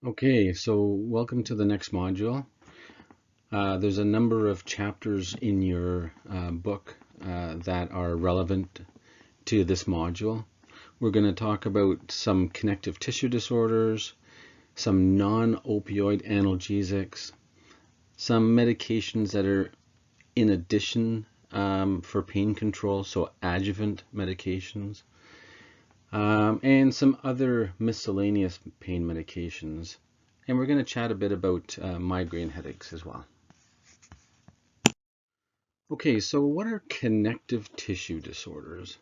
Okay, so welcome to the next module. There's a number of chapters in your book that are relevant to this module. We're going to talk about some connective tissue disorders, some non-opioid analgesics, some medications that are in addition for pain control, so adjuvant medications, and some other miscellaneous pain medications. And we're going to chat a bit about migraine headaches as well. Okay, so what are connective tissue disorders?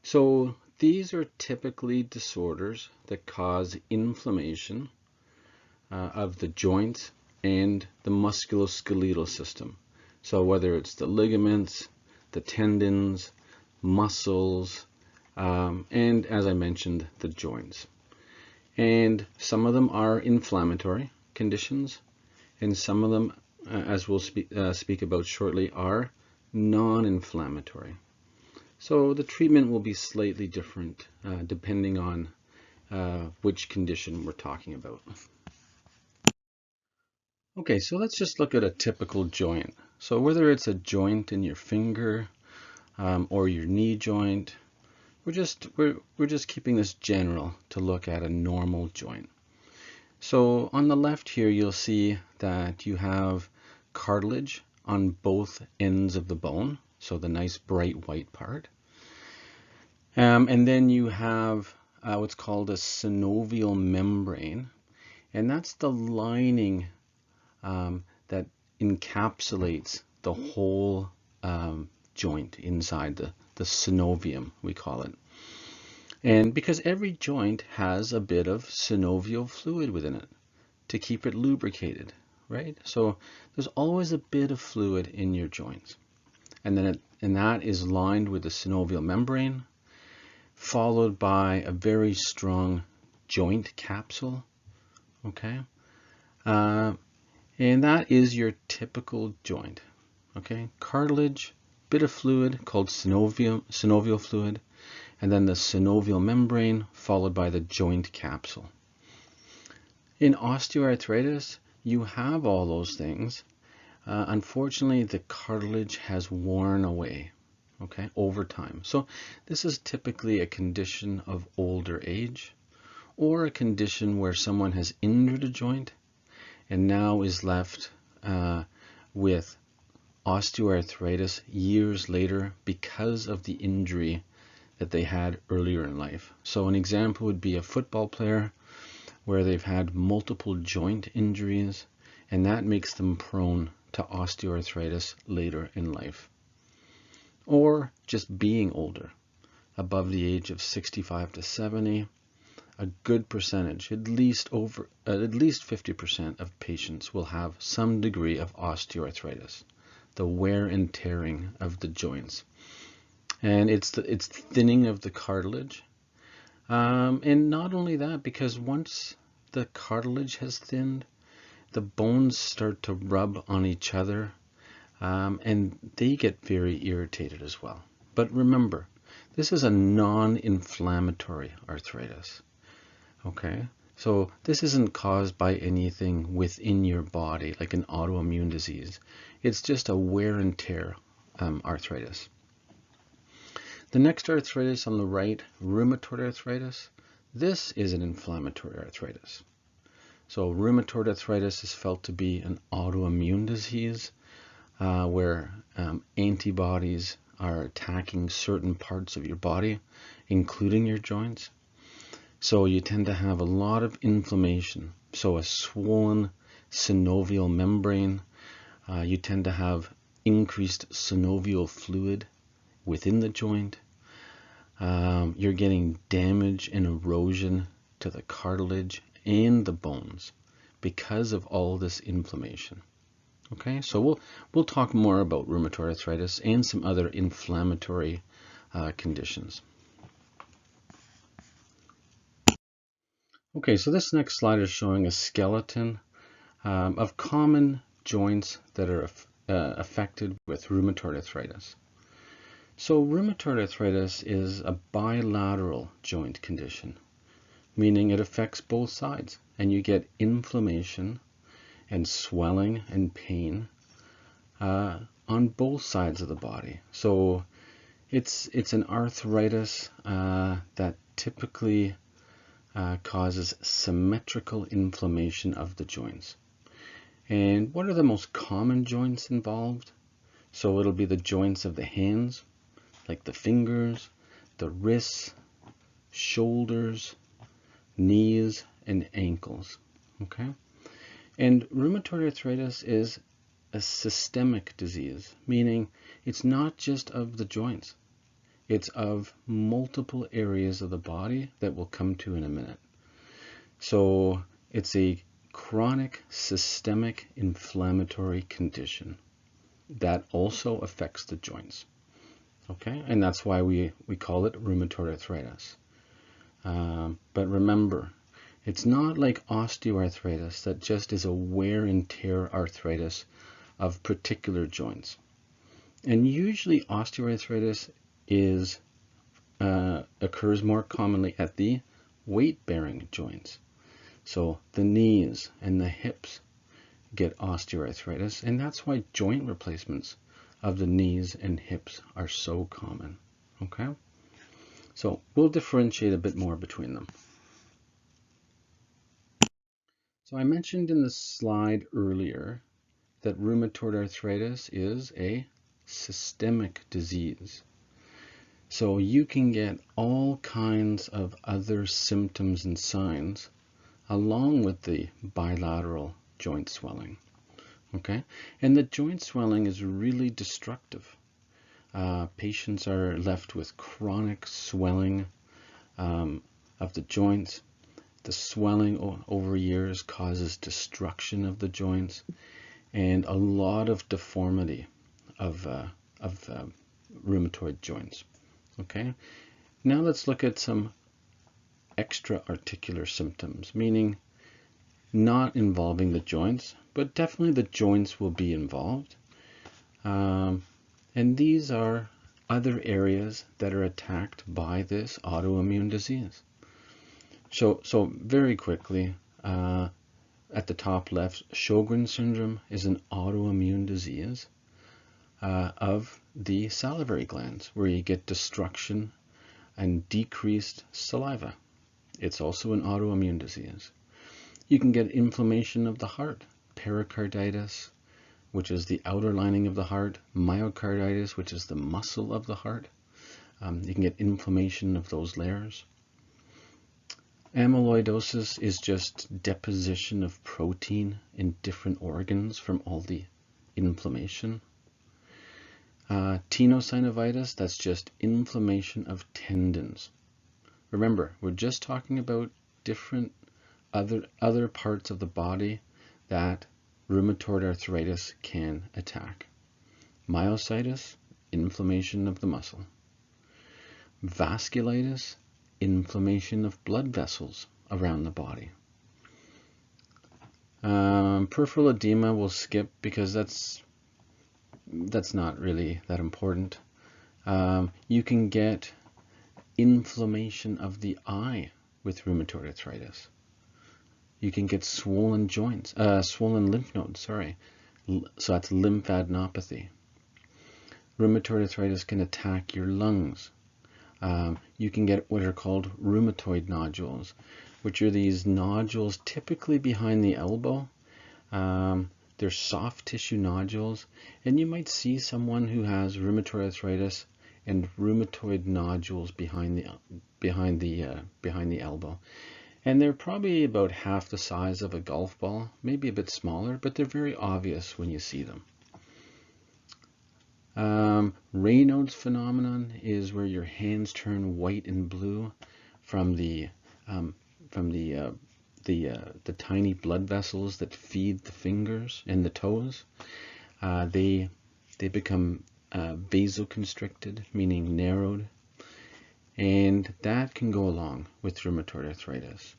So these are typically disorders that cause inflammation of the joints and the musculoskeletal system. So whether it's the ligaments, the tendons, muscles, and as I mentioned, the joints. And some of them are inflammatory conditions, and some of them, as we'll speak about shortly, are non-inflammatory. So the treatment will be slightly different depending on which condition we're talking about. Okay, so let's just look at a typical joint. So whether it's a joint in your finger or your knee joint, we're just keeping this general to look at a normal joint. So on the left here, you'll see that you have cartilage on both ends of the bone, so the nice bright white part. And then you have what's called a synovial membrane, and that's the lining that encapsulates the whole joint inside the synovium, we call it. And because every joint has a bit of synovial fluid within it to keep it lubricated, right? So there's always a bit of fluid in your joints. And then that is lined with the synovial membrane, followed by a very strong joint capsule, okay? And that is your typical joint, okay? Cartilage, bit of fluid called synovial fluid, and then the synovial membrane followed by the joint capsule. In osteoarthritis, you have all those things. Unfortunately, the cartilage has worn away, okay, over time. So this is typically a condition of older age or a condition where someone has injured a joint and now is left with osteoarthritis years later because of the injury that they had earlier in life. So an example would be a football player where they've had multiple joint injuries, and that makes them prone to osteoarthritis later in life. Or just being older, above the age of 65 to 70, a good percentage, at least 50% of patients will have some degree of osteoarthritis, the wear and tearing of the joints. And it's thinning of the cartilage. And not only that, because once the cartilage has thinned, the bones start to rub on each other, and they get very irritated as well. But remember, this is a non-inflammatory arthritis. Okay, so this isn't caused by anything within your body, like an autoimmune disease. It's just a wear and tear arthritis. The next arthritis on the right, rheumatoid arthritis, this is an inflammatory arthritis. So rheumatoid arthritis is felt to be an autoimmune disease where antibodies are attacking certain parts of your body, including your joints. So you tend to have a lot of inflammation. So a swollen synovial membrane. You tend to have increased synovial fluid within the joint. You're getting damage and erosion to the cartilage and the bones because of all this inflammation. Okay, so we'll talk more about rheumatoid arthritis and some other inflammatory conditions. Okay, so this next slide is showing a skeleton of common joints that are affected with rheumatoid arthritis. So rheumatoid arthritis is a bilateral joint condition. meaning it affects both sides, and you get inflammation and swelling and pain on both sides of the body. So it's an arthritis that typically causes symmetrical inflammation of the joints. And what are the most common joints involved? So it'll be the joints of the hands, like the fingers, the wrists, shoulders, knees, and ankles. Okay? And rheumatoid arthritis is a systemic disease, meaning it's not just of the joints. It's of multiple areas of the body that we'll come to in a minute. So it's a chronic systemic inflammatory condition that also affects the joints. Okay, and that's why we call it rheumatoid arthritis. But remember, it's not like osteoarthritis that just is a wear and tear arthritis of particular joints. And usually osteoarthritis occurs more commonly at the weight-bearing joints. So the knees and the hips get osteoarthritis, and that's why joint replacements of the knees and hips are so common. Okay? So we'll differentiate a bit more between them. So I mentioned in the slide earlier that rheumatoid arthritis is a systemic disease. So you can get all kinds of other symptoms and signs along with the bilateral joint swelling. Okay? And the joint swelling is really destructive. Patients are left with chronic swelling of the joints. The swelling over years causes destruction of the joints and a lot of deformity of rheumatoid joints. Okay, now let's look at some extra articular symptoms, meaning not involving the joints, but definitely the joints will be involved. And these are other areas that are attacked by this autoimmune disease. So very quickly, at the top left, Sjogren's syndrome is an autoimmune disease of the salivary glands, where you get destruction and decreased saliva. It's also an autoimmune disease. You can get inflammation of the heart, pericarditis, which is the outer lining of the heart, myocarditis, which is the muscle of the heart. You can get inflammation of those layers. Amyloidosis is just deposition of protein in different organs from all the inflammation. Tenosynovitis, that's just inflammation of tendons. Remember, we're just talking about different other parts of the body that rheumatoid arthritis can attack. Myositis, inflammation of the muscle. Vasculitis, inflammation of blood vessels around the body. Peripheral edema we'll skip because that's not really that important. You can get inflammation of the eye with rheumatoid arthritis. You can get swollen joints, swollen lymph nodes, sorry. So that's lymphadenopathy. Rheumatoid arthritis can attack your lungs. You can get what are called rheumatoid nodules, which are these nodules typically behind the elbow. They're soft tissue nodules, and you might see someone who has rheumatoid arthritis and rheumatoid nodules behind the elbow. And they're probably about half the size of a golf ball, maybe a bit smaller, but they're very obvious when you see them. Raynaud's phenomenon is where your hands turn white and blue from the tiny blood vessels that feed the fingers and the toes. They become vasoconstricted, meaning narrowed, and that can go along with rheumatoid arthritis.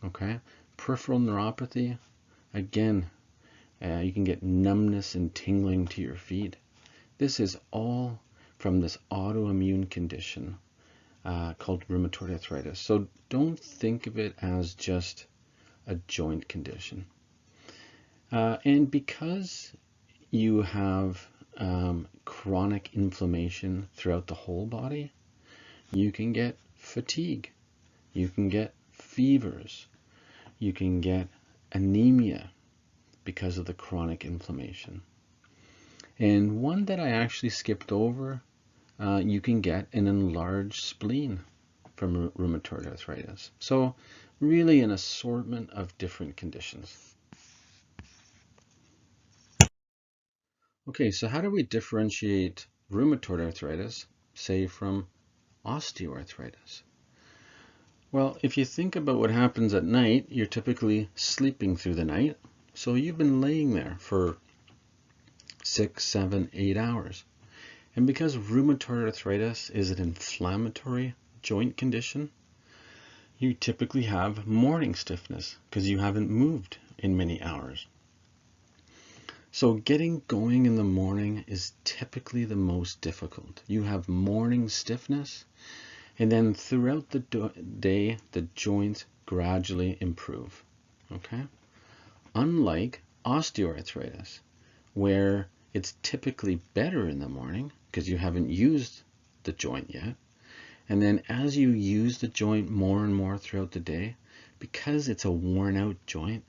Okay, peripheral neuropathy, again, you can get numbness and tingling to your feet. This is all from this autoimmune condition called rheumatoid arthritis. So don't think of it as just a joint condition. And because you have chronic inflammation throughout the whole body, you can get fatigue, you can get fevers, you can get anemia because of the chronic inflammation. And one that I actually skipped over, you can get an enlarged spleen from rheumatoid arthritis. So really an assortment of different conditions. Okay, so how do we differentiate rheumatoid arthritis, say, from osteoarthritis? Well, if you think about what happens at night, you're typically sleeping through the night. So you've been laying there for 6, 7, 8 hours. And because rheumatoid arthritis is an inflammatory joint condition, you typically have morning stiffness because you haven't moved in many hours. So getting going in the morning is typically the most difficult. You have morning stiffness, and then throughout the day, the joints gradually improve. Okay? Unlike osteoarthritis, where it's typically better in the morning because you haven't used the joint yet. And then as you use the joint more and more throughout the day, because it's a worn out joint,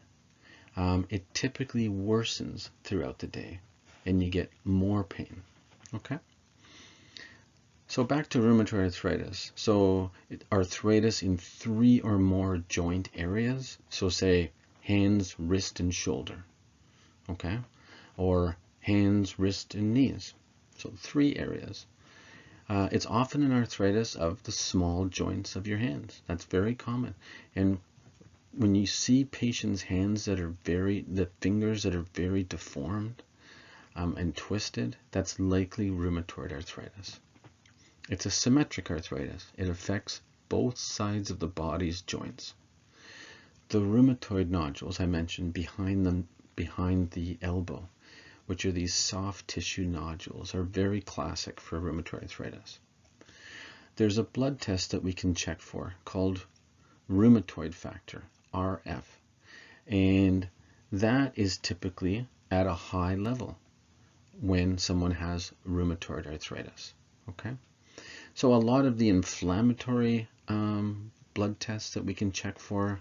it typically worsens throughout the day and you get more pain. Okay? So back to rheumatoid arthritis. So arthritis in 3 or more joint areas. So say hands, wrist, and shoulder. Okay? Or hands, wrist, and knees. So 3 areas. It's often an arthritis of the small joints of your hands. That's very common. And when you see patients' hands that are the fingers that are very deformed and twisted, that's likely rheumatoid arthritis. It's a symmetric arthritis. It affects both sides of the body's joints. The rheumatoid nodules I mentioned behind the elbow, which are these soft tissue nodules, are very classic for rheumatoid arthritis. There's a blood test that we can check for called rheumatoid factor, RF, and that is typically at a high level when someone has rheumatoid arthritis. Okay, so a lot of the inflammatory blood tests that we can check for,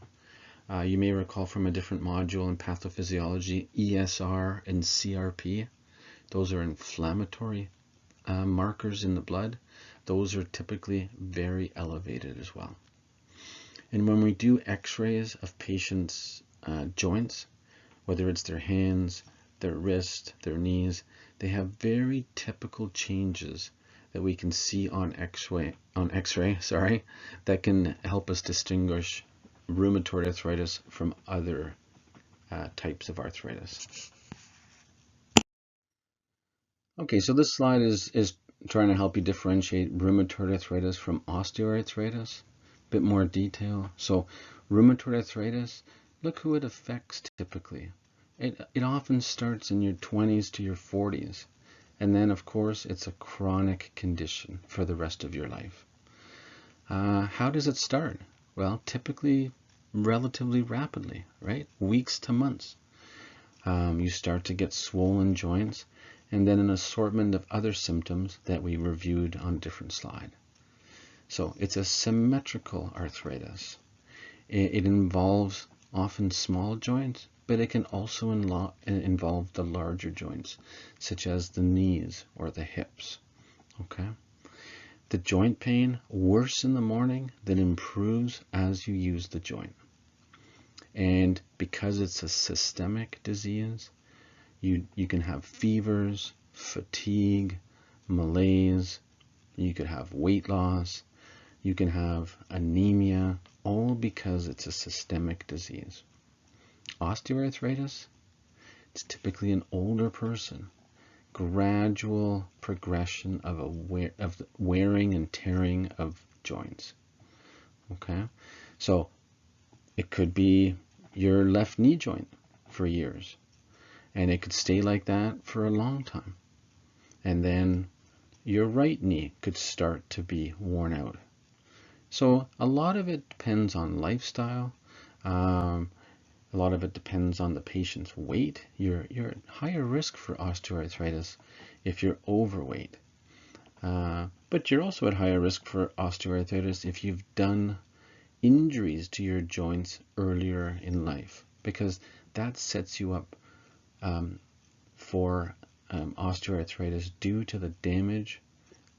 you may recall from a different module in pathophysiology, ESR and CRP. Those are inflammatory markers in the blood. Those are typically very elevated as well. And when we do x-rays of patients' joints, whether it's their hands, their wrist, their knees, they have very typical changes that we can see on x-ray, that can help us distinguish rheumatoid arthritis from other types of arthritis. Okay, so this slide is trying to help you differentiate rheumatoid arthritis from osteoarthritis. A bit more detail. So rheumatoid arthritis, look who it affects typically. It often starts in your 20s to your 40s. And then, of course, it's a chronic condition for the rest of your life. How does it start? Well, typically relatively rapidly, right? Weeks to months. You start to get swollen joints and then an assortment of other symptoms that we reviewed on a different slide. So it's a symmetrical arthritis. It involves often small joints, but it can also involve the larger joints, such as the knees or the hips. Okay? The joint pain worse in the morning, then improves as you use the joint. And because it's a systemic disease, you can have fevers, fatigue, malaise, you could have weight loss, you can have anemia, all because it's a systemic disease. Osteoarthritis, it's typically an older person, gradual progression of the wearing and tearing of joints. Okay, so it could be your left knee joint for years, and it could stay like that for a long time. And then your right knee could start to be worn out. So a lot of it depends on lifestyle. Um, a lot of it depends on the patient's weight. You're at higher risk for osteoarthritis if you're overweight. But you're also at higher risk for osteoarthritis if you've done injuries to your joints earlier in life, because that sets you up for osteoarthritis due to the damage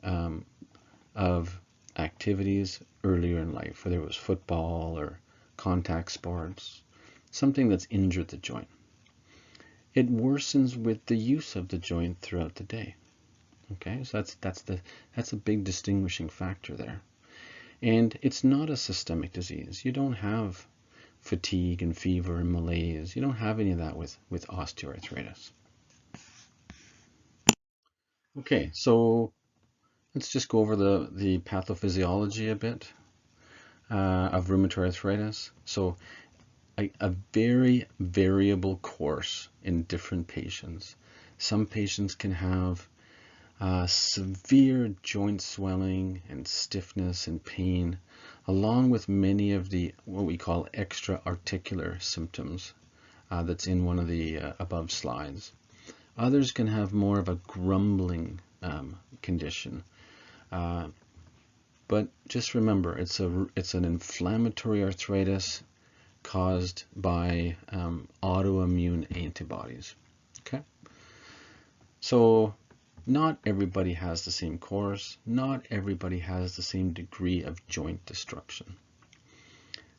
of activities earlier in life, whether it was football or contact sports, something that's injured the joint. It worsens with the use of the joint throughout the day. Okay, so that's a big distinguishing factor there. And it's not a systemic disease. You don't have fatigue and fever and malaise. You don't have any of that with osteoarthritis. Okay, so let's just go over the pathophysiology a bit of rheumatoid arthritis. So a very variable course in different patients. Some patients can have severe joint swelling and stiffness and pain, along with many of the what we call extra-articular symptoms that's in one of the above slides. Others can have more of a grumbling condition. But just remember, it's an inflammatory arthritis caused by autoimmune antibodies. Okay, so not everybody has the same course. Not everybody has the same degree of joint destruction.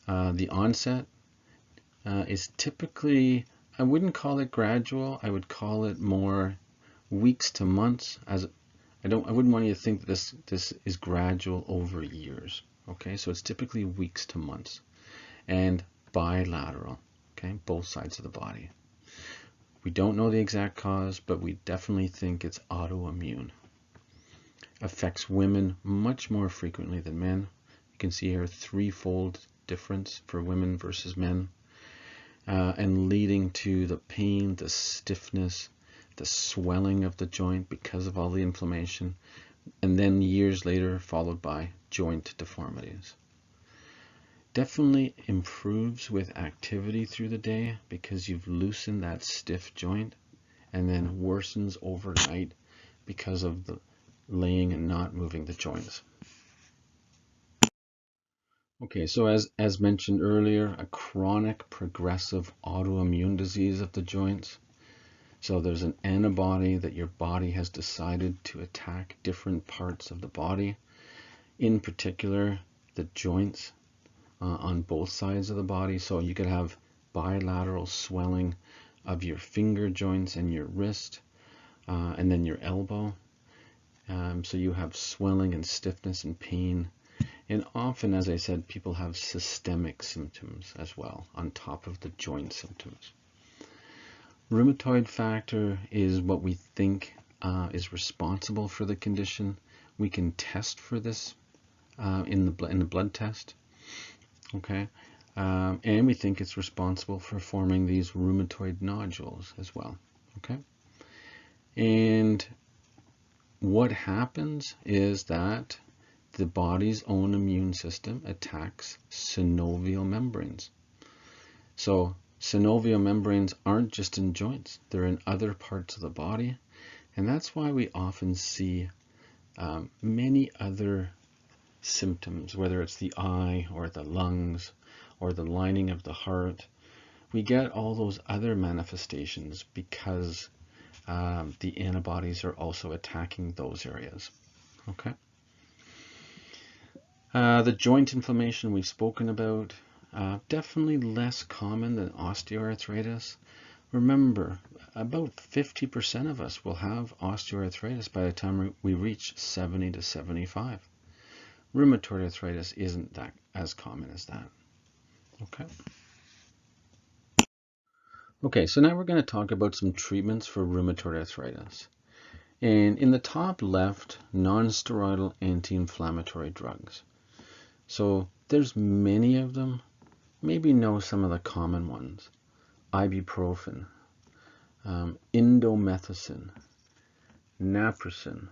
The onset is typically, I wouldn't call it gradual. I would call it more weeks to months. I wouldn't want you to think that this is gradual over years. Okay, so it's typically weeks to months, and bilateral. Okay, both sides of the body. We don't know the exact cause, but we definitely think it's autoimmune. Affects women much more frequently than men. You can see here a threefold difference for women versus men, and leading to the pain, the stiffness, the swelling of the joint because of all the inflammation, and then years later followed by joint deformities. Definitely improves with activity through the day because you've loosened that stiff joint, and then worsens overnight because of the laying and not moving the joints. Okay, so as mentioned earlier, a chronic progressive autoimmune disease of the joints. So there's an antibody that your body has decided to attack different parts of the body, in particular the joints on both sides of the body. So you could have bilateral swelling of your finger joints and your wrist, and then your elbow. So you have swelling and stiffness and pain. And often, as I said, people have systemic symptoms as well on top of the joint symptoms. Rheumatoid factor is what we think is responsible for the condition. We can test for this in the blood test. Okay, and we think it's responsible for forming these rheumatoid nodules as well. Okay, and what happens is that the body's own immune system attacks synovial membranes. So synovial membranes aren't just in joints, they're in other parts of the body, and that's why we often see many other symptoms, whether it's the eye or the lungs or the lining of the heart. We get all those other manifestations because the antibodies are also attacking those areas. Okay. The joint inflammation we've spoken about, definitely less common than osteoarthritis. Remember, about 50% of us will have osteoarthritis by the time we reach 70 to 75. Rheumatoid arthritis isn't that as common as that. Okay. Okay, so now we're going to talk about some treatments for rheumatoid arthritis. And in the top left, non-steroidal anti-inflammatory drugs. So there's many of them. Maybe know some of the common ones. Ibuprofen, indomethacin, naproxen,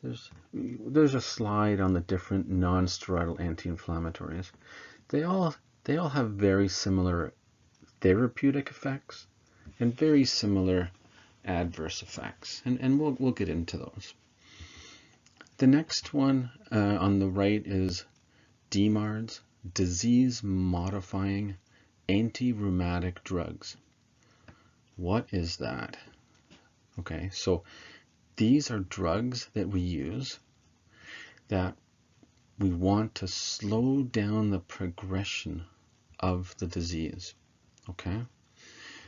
there's a slide on the different non-steroidal anti-inflammatories. They all have very similar therapeutic effects and very similar adverse effects, and we'll get into those. The next one on the right is DMARDs, disease-modifying anti-rheumatic drugs. What is that? Okay, so these are drugs that we use that we want to slow down the progression of the disease. Okay,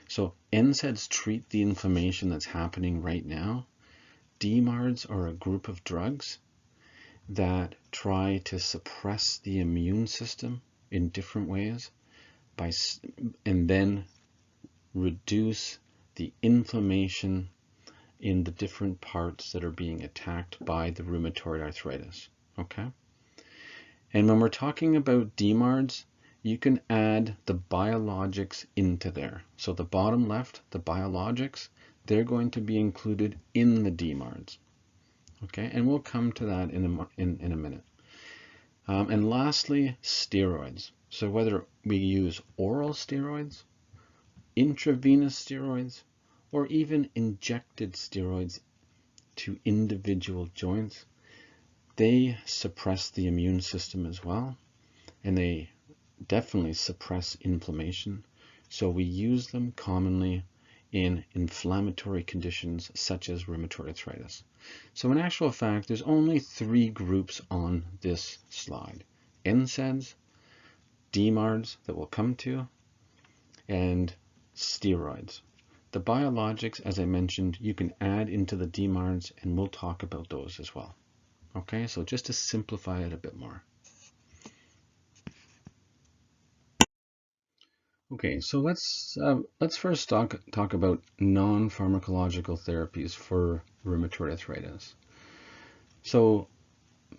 so NSAIDs treat the inflammation that's happening right now. DMARDs are a group of drugs that try to suppress the immune system in different ways and then reduce the inflammation in the different parts that are being attacked by the rheumatoid arthritis. Okay? And when we're talking about DMARDs, you can add the biologics into there. So the bottom left, the biologics, they're going to be included in the DMARDs. Okay, and we'll come to that in a minute. And lastly, steroids. So whether we use oral steroids, intravenous steroids, or even injected steroids to individual joints, they suppress the immune system as well, and they definitely suppress inflammation. So we use them commonly in inflammatory conditions such as rheumatoid arthritis. So in actual fact, there's only 3 groups on this slide: NSAIDs, DMARDs that we'll come to, and steroids. The biologics, as I mentioned, you can add into the DMARDs, and we'll talk about those as well. Okay, so just to simplify it a bit more. Okay, so let's first talk about non-pharmacological therapies for rheumatoid arthritis. So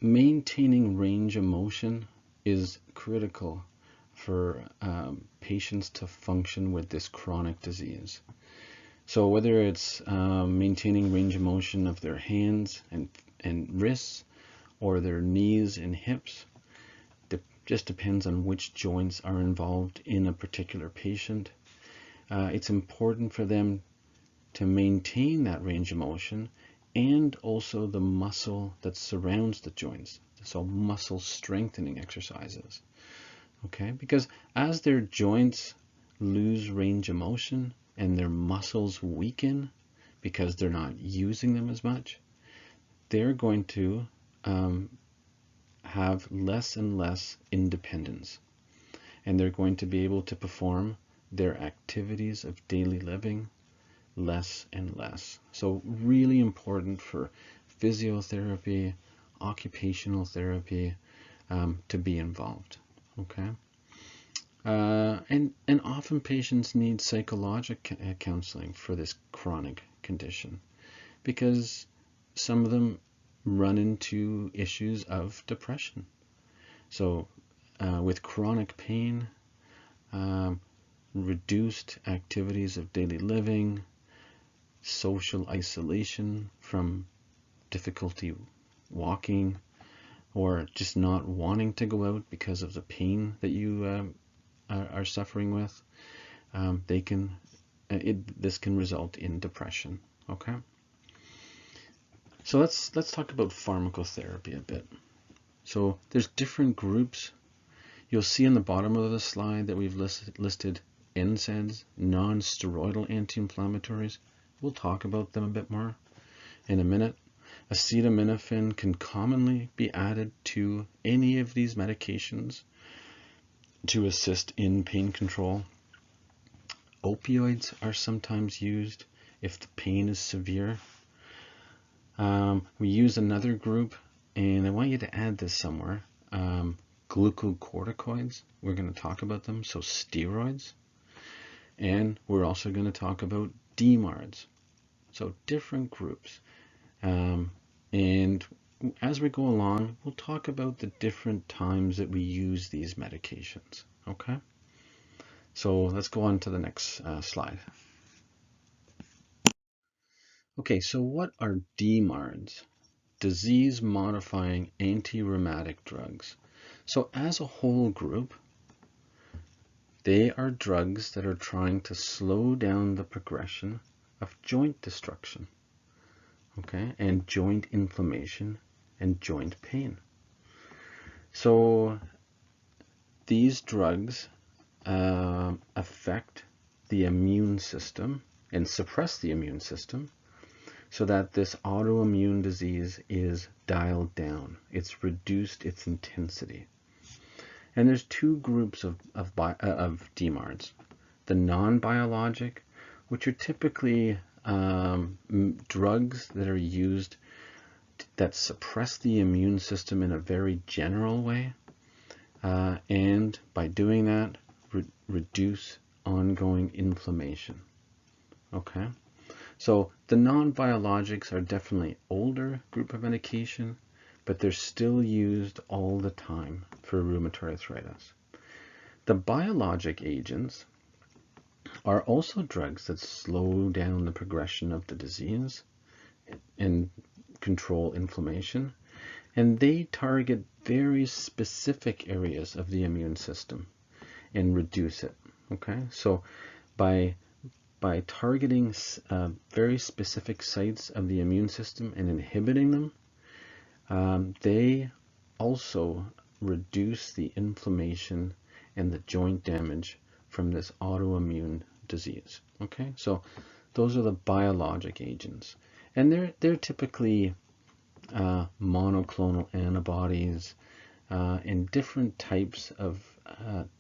maintaining range of motion is critical for patients to function with this chronic disease. So whether it's maintaining range of motion of their hands and wrists, or their knees and hips, just depends on which joints are involved in a particular patient. It's important for them to maintain that range of motion and also the muscle that surrounds the joints. So muscle strengthening exercises. Okay, because as their joints lose range of motion and their muscles weaken because they're not using them as much, they're going to have less and less independence, and they're going to be able to perform their activities of daily living less and less. So really important for physiotherapy, occupational therapy to be involved. Okay, and often patients need psychological counseling for this chronic condition, because some of them run into issues of depression. So with chronic pain, reduced activities of daily living, social isolation from difficulty walking, or just not wanting to go out because of the pain that you are suffering with, this can result in depression. Okay. So let's talk about pharmacotherapy a bit. So there's different groups. You'll see in the bottom of the slide that we've listed NSAIDs, non-steroidal anti-inflammatories. We'll talk about them a bit more in a minute. Acetaminophen can commonly be added to any of these medications to assist in pain control. Opioids are sometimes used if the pain is severe. We use another group, and I want you to add this somewhere. Glucocorticoids, we're going to talk about them, so steroids. And we're also going to talk about DMARDs, so different groups. And as we go along, we'll talk about the different times that we use these medications. Okay? So let's go on to the next slide. Okay, so what are DMARDs? disease-modifying anti-rheumatic drugs. So as a whole group, they are drugs that are trying to slow down the progression of joint destruction, okay, and joint inflammation and joint pain. So these drugs affect the immune system and suppress the immune system so that this autoimmune disease is dialed down. It's reduced its intensity. And there's two groups of DMARDs. The non-biologic, which are typically drugs that are used that suppress the immune system in a very general way, and by doing that, reduce ongoing inflammation. Okay, so the non-biologics are definitely older group of medication, but they're still used all the time for rheumatoid arthritis. The biologic agents are also drugs that slow down the progression of the disease and control inflammation, and they target very specific areas of the immune system and reduce it. Okay, so by targeting very specific sites of the immune system and inhibiting them, they also reduce the inflammation and the joint damage from this autoimmune disease. Okay, so those are the biologic agents, and they're typically monoclonal antibodies and different types of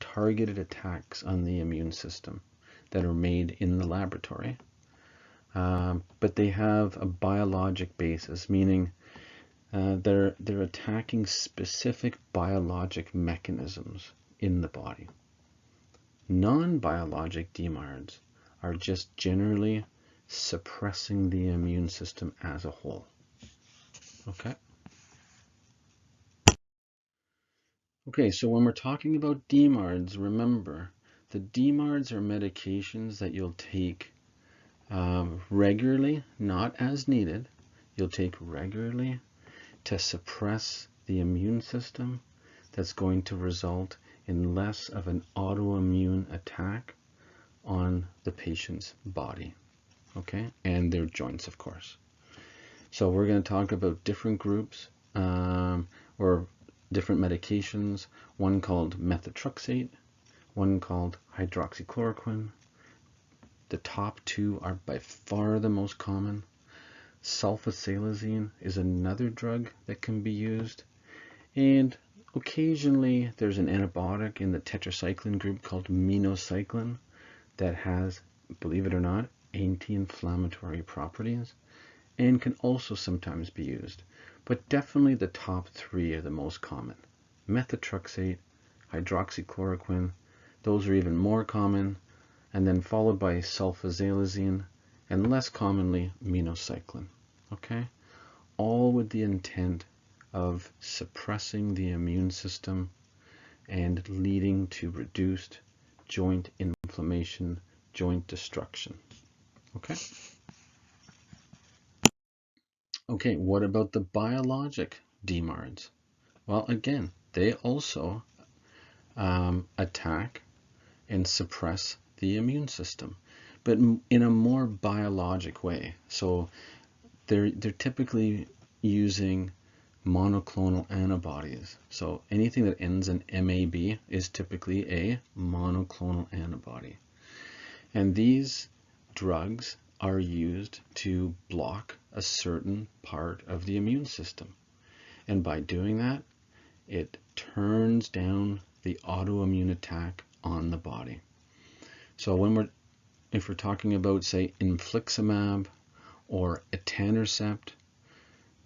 targeted attacks on the immune system that are made in the laboratory, but they have a biologic basis, meaning they're attacking specific biologic mechanisms in the body. Non-biologic DMARDs are just generally suppressing the immune system as a whole. Okay. Okay, so when we're talking about DMARDs, remember, the DMARDs are medications that you'll take regularly, not as needed. You'll take regularly to suppress the immune system. That's going to result in less of an autoimmune attack on the patient's body, okay, and their joints, of course. So we're going to talk about different groups or different medications, one called methotrexate, one called hydroxychloroquine. The top two are by far the most common. Sulfasalazine is another drug that can be used, and occasionally there's an antibiotic in the tetracycline group called minocycline that has, believe it or not, anti-inflammatory properties and can also sometimes be used. But definitely the top three are the most common. Methotrexate, hydroxychloroquine, those are even more common, and then followed by sulfasalazine, and less commonly minocycline. Okay? All with the intent of suppressing the immune system and leading to reduced joint inflammation, joint destruction. Okay? Okay, what about the biologic DMARDs? Well, again, they also attack and suppress the immune system, but in a more biologic way. So they're typically using monoclonal antibodies. So anything that ends in MAB is typically a monoclonal antibody. And these drugs are used to block a certain part of the immune system. And by doing that, it turns down the autoimmune attack on the body. So if we're talking about, say, infliximab or etanercept,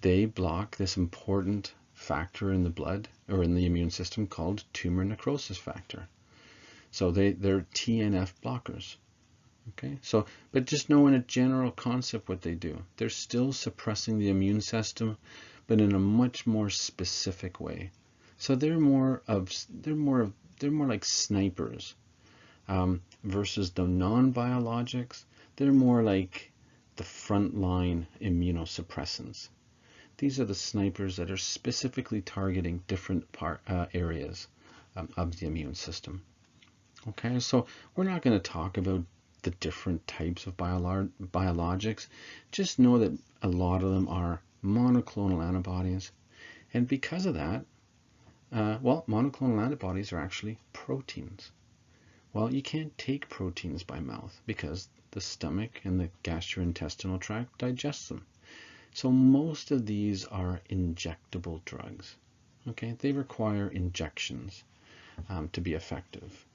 they block this important factor in the blood or in the immune system called tumor necrosis factor. So they're TNF blockers. Okay, so, but just know in a general concept what they do. They're still suppressing the immune system, but in a much more specific way. So they're more like snipers, versus the non-biologics. They're more like the frontline immunosuppressants. These are the snipers that are specifically targeting different areas of the immune system. Okay, so we're not going to talk about the different types of biologics. Just know that a lot of them are monoclonal antibodies. And because of that, well, monoclonal antibodies are actually proteins. Well, you can't take proteins by mouth because the stomach and the gastrointestinal tract digest them. So most of these are injectable drugs. Okay, they require injections to be effective.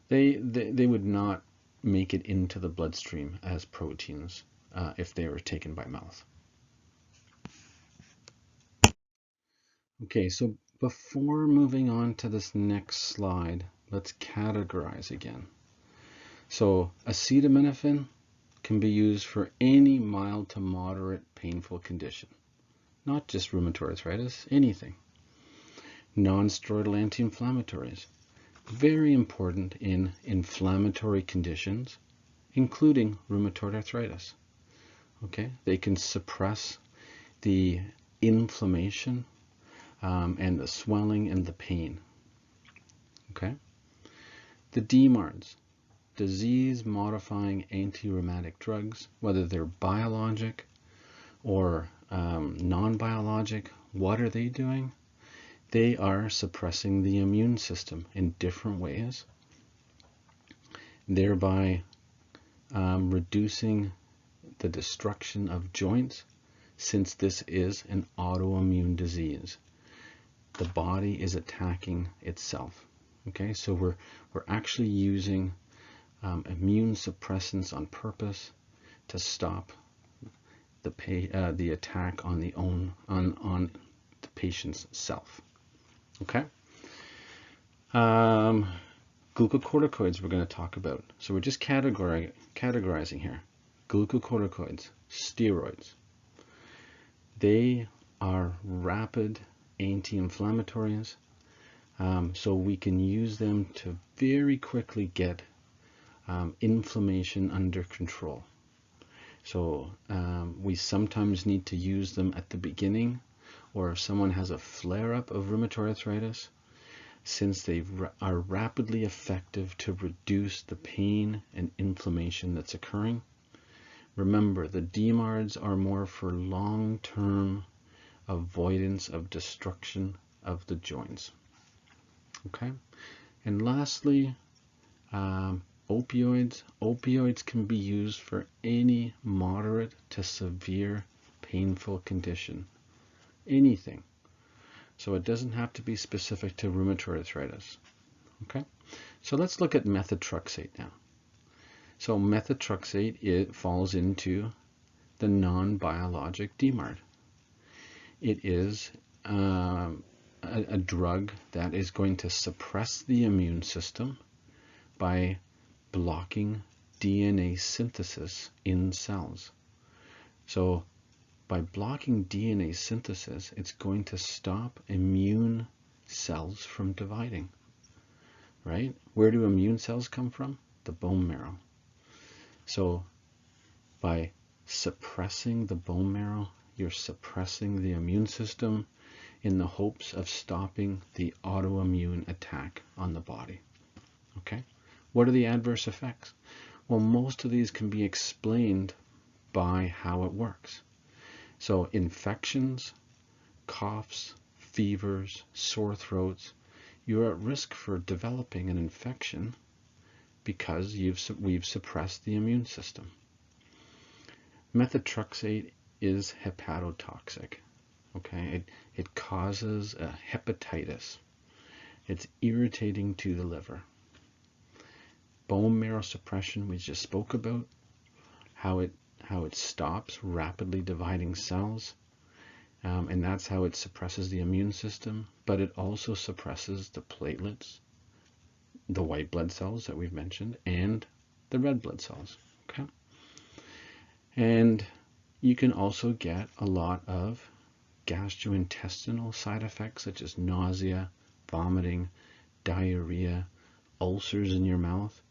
They would not make it into the bloodstream as proteins if they were taken by mouth. Okay, so before moving on to this next slide, let's categorize again. So acetaminophen can be used for any mild to moderate painful condition, not just rheumatoid arthritis, anything. Non-steroidal anti-inflammatories, very important in inflammatory conditions, including rheumatoid arthritis. Okay, they can suppress the inflammation and the swelling and the pain. Okay, the DMARDs, disease-modifying anti-rheumatic drugs, whether they're biologic or non-biologic, what are they doing? They are suppressing the immune system in different ways, thereby reducing the destruction of joints, since this is an autoimmune disease. The body is attacking itself. Okay, so we're actually using immune suppressants on purpose to stop the attack on the patient's self. Okay. Glucocorticoids we're going to talk about. So we're just categorizing here. Glucocorticoids, steroids. They are rapid anti-inflammatories, so we can use them to very quickly get inflammation under control. So we sometimes need to use them at the beginning, or if someone has a flare-up of rheumatoid arthritis, since they are rapidly effective to reduce the pain and inflammation that's occurring. Remember, the DMARDs are more for long-term avoidance of destruction of the joints. Okay, and lastly, opioids. Opioids can be used for any moderate to severe painful condition. Anything. So it doesn't have to be specific to rheumatoid arthritis. Okay, so let's look at methotrexate now. So methotrexate, it falls into the non-biologic DMARD. It is a drug that is going to suppress the immune system by blocking DNA synthesis in cells. So by blocking DNA synthesis, it's going to stop immune cells from dividing, right? Where do immune cells come from? The bone marrow. So by suppressing the bone marrow, you're suppressing the immune system in the hopes of stopping the autoimmune attack on the body. Okay? What are the adverse effects? Well, most of these can be explained by how it works. So infections, coughs, fevers, sore throats, you're at risk for developing an infection because we've suppressed the immune system. Methotrexate is hepatotoxic. Okay, it causes a hepatitis. It's irritating to the liver. Bone marrow suppression, we just spoke about, how it stops rapidly dividing cells, and that's how it suppresses the immune system, but it also suppresses the platelets, the white blood cells that we've mentioned, and the red blood cells. Okay, and you can also get a lot of gastrointestinal side effects such as nausea, vomiting, diarrhea, ulcers in your mouth.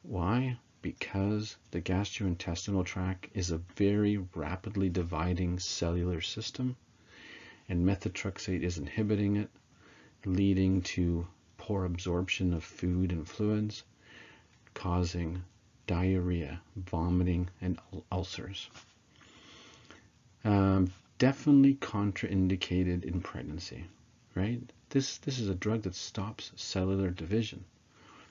Why? Because the gastrointestinal tract is a very rapidly dividing cellular system, and methotrexate is inhibiting it, leading to poor absorption of food and fluids, causing diarrhea, vomiting, and ulcers. Definitely contraindicated in pregnancy, right? This is a drug that stops cellular division.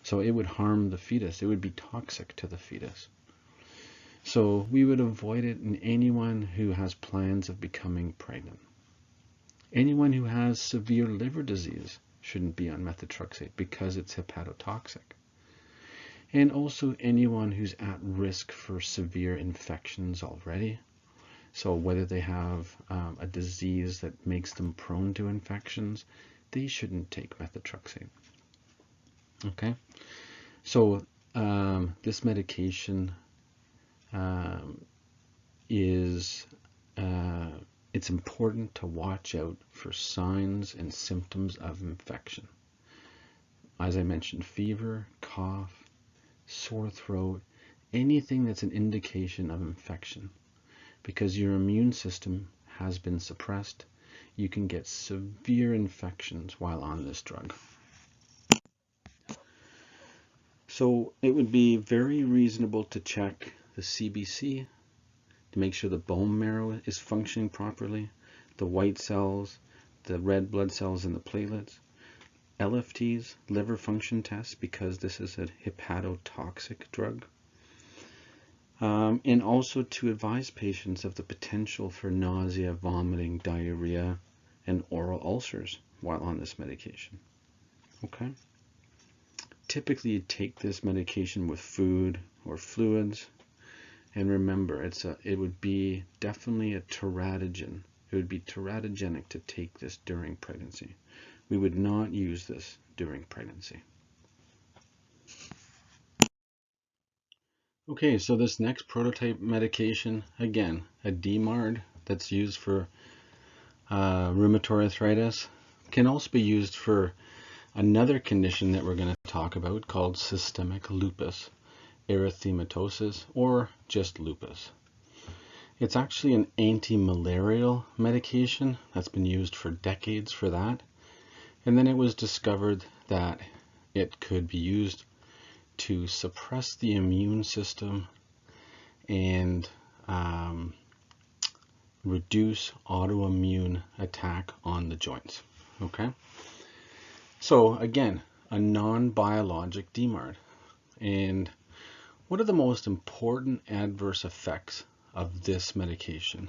So it would harm the fetus. It would be toxic to the fetus. So we would avoid it in anyone who has plans of becoming pregnant. Anyone who has severe liver disease shouldn't be on methotrexate because it's hepatotoxic. And also anyone who's at risk for severe infections already. So whether they have a disease that makes them prone to infections, they shouldn't take methotrexate. Okay, so this medication it's important to watch out for signs and symptoms of infection. As I mentioned, fever, cough, sore throat, anything that's an indication of infection. Because your immune system has been suppressed, you can get severe infections while on this drug. So it would be very reasonable to check the CBC to make sure the bone marrow is functioning properly, the white cells, the red blood cells, and the platelets, LFTs, liver function tests, because this is a hepatotoxic drug. And also to advise patients of the potential for nausea, vomiting, diarrhea, and oral ulcers while on this medication. Okay? Typically, you take this medication with food or fluids, and remember, it would be definitely a teratogen. It would be teratogenic to take this during pregnancy. We would not use this during pregnancy. Okay, so this next prototype medication, again, a DMARD that's used for rheumatoid arthritis, can also be used for another condition that we're going to talk about called systemic lupus erythematosus, or just lupus. It's actually an anti-malarial medication that's been used for decades for that, and then it was discovered that it could be used to suppress the immune system and reduce autoimmune attack on the joints. Okay, so again, a non-biologic DMARD. And what are the most important adverse effects of this medication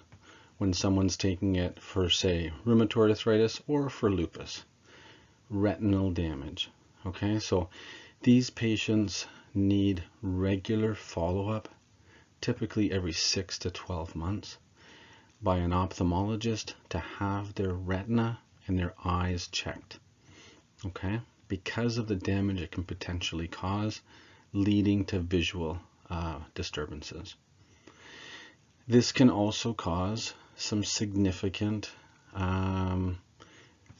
when someone's taking it for, say, rheumatoid arthritis or for lupus? Retinal damage. Okay, so these patients need regular follow-up, typically every 6 to 12 months, by an ophthalmologist to have their retina and their eyes checked. Okay, because of the damage it can potentially cause, leading to visual disturbances. This can also cause some significant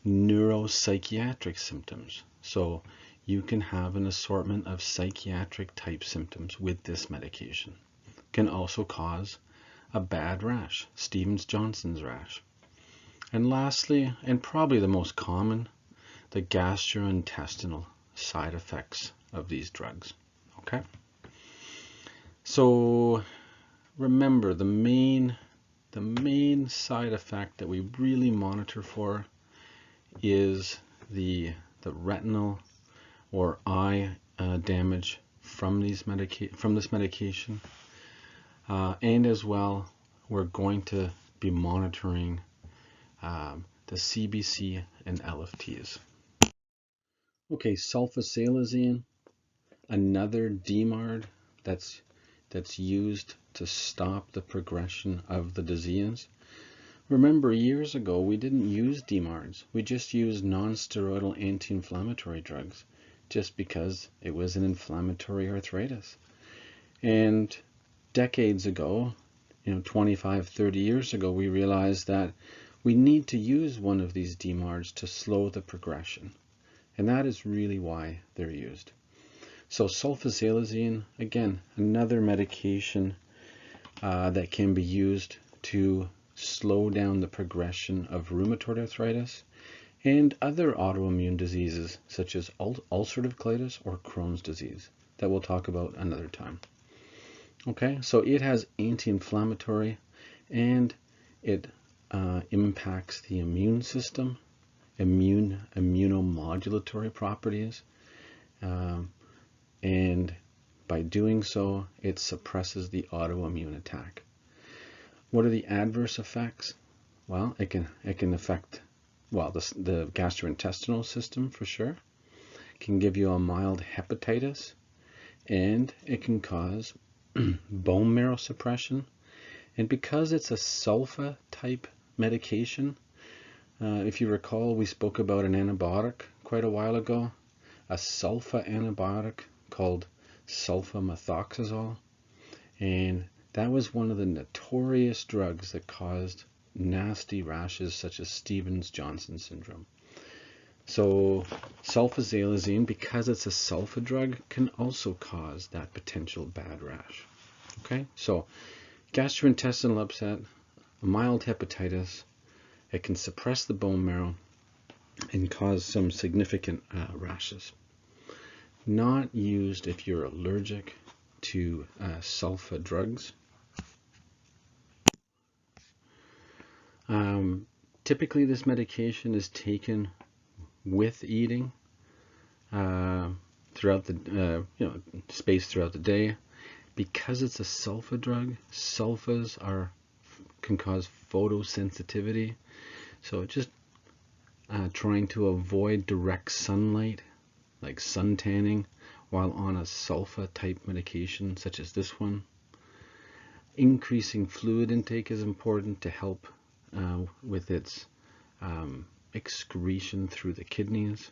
neuropsychiatric symptoms. So you can have an assortment of psychiatric type symptoms with this medication. Can also cause a bad rash, Stevens-Johnson's rash. And lastly, and probably the most common, the gastrointestinal side effects of these drugs. Okay? So remember, the main side effect that we really monitor for is the retinal or eye damage from this medication, and as well, we're going to be monitoring the CBC and LFTs. Okay, sulfasalazine, another DMARD that's used to stop the progression of the disease. Remember, years ago, we didn't use DMARDs. We just used non-steroidal anti-inflammatory drugs just because it was an inflammatory arthritis. And decades ago, 25, 30 years ago, we realized that we need to use one of these DMARDs to slow the progression. And that is really why they're used. So sulfasalazine, again, another medication that can be used to slow down the progression of rheumatoid arthritis and other autoimmune diseases such as ulcerative colitis or Crohn's disease that we'll talk about another time. Okay, so it has anti-inflammatory and it impacts the immune system, immunomodulatory properties, and by doing so, it suppresses the autoimmune attack. What are the adverse effects? Well, it can affect, well, the gastrointestinal system for sure. It can give you a mild hepatitis, and it can cause bone marrow suppression. And because it's a sulfa type medication, if you recall, we spoke about an antibiotic quite a while ago, a sulfa antibiotic called sulfamethoxazole, and that was one of the notorious drugs that caused nasty rashes such as Stevens-Johnson syndrome. So sulfasalazine, because it's a sulfa drug, can also cause that potential bad rash. Okay, so gastrointestinal upset, mild hepatitis, it can suppress the bone marrow and cause some significant rashes. Not used if you're allergic to sulfa drugs. Typically this medication is taken with eating throughout the space throughout the day. Because it's a sulfa drug, sulfas can cause photosensitivity, so just trying to avoid direct sunlight like sun tanning while on a sulfa type medication such as this one. Increasing fluid intake is important to help with its excretion through the kidneys.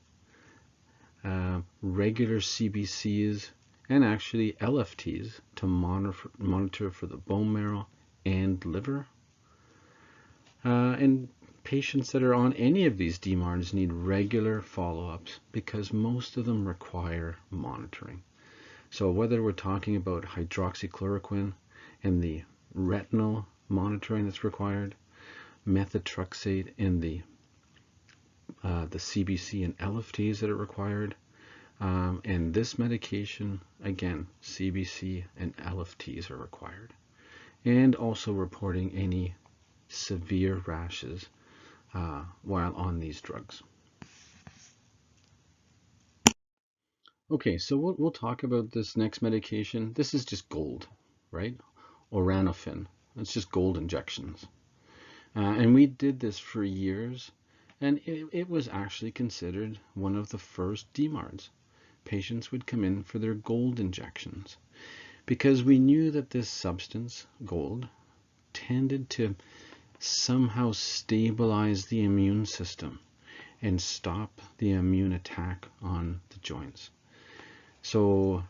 Regular CBCs and actually LFTs to monitor for the bone marrow and liver. And patients that are on any of these DMARDs need regular follow-ups because most of them require monitoring. So whether we're talking about hydroxychloroquine and the retinal monitoring that's required, methotrexate and the CBC and LFTs that are required, and this medication, again, CBC and LFTs are required. And also reporting any severe rashes while on these drugs. Okay, so we'll talk about this next medication. This is just gold, right? Oranophin. It's just gold injections. And we did this for years, and it was actually considered one of the first DMARDs. Patients would come in for their gold injections because we knew that this substance, gold, tended to somehow stabilize the immune system and stop the immune attack on the joints. So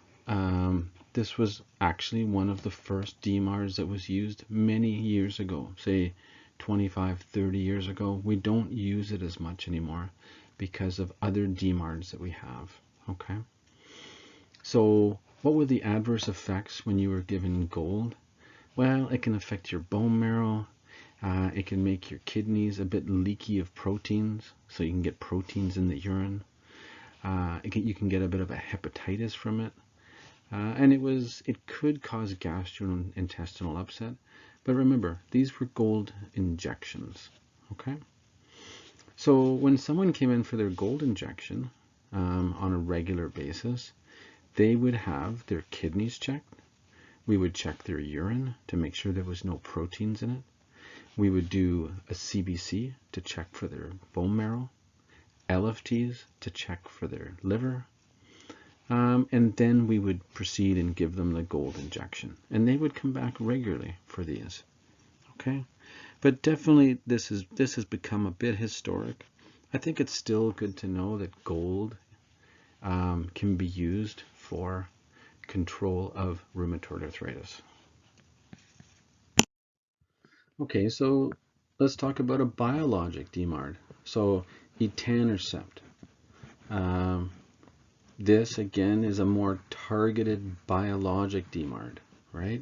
this was actually one of the first DMARDs that was used many years ago, say 25, 30 years ago. We don't use it as much anymore because of other DMARDs that we have. Okay, so what were the adverse effects when you were given gold? Well, it can affect your bone marrow. It can make your kidneys a bit leaky of proteins, so you can get proteins in the urine. You can get a bit of a hepatitis from it. And it could cause gastrointestinal upset. But remember, these were gold injections. Okay? So when someone came in for their gold injection on a regular basis, they would have their kidneys checked. We would check their urine to make sure there was no proteins in it. We would do a CBC to check for their bone marrow, LFTs to check for their liver, and then we would proceed and give them the gold injection. And they would come back regularly for these. Okay? But definitely this has become a bit historic. I think it's still good to know that gold can be used for control of rheumatoid arthritis. Okay, so let's talk about a biologic DMARD. So etanercept. This again is a more targeted biologic DMARD, right?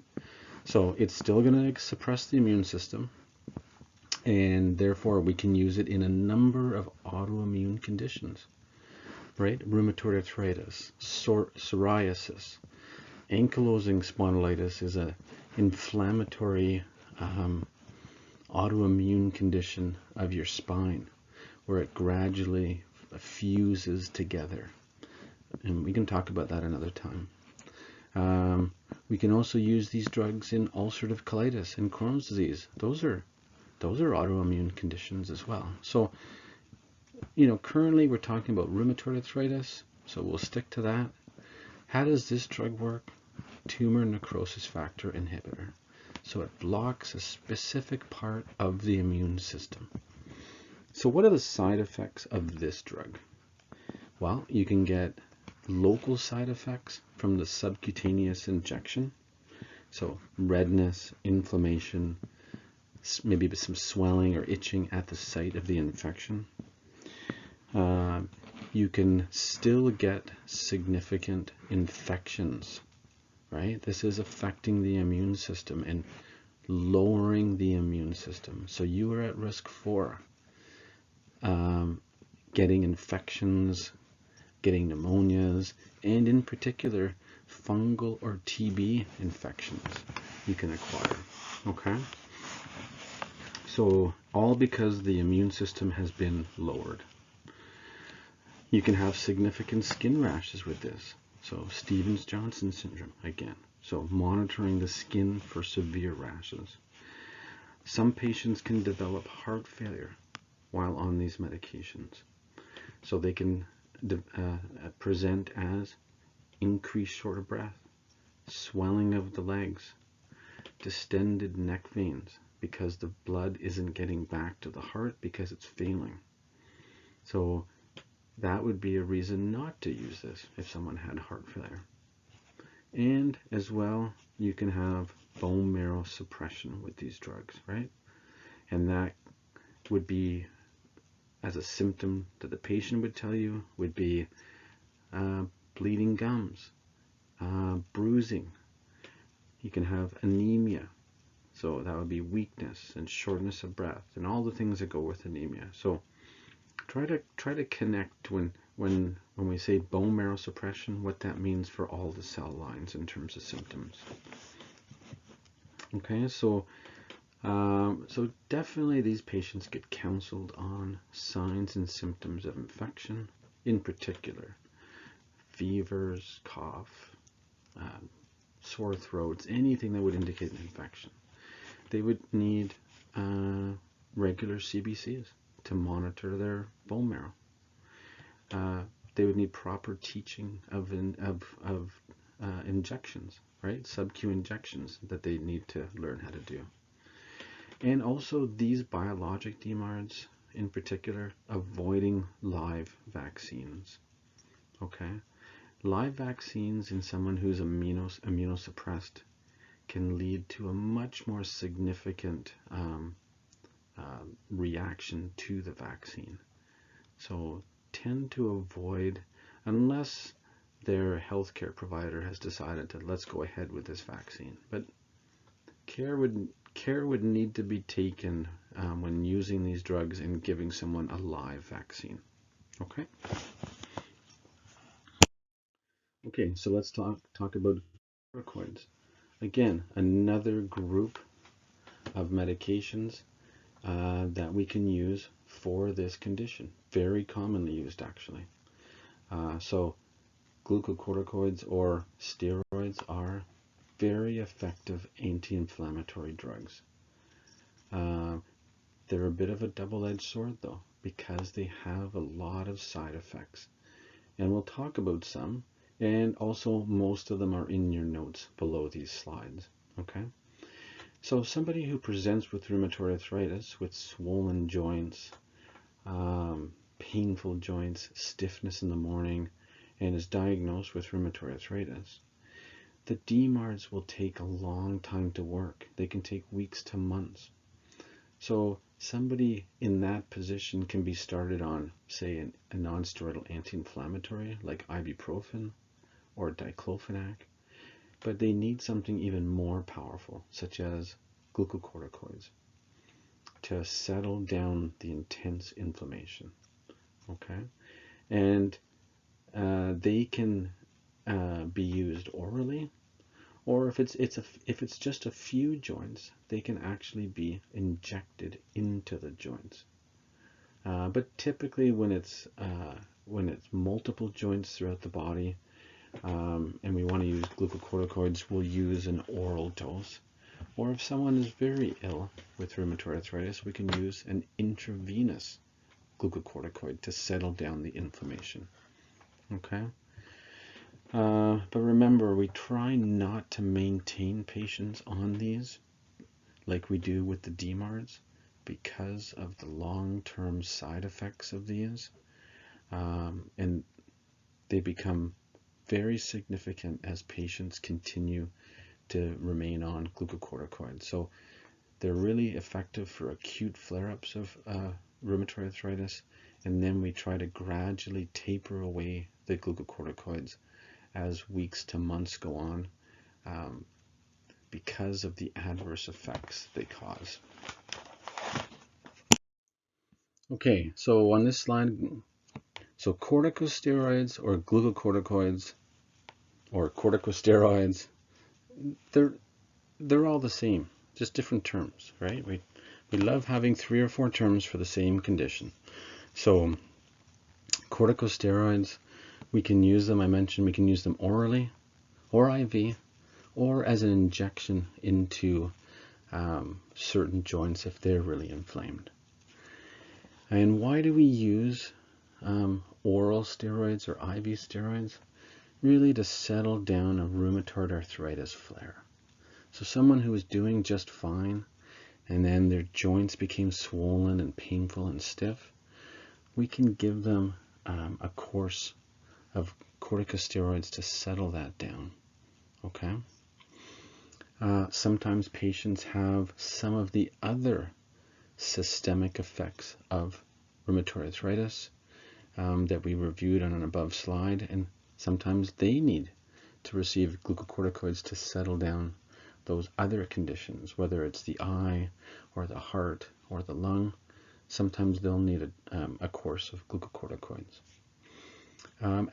So it's still going to suppress the immune system. and therefore we can use it in a number of autoimmune conditions, right? Rheumatoid arthritis, psoriasis, ankylosing spondylitis is an inflammatory autoimmune condition of your spine where it gradually fuses together. And we can talk about that another time. We can also use these drugs in ulcerative colitis and Crohn's disease. Those are autoimmune conditions as well. So, currently we're talking about rheumatoid arthritis, so we'll stick to that. How does this drug work? Tumor necrosis factor inhibitor. So it blocks a specific part of the immune system. So what are the side effects of this drug? Well, you can get local side effects from the subcutaneous injection. So redness, inflammation, maybe some swelling or itching at the site of the infection. You can still get significant infections, right? This is affecting the immune system and lowering the immune system. So you are at risk for getting infections, getting pneumonias, and in particular, fungal or TB infections you can acquire, okay? So all because the immune system has been lowered. You can have significant skin rashes with this. So Stevens-Johnson syndrome again. So monitoring the skin for severe rashes. Some patients can develop heart failure while on these medications. So they can present as increased short of breath, swelling of the legs, distended neck veins because the blood isn't getting back to the heart because it's failing. So that would be a reason not to use this if someone had heart failure. And as well, you can have bone marrow suppression with these drugs, right? And that would be, as a symptom that the patient would tell you, would be bleeding gums, bruising. You can have anemia. So that would be weakness and shortness of breath and all the things that go with anemia. So try to connect when we say bone marrow suppression, what that means for all the cell lines in terms of symptoms. Okay, so definitely these patients get counseled on signs and symptoms of infection, in particular fevers, cough, sore throats, anything that would indicate an infection. They would need regular CBCs to monitor their bone marrow. They would need proper teaching of injections, right? Sub-Q injections that they need to learn how to do. And also these biologic DMARDs, in particular, avoiding live vaccines. Okay, live vaccines in someone who's immunosuppressed can lead to a much more significant reaction to the vaccine. So tend to avoid, unless their healthcare provider has decided to let's go ahead with this vaccine. But care would need to be taken when using these drugs and giving someone a live vaccine. Okay. Okay, so let's talk about glucocorticoids. Again, another group of medications that we can use for this condition. Very commonly used, actually. So glucocorticoids or steroids are very effective anti-inflammatory drugs. They're a bit of a double-edged sword, though, because they have a lot of side effects. And we'll talk about some, and also most of them are in your notes below these slides. Okay? So somebody who presents with rheumatoid arthritis with swollen joints, painful joints, stiffness in the morning, and is diagnosed with rheumatoid arthritis, the DMARDs will take a long time to work. They can take weeks to months. So somebody in that position can be started on, say, a non-steroidal anti-inflammatory like ibuprofen or diclofenac, but they need something even more powerful, such as glucocorticoids. to settle down the intense inflammation. Okay, and they can be used orally, or if it's just a few joints, they can actually be injected into the joints. But typically, when it's multiple joints throughout the body, and we want to use glucocorticoids, we'll use an oral dose. Or if someone is very ill with rheumatoid arthritis, we can use an intravenous glucocorticoid to settle down the inflammation. Okay? But remember, we try not to maintain patients on these like we do with the DMARDs because of the long-term side effects of these. And they become very significant as patients continue to remain on glucocorticoids. So they're really effective for acute flare-ups of rheumatoid arthritis, and then we try to gradually taper away the glucocorticoids as weeks to months go on, because of the adverse effects they cause. Okay, so on this slide, so corticosteroids or glucocorticoids or corticosteroids, they're all the same, just different terms, right? We love having 3 or 4 terms for the same condition. So corticosteroids, we can use them, I mentioned we can use them orally or IV or as an injection into certain joints if they're really inflamed. And why do we use oral steroids or IV steroids? Really to settle down a rheumatoid arthritis flare. So someone who was doing just fine and then their joints became swollen and painful and stiff, we can give them a course of corticosteroids to settle that down. Okay? Sometimes patients have some of the other systemic effects of rheumatoid arthritis that we reviewed on an above slide, and sometimes they need to receive glucocorticoids to settle down those other conditions, whether it's the eye or the heart or the lung. Sometimes they'll need a course of glucocorticoids.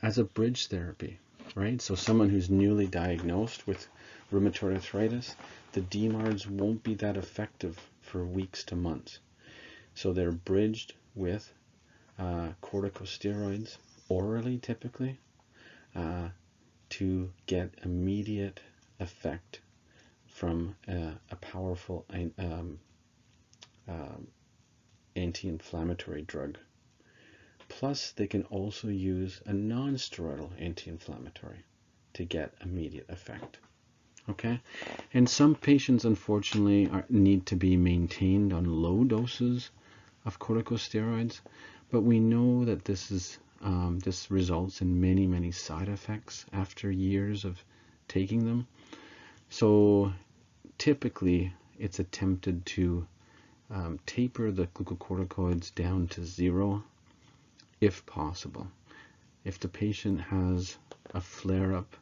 As a bridge therapy, right? So someone who's newly diagnosed with rheumatoid arthritis, the DMARDs won't be that effective for weeks to months. So they're bridged with corticosteroids orally typically to get immediate effect from a powerful anti-inflammatory drug. Plus, they can also use a non-steroidal anti-inflammatory to get immediate effect. Okay, and some patients unfortunately need to be maintained on low doses of corticosteroids, but we know that this results in many side effects after years of taking them. So typically it's attempted to taper the glucocorticoids down to 0 if possible. If the patient has a flare-up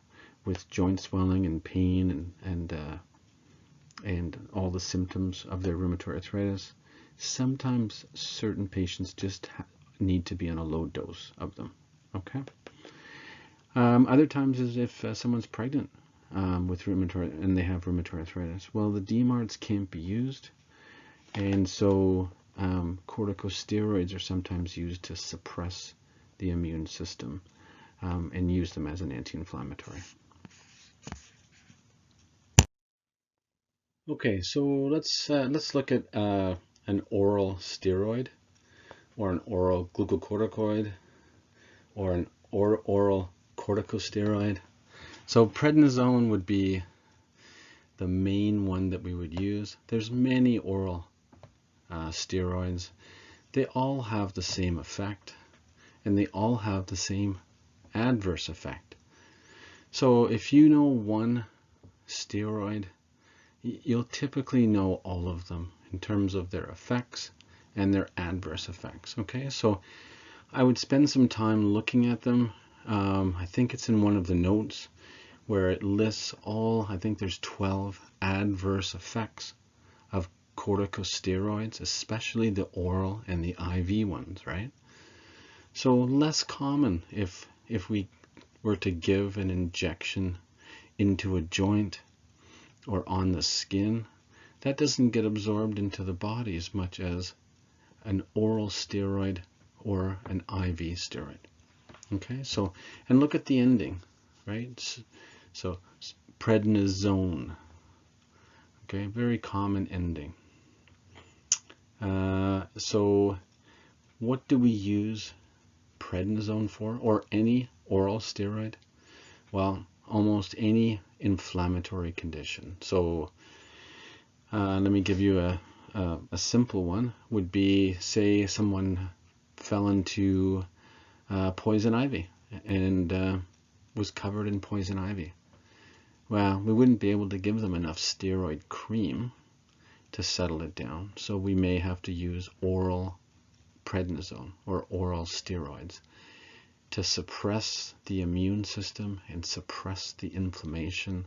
with joint swelling and pain and all the symptoms of their rheumatoid arthritis, sometimes certain patients just need to be on a low dose of them. Okay. Other times is if someone's pregnant with rheumatoid and they have rheumatoid arthritis. Well, the DMARDs can't be used, and so corticosteroids are sometimes used to suppress the immune system and use them as an anti-inflammatory. Okay, so let's look at an oral steroid or an oral glucocorticoid or an oral corticosteroid. So prednisone would be the main one that we would use. There's many oral steroids. They all have the same effect, and they all have the same adverse effect. So if you know one steroid, you'll typically know all of them in terms of their effects and their adverse effects. Okay, so I would spend some time looking at them. I think it's in one of the notes where it lists all, I think there's 12 adverse effects of corticosteroids, especially the oral and the IV ones, right? So less common if we were to give an injection into a joint or on the skin. That doesn't get absorbed into the body as much as an oral steroid or an IV steroid. Okay, so, and look at the ending, right? So prednisone. Okay, very common ending. So what do we use prednisone for, or any oral steroid? Well, almost any inflammatory condition. So let me give you a simple one. Would be, say someone fell into poison ivy and was covered in poison ivy. Well, we wouldn't be able to give them enough steroid cream to settle it down, so we may have to use oral prednisone or oral steroids to suppress the immune system and suppress the inflammation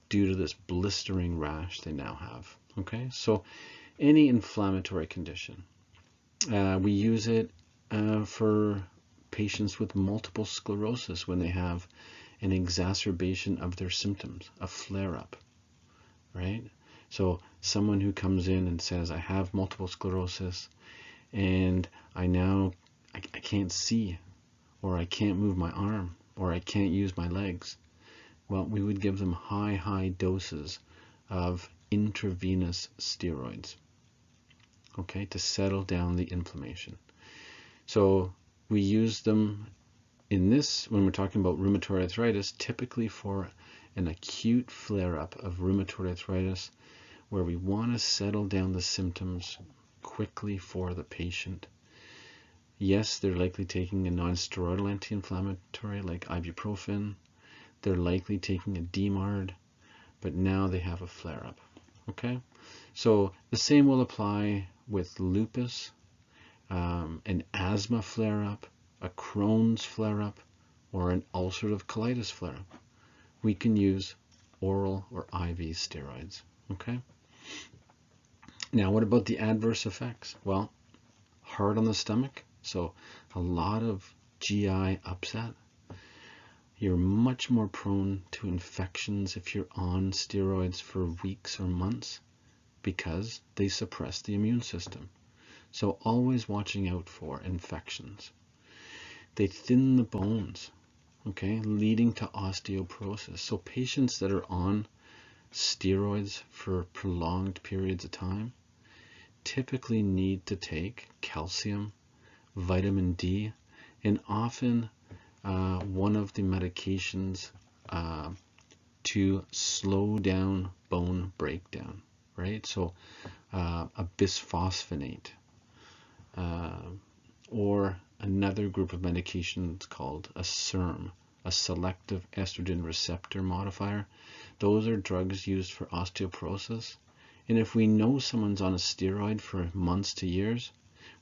due to this blistering rash they now have. Okay, so any inflammatory condition. We use it for patients with multiple sclerosis when they have an exacerbation of their symptoms, a flare-up, right? So someone who comes in and says, I have multiple sclerosis and I can't see, or I can't move my arm, or I can't use my legs. Well, we would give them high doses of intravenous steroids, okay, to settle down the inflammation. So we use them in this, when we're talking about rheumatoid arthritis, typically for an acute flare-up of rheumatoid arthritis where we want to settle down the symptoms quickly for the patient. Yes, they're likely taking a non-steroidal anti-inflammatory like ibuprofen. They're likely taking a DMARD, but now they have a flare-up. Okay, so the same will apply with lupus, an asthma flare-up, a Crohn's flare-up, or an ulcerative colitis flare-up. We can use oral or IV steroids. Okay. Now, what about the adverse effects? Well, hard on the stomach, so a lot of GI upset. You're much more prone to infections if you're on steroids for weeks or months because they suppress the immune system. So always watching out for infections. They thin the bones, okay, leading to osteoporosis. So patients that are on steroids for prolonged periods of time typically need to take calcium, vitamin D, and often one of the medications to slow down bone breakdown, right? So a bisphosphonate, or another group of medications called a SERM, a selective estrogen receptor modifier. Those are drugs used for osteoporosis. And if we know someone's on a steroid for months to years,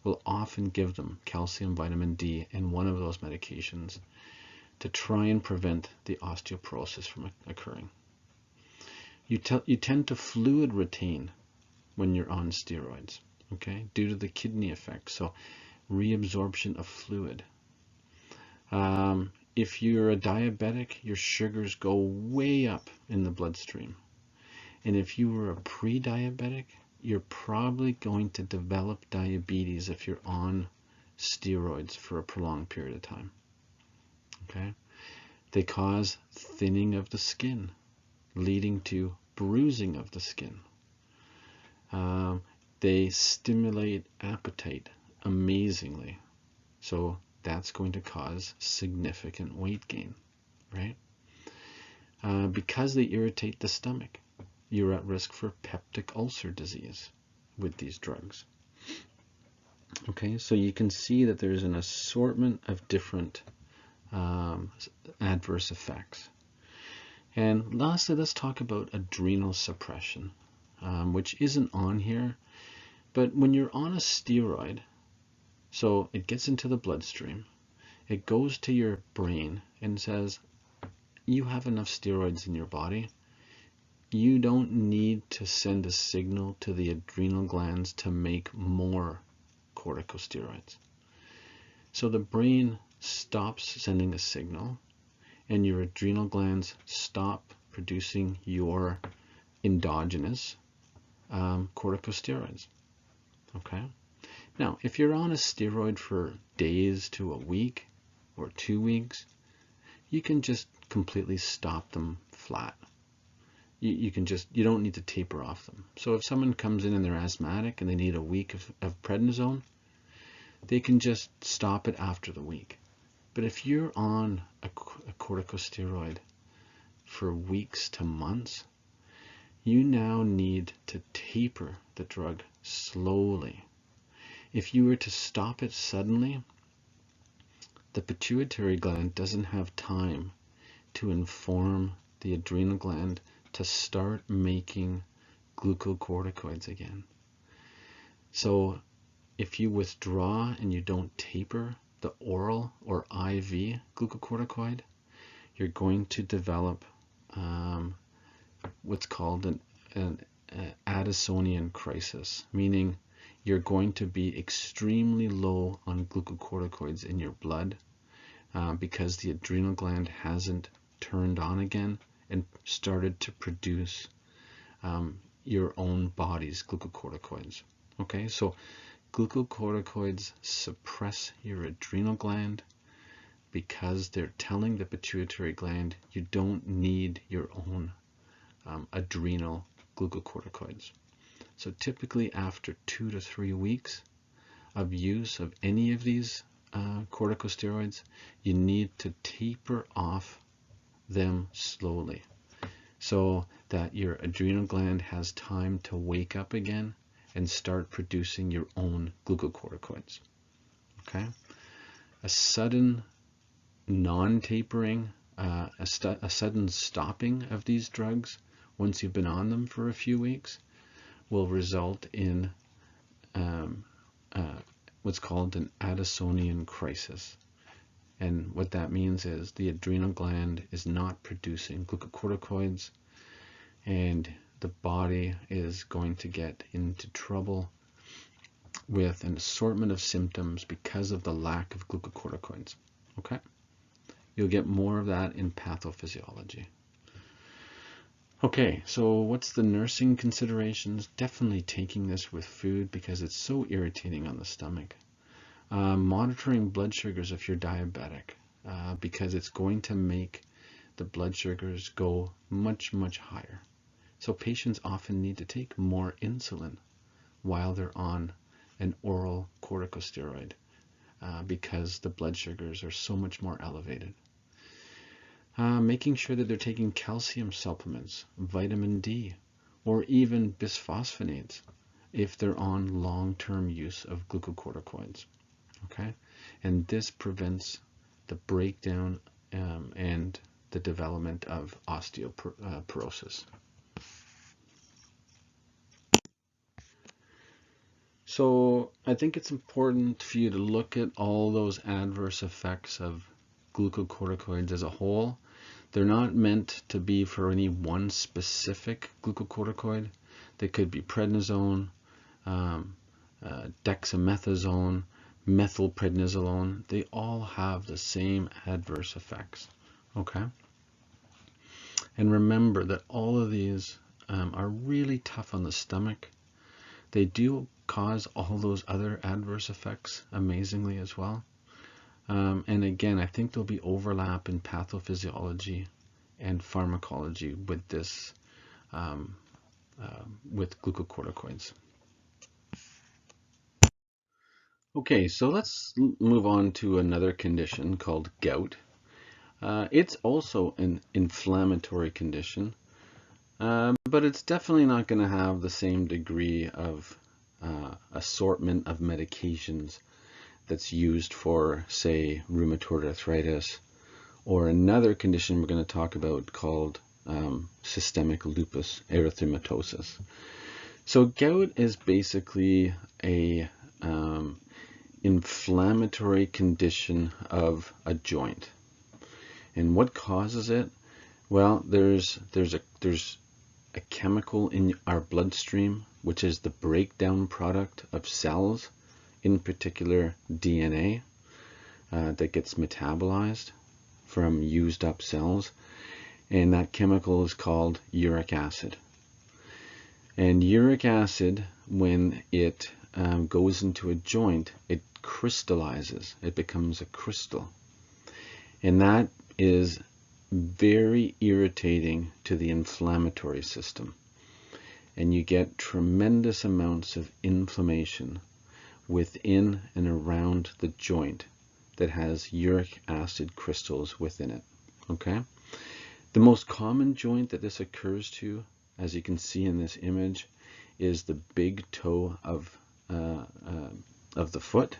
we'll often give them calcium, vitamin D, and one of those medications to try and prevent the osteoporosis from occurring. You tend to fluid retain when you're on steroids, okay, due to the kidney effect. So reabsorption of fluid. If you're a diabetic, your sugars go way up in the bloodstream. And if you were a pre-diabetic, you're probably going to develop diabetes if you're on steroids for a prolonged period of time. Okay? They cause thinning of the skin, leading to bruising of the skin. They stimulate appetite amazingly. So that's going to cause significant weight gain, right? Because they irritate the stomach, you're at risk for peptic ulcer disease with these drugs. Okay, so you can see that there's an assortment of different adverse effects. And lastly, let's talk about adrenal suppression, which isn't on here, but when you're on a steroid, so it gets into the bloodstream, it goes to your brain and says, you have enough steroids in your body, you don't need to send a signal to the adrenal glands to make more corticosteroids. So the brain stops sending a signal, and your adrenal glands stop producing your endogenous corticosteroids. Okay? Now, if you're on a steroid for days to a week or 2 weeks, you can just completely stop them flat. You don't need to taper off them. So if someone comes in and they're asthmatic and they need a week of prednisone, they can just stop it after the week. But if you're on a corticosteroid for weeks to months, you now need to taper the drug slowly. If you were to stop it suddenly, the pituitary gland doesn't have time to inform the adrenal gland to start making glucocorticoids again. So if you withdraw and you don't taper the oral or IV glucocorticoid, you're going to develop what's called an Addisonian crisis, meaning you're going to be extremely low on glucocorticoids in your blood because the adrenal gland hasn't turned on again and started to produce your own body's glucocorticoids. Okay, so glucocorticoids suppress your adrenal gland because they're telling the pituitary gland you don't need your own adrenal glucocorticoids. So typically after 2 to 3 weeks of use of any of these corticosteroids, you need to taper off them slowly so that your adrenal gland has time to wake up again and start producing your own glucocorticoids. Okay? A sudden non-tapering, a sudden stopping of these drugs once you've been on them for a few weeks will result in what's called an Addisonian crisis. And what that means is the adrenal gland is not producing glucocorticoids, and the body is going to get into trouble with an assortment of symptoms because of the lack of glucocorticoids. Okay? You'll get more of that in pathophysiology. Okay, so what's the nursing considerations? Definitely taking this with food because it's so irritating on the stomach. Monitoring blood sugars if you're diabetic because it's going to make the blood sugars go much, much higher. So patients often need to take more insulin while they're on an oral corticosteroid because the blood sugars are so much more elevated. Making sure that they're taking calcium supplements, vitamin D, or even bisphosphonates if they're on long-term use of glucocorticoids. Okay, and this prevents the breakdown and the development of osteoporosis. So I think it's important for you to look at all those adverse effects of glucocorticoids as a whole. They're not meant to be for any one specific glucocorticoid. They could be prednisone, dexamethasone, methylprednisolone. They all have the same adverse effects. Okay? And remember that all of these are really tough on the stomach. They do cause all those other adverse effects amazingly as well. And again, I think there'll be overlap in pathophysiology and pharmacology with this, with glucocorticoids. Okay, so let's move on to another condition called gout. It's also an inflammatory condition, but it's definitely not going to have the same degree of assortment of medications that's used for, say, rheumatoid arthritis, or another condition we're going to talk about called systemic lupus erythematosus. So gout is basically a inflammatory condition of a joint. And what causes it? Well, there's a chemical in our bloodstream, which is the breakdown product of cells, in particular DNA, that gets metabolized from used up cells. And that chemical is called uric acid. And uric acid, when it goes into a joint, it crystallizes. It becomes a crystal. And that is very irritating to the inflammatory system. And you get tremendous amounts of inflammation within and around the joint that has uric acid crystals within it. Okay? The most common joint that this occurs to, as you can see in this image, is the big toe of the foot,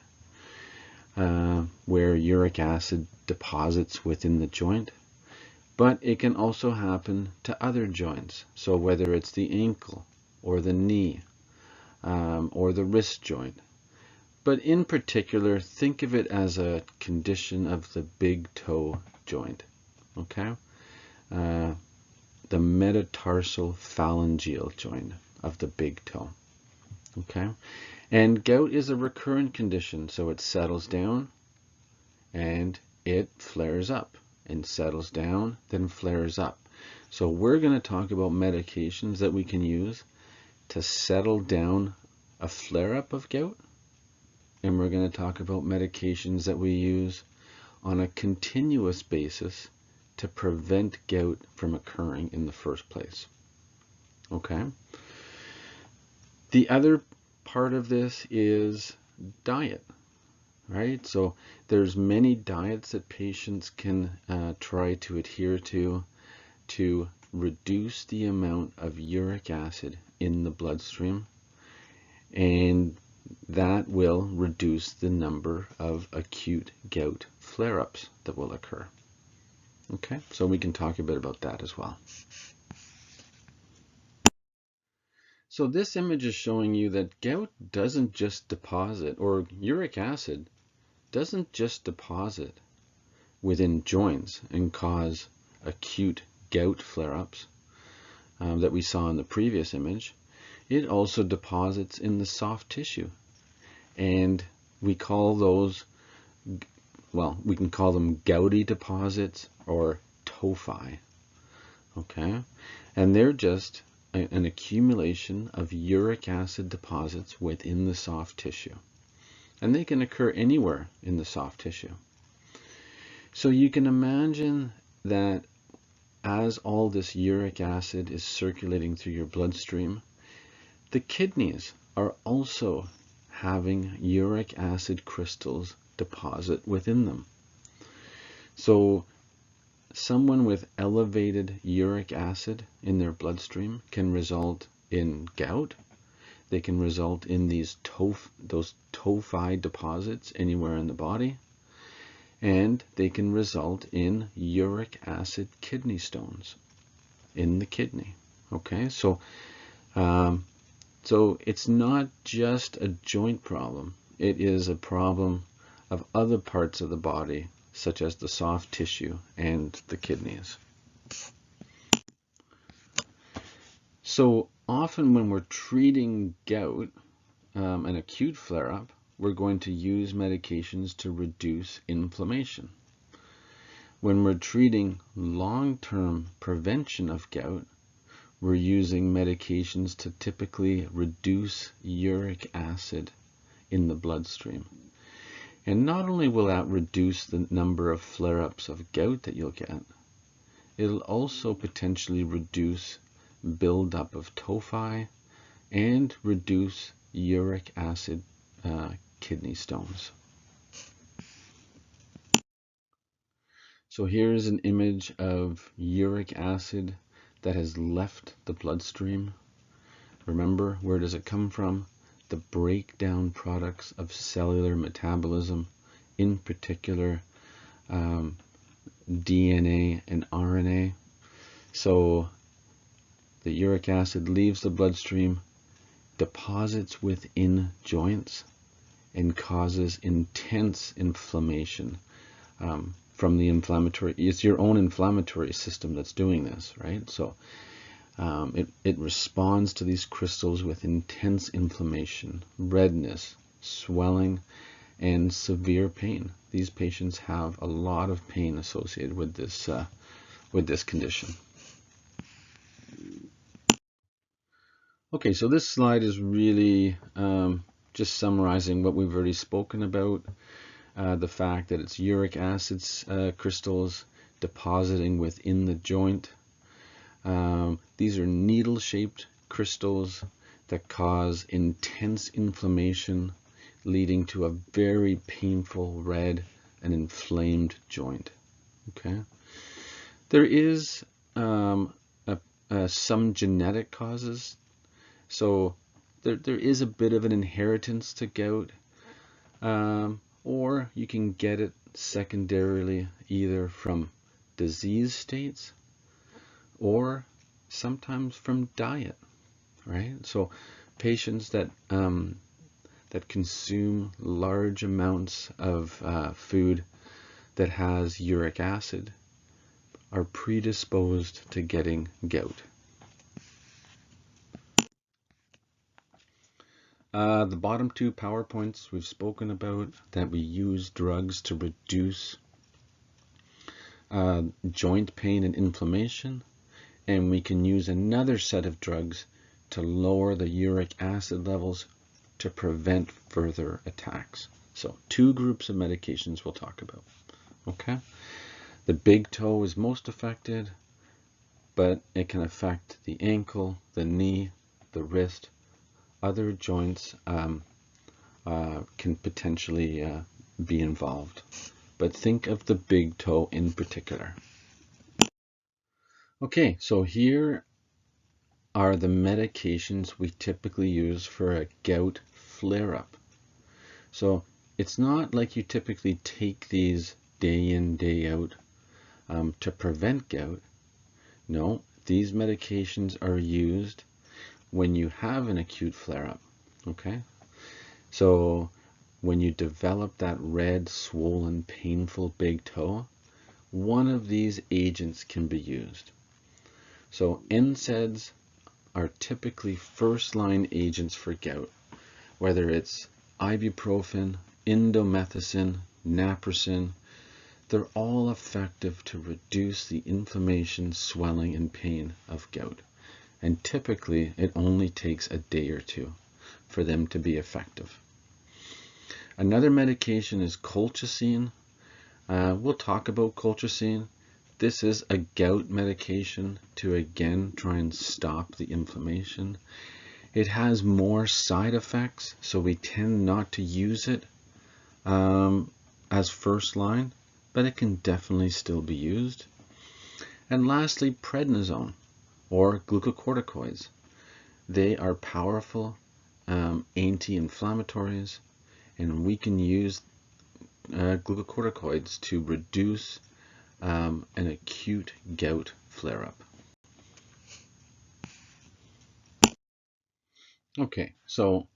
where uric acid deposits within the joint. But it can also happen to other joints. So whether it's the ankle or the knee or the wrist joint. But in particular, think of it as a condition of the big toe joint. Okay? The metatarsal phalangeal joint of the big toe. Okay? And gout is a recurrent condition, so it settles down and it flares up, and settles down, then flares up. So we're going to talk about medications that we can use to settle down a flare-up of gout, and we're going to talk about medications that we use on a continuous basis to prevent gout from occurring in the first place. Okay? The other part of this is diet, right? So there's many diets that patients can try to adhere to reduce the amount of uric acid in the bloodstream, and that will reduce the number of acute gout flare-ups that will occur. Okay, so we can talk a bit about that as well. So this image is showing you that gout doesn't just deposit, or uric acid doesn't just deposit within joints and cause acute gout flare-ups that we saw in the previous image. It also deposits in the soft tissue, and we call those, well, we can call them gouty deposits or tophi. Okay, and they're just an accumulation of uric acid deposits within the soft tissue, and they can occur anywhere in the soft tissue. So you can imagine that as all this uric acid is circulating through your bloodstream, the kidneys are also having uric acid crystals deposit within them. So someone with elevated uric acid in their bloodstream can result in gout. They can result in those tophi deposits anywhere in the body, and they can result in uric acid kidney stones in the kidney. Okay, so it's not just a joint problem. It is a problem of other parts of the body, such as the soft tissue and the kidneys. So often when we're treating gout, an acute flare-up, we're going to use medications to reduce inflammation. When we're treating long-term prevention of gout, we're using medications to typically reduce uric acid in the bloodstream. And not only will that reduce the number of flare-ups of gout that you'll get, it'll also potentially reduce buildup of tophi and reduce uric acid kidney stones. So here's an image of uric acid that has left the bloodstream. Remember, where does it come from? The breakdown products of cellular metabolism, in particular DNA and RNA. So the uric acid leaves the bloodstream, deposits within joints, and causes intense inflammation from the inflammatory. It's your own inflammatory system that's doing this, right? So It responds to these crystals with intense inflammation, redness, swelling, and severe pain. These patients have a lot of pain associated with this condition. Okay, so this slide is really just summarizing what we've already spoken about. The fact that it's uric acid crystals depositing within the joint. These are needle-shaped crystals that cause intense inflammation, leading to a very painful red and inflamed joint. Okay, there is some genetic causes, so there is a bit of an inheritance to gout, or you can get it secondarily either from disease states or sometimes from diet, right? So patients that consume large amounts of food that has uric acid are predisposed to getting gout. The bottom two PowerPoints we've spoken about, that we use drugs to reduce joint pain and inflammation, and we can use another set of drugs to lower the uric acid levels to prevent further attacks. So two groups of medications we'll talk about. Okay, the big toe is most affected, but it can affect the ankle, the knee, the wrist. Other joints can potentially be involved, but think of the big toe in particular. Okay, so here are the medications we typically use for a gout flare-up. So it's not like you typically take these day in, day out to prevent gout. No, these medications are used when you have an acute flare-up. Okay, so when you develop that red, swollen, painful big toe, one of these agents can be used. So NSAIDs are typically first-line agents for gout, whether it's ibuprofen, indomethacin, naproxen. They're all effective to reduce the inflammation, swelling, and pain of gout. And typically, it only takes a day or two for them to be effective. Another medication is colchicine. We'll talk about colchicine. This is a gout medication to again try and stop the inflammation. It has more side effects, so we tend not to use it as first line, but it can definitely still be used. And lastly, prednisone or glucocorticoids. They are powerful anti-inflammatories, and we can use glucocorticoids to reduce an acute gout flare-up. Okay, so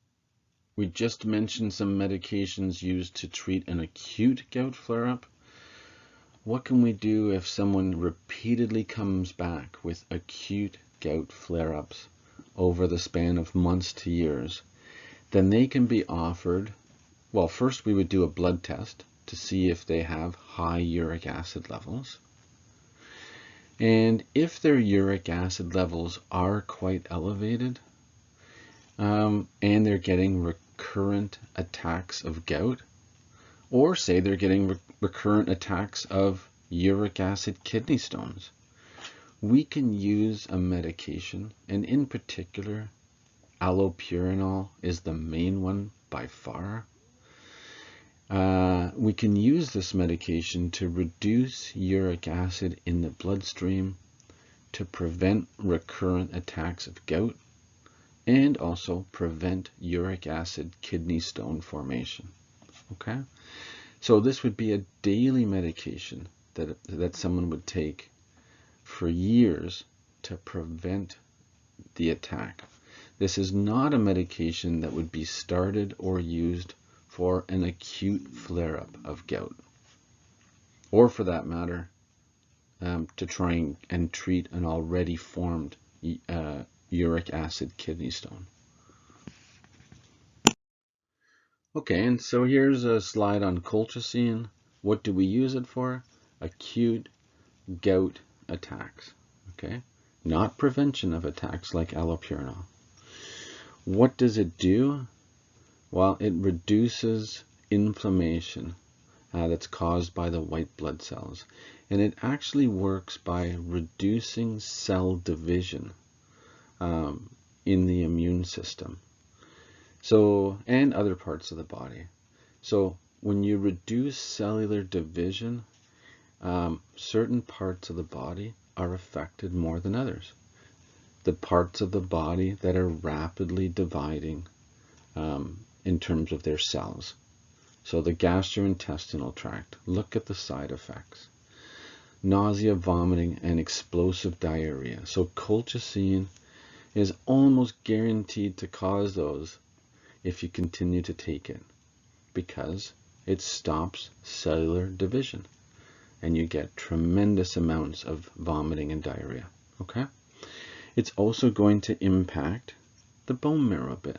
we just mentioned some medications used to treat an acute gout flare-up. What can we do if someone repeatedly comes back with acute gout flare-ups over the span of months to years? Then they can be offered, well, first we would do a blood test to see if they have high uric acid levels. And if their uric acid levels are quite elevated, and they're getting recurrent attacks of gout, or say they're getting recurrent attacks of uric acid kidney stones, we can use a medication, and in particular, allopurinol is the main one by far. We can use this medication to reduce uric acid in the bloodstream to prevent recurrent attacks of gout and also prevent uric acid kidney stone formation. Okay, so this would be a daily medication that someone would take for years to prevent the attack. This is not a medication that would be started or used for an acute flare-up of gout, or for that matter, to try and treat an already formed uric acid kidney stone. Okay, and so here's a slide on colchicine. What do we use it for? Acute gout attacks, okay? Not prevention of attacks like allopurinol. What does it do? Well, it reduces inflammation that's caused by the white blood cells. And it actually works by reducing cell division in the immune system. So, and other parts of the body. So when you reduce cellular division, certain parts of the body are affected more than others. The parts of the body that are rapidly dividing in terms of their cells. So the gastrointestinal tract, look at the side effects. Nausea, vomiting, and explosive diarrhea. So colchicine is almost guaranteed to cause those if you continue to take it, because it stops cellular division and you get tremendous amounts of vomiting and diarrhea. Okay? It's also going to impact the bone marrow a bit.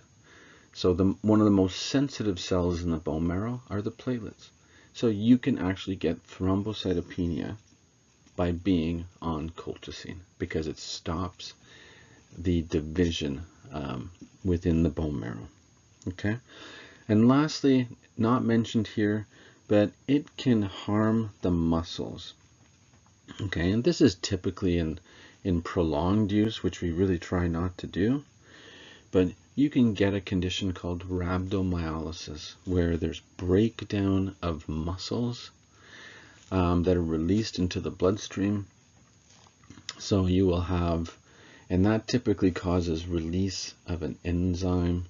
So one of the most sensitive cells in the bone marrow are the platelets. So you can actually get thrombocytopenia by being on colchicine because it stops the division within the bone marrow. Okay, and lastly, not mentioned here, but it can harm the muscles. Okay, and this is typically in prolonged use, which we really try not to do. But you can get a condition called rhabdomyolysis, where there's breakdown of muscles that are released into the bloodstream. So you will have, and that typically causes release of an enzyme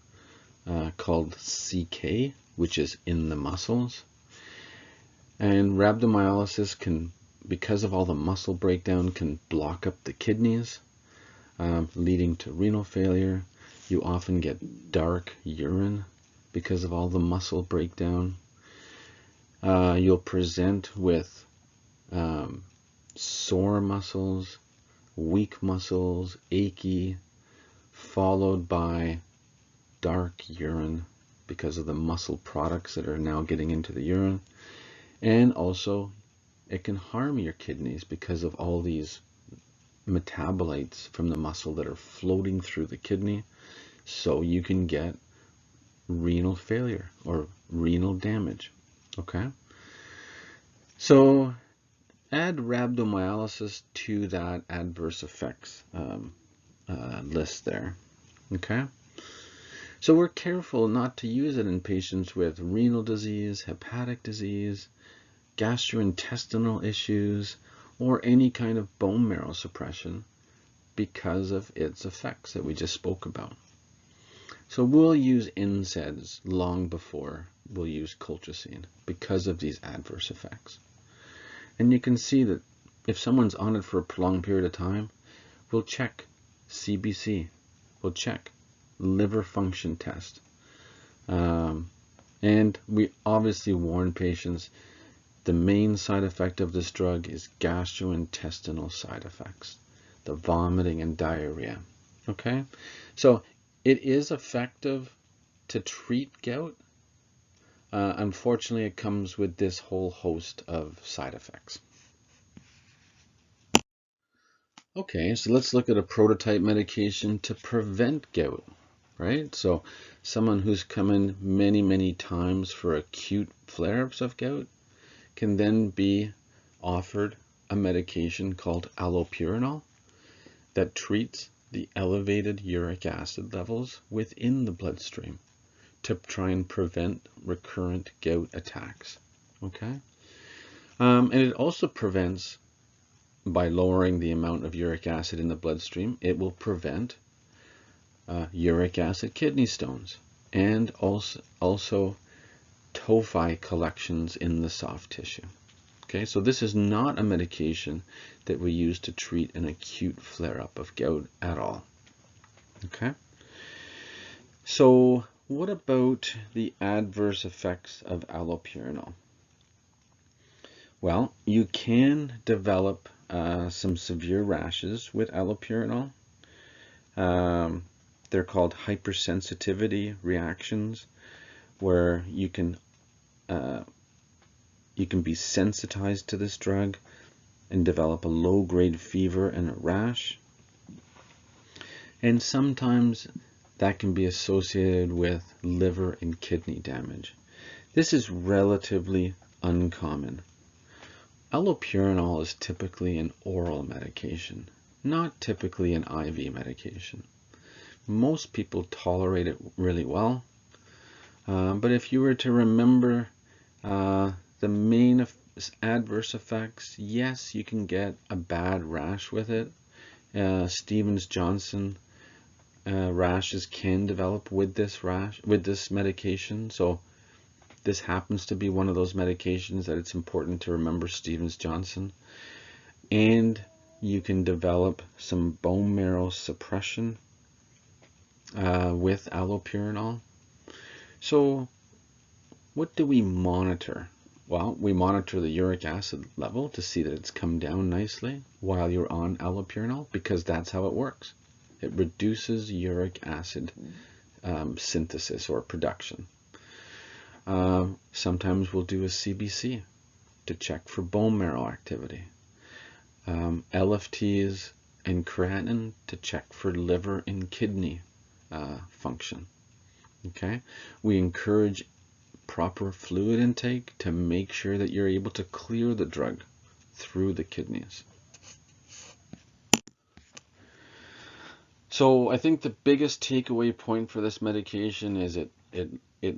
called CK, which is in the muscles. And rhabdomyolysis can, because of all the muscle breakdown, can block up the kidneys, leading to renal failure. You often get dark urine because of all the muscle breakdown. You'll present with sore muscles, weak muscles, achy, followed by dark urine because of the muscle products that are now getting into the urine. And also it can harm your kidneys because of all these metabolites from the muscle that are floating through the kidney. So you can get renal failure or renal damage. Okay, so add rhabdomyolysis to that adverse effects list there. Okay, so we're careful not to use it in patients with renal disease, hepatic disease, gastrointestinal issues, or any kind of bone marrow suppression because of its effects that we just spoke about. So we'll use NSAIDs long before we'll use colchicine because of these adverse effects. And you can see that if someone's on it for a prolonged period of time, we'll check CBC, we'll check liver function test. And we obviously warn patients the main side effect of this drug is gastrointestinal side effects, the vomiting and diarrhea. Okay, so it is effective to treat gout. Unfortunately, it comes with this whole host of side effects. Okay, so let's look at a prototype medication to prevent gout, right? So someone who's come in many, many times for acute flare-ups of gout can then be offered a medication called allopurinol that treats the elevated uric acid levels within the bloodstream to try and prevent recurrent gout attacks. Okay, and it also prevents, by lowering the amount of uric acid in the bloodstream, it will prevent uric acid kidney stones and also tophi collections in the soft tissue. Okay, so this is not a medication that we use to treat an acute flare-up of gout at all. Okay, so what about the adverse effects of allopurinol? Well, you can develop some severe rashes with allopurinol. They're called hypersensitivity reactions, where you can be sensitized to this drug and develop a low-grade fever and a rash. And sometimes that can be associated with liver and kidney damage. This is relatively uncommon. Allopurinol is typically an oral medication, not typically an IV medication. Most people tolerate it really well, but if you were to remember the main adverse effects, yes, you can get a bad rash with it. Stevens-Johnson rashes can develop with this medication. So this happens to be one of those medications that it's important to remember Stevens-Johnson. And you can develop some bone marrow suppression with allopurinol. So what do we monitor? Well, we monitor the uric acid level to see that it's come down nicely while you're on allopurinol, because that's how it works. It reduces uric acid synthesis or production. Sometimes we'll do a CBC to check for bone marrow activity. LFTs and creatinine to check for liver and kidney function. Okay, we encourage proper fluid intake to make sure that you're able to clear the drug through the kidneys. So I think the biggest takeaway point for this medication is it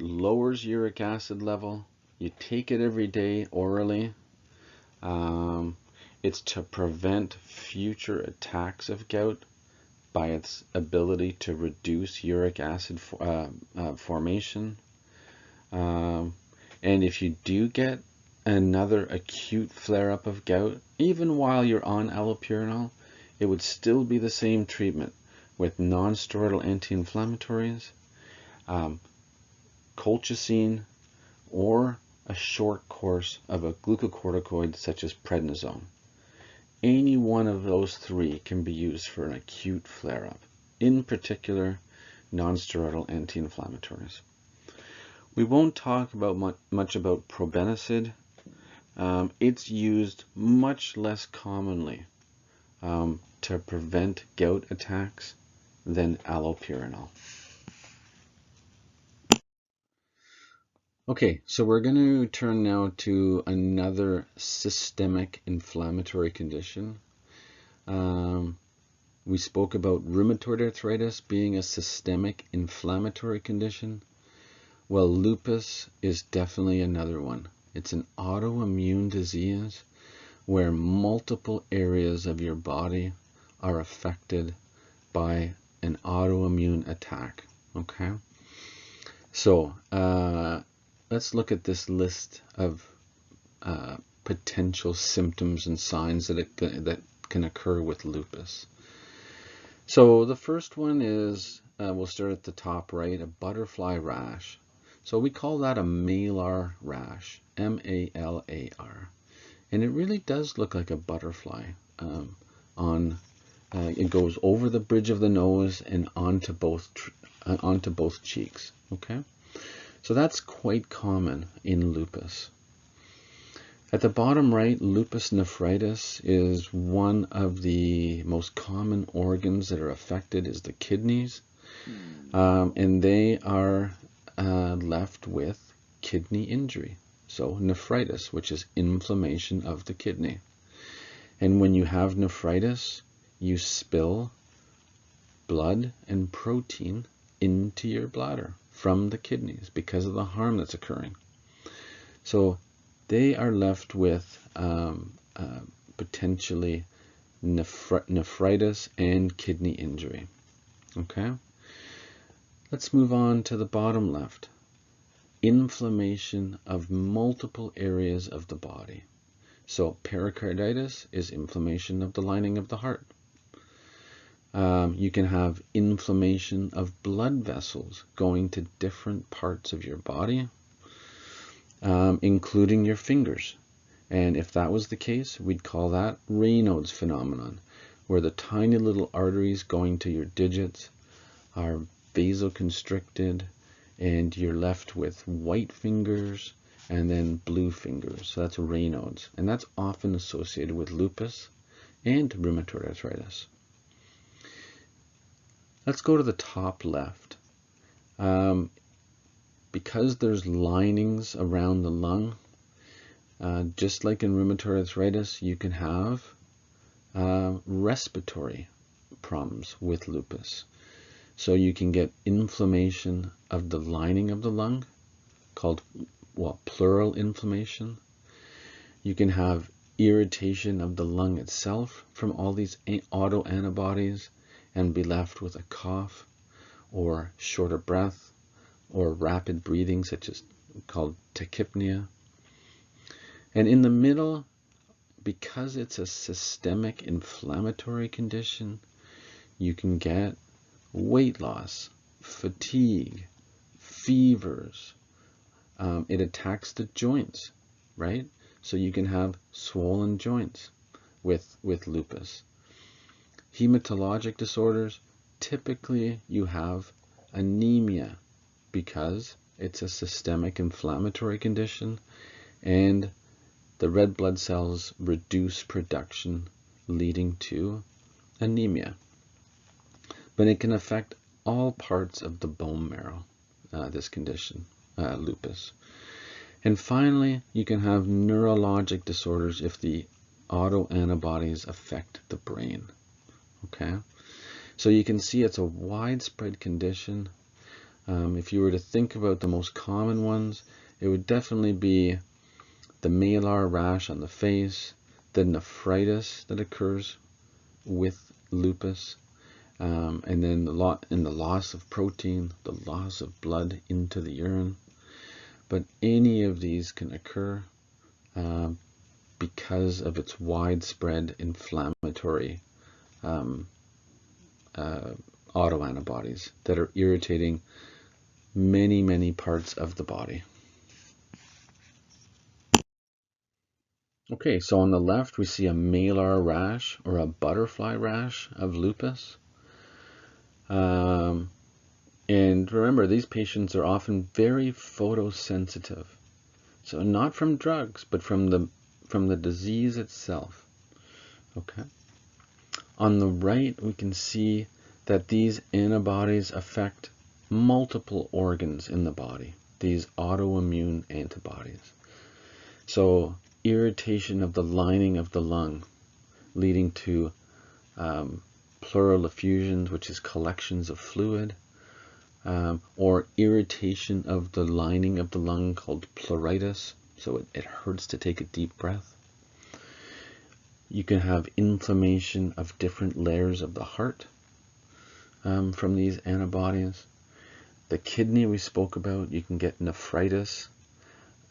lowers uric acid level. You take it every day orally. It's to prevent future attacks of gout by its ability to reduce uric acid formation. And if you do get another acute flare-up of gout, even while you're on allopurinol, it would still be the same treatment with non-steroidal anti-inflammatories, colchicine, or a short course of a glucocorticoid such as prednisone. Any one of those three can be used for an acute flare-up, in particular non-steroidal anti-inflammatories. We won't talk about much about probenecid. It's used much less commonly to prevent gout attacks than allopurinol. Okay, so we're going to turn now to another systemic inflammatory condition. We spoke about rheumatoid arthritis being a systemic inflammatory condition. Well, lupus is definitely another one. It's an autoimmune disease where multiple areas of your body are affected by an autoimmune attack. Okay, so let's look at this list of potential symptoms and signs that can occur with lupus. So the first one is, we'll start at the top right, a butterfly rash. So we call that a malar rash, M-A-L-A-R. And it really does look like a butterfly. It goes over the bridge of the nose and onto both cheeks. Okay, so that's quite common in lupus. At the bottom right, lupus nephritis is one of the most common organs that are affected is the kidneys, and they are left with kidney injury. So nephritis, which is inflammation of the kidney. And when you have nephritis, you spill blood and protein into your bladder from the kidneys because of the harm that's occurring. So they are left with potentially nephritis and kidney injury. Okay, let's move on to the bottom left. Inflammation of multiple areas of the body. So pericarditis is inflammation of the lining of the heart. You can have inflammation of blood vessels going to different parts of your body, including your fingers. And if that was the case, we'd call that Raynaud's phenomenon, where the tiny little arteries going to your digits are vasoconstricted, and you're left with white fingers and then blue fingers. So that's Raynaud's, and that's often associated with lupus and rheumatoid arthritis. Let's go to the top left. Because there's linings around the lung, just like in rheumatoid arthritis, you can have respiratory problems with lupus. So you can get inflammation of the lining of the lung, called pleural inflammation. You can have irritation of the lung itself from all these autoantibodies and be left with a cough or shorter breath or rapid breathing, such as called tachypnea. And in the middle, because it's a systemic inflammatory condition, you can get weight loss, fatigue, fevers. It attacks the joints, right? So you can have swollen joints with lupus. Hematologic disorders, typically you have anemia because it's a systemic inflammatory condition, and the red blood cells reduce production, leading to anemia. But it can affect all parts of the bone marrow, this condition, lupus. And finally, you can have neurologic disorders if the autoantibodies affect the brain. Okay, so you can see it's a widespread condition. If you were to think about the most common ones, it would definitely be the malar rash on the face, the nephritis that occurs with lupus, and then the loss of protein, the loss of blood into the urine. But any of these can occur because of its widespread inflammatory autoantibodies that are irritating many parts of the body. Okay, so on the left we see a malar rash or a butterfly rash of lupus. And remember, these patients are often very photosensitive. So not from drugs, but from the disease itself. Okay. On the right, we can see that these antibodies affect multiple organs in the body, these autoimmune antibodies. So irritation of the lining of the lung, leading to pleural effusions, which is collections of fluid, or irritation of the lining of the lung called pleuritis, so it hurts to take a deep breath. You can have inflammation of different layers of the heart from these antibodies. The kidney we spoke about, you can get nephritis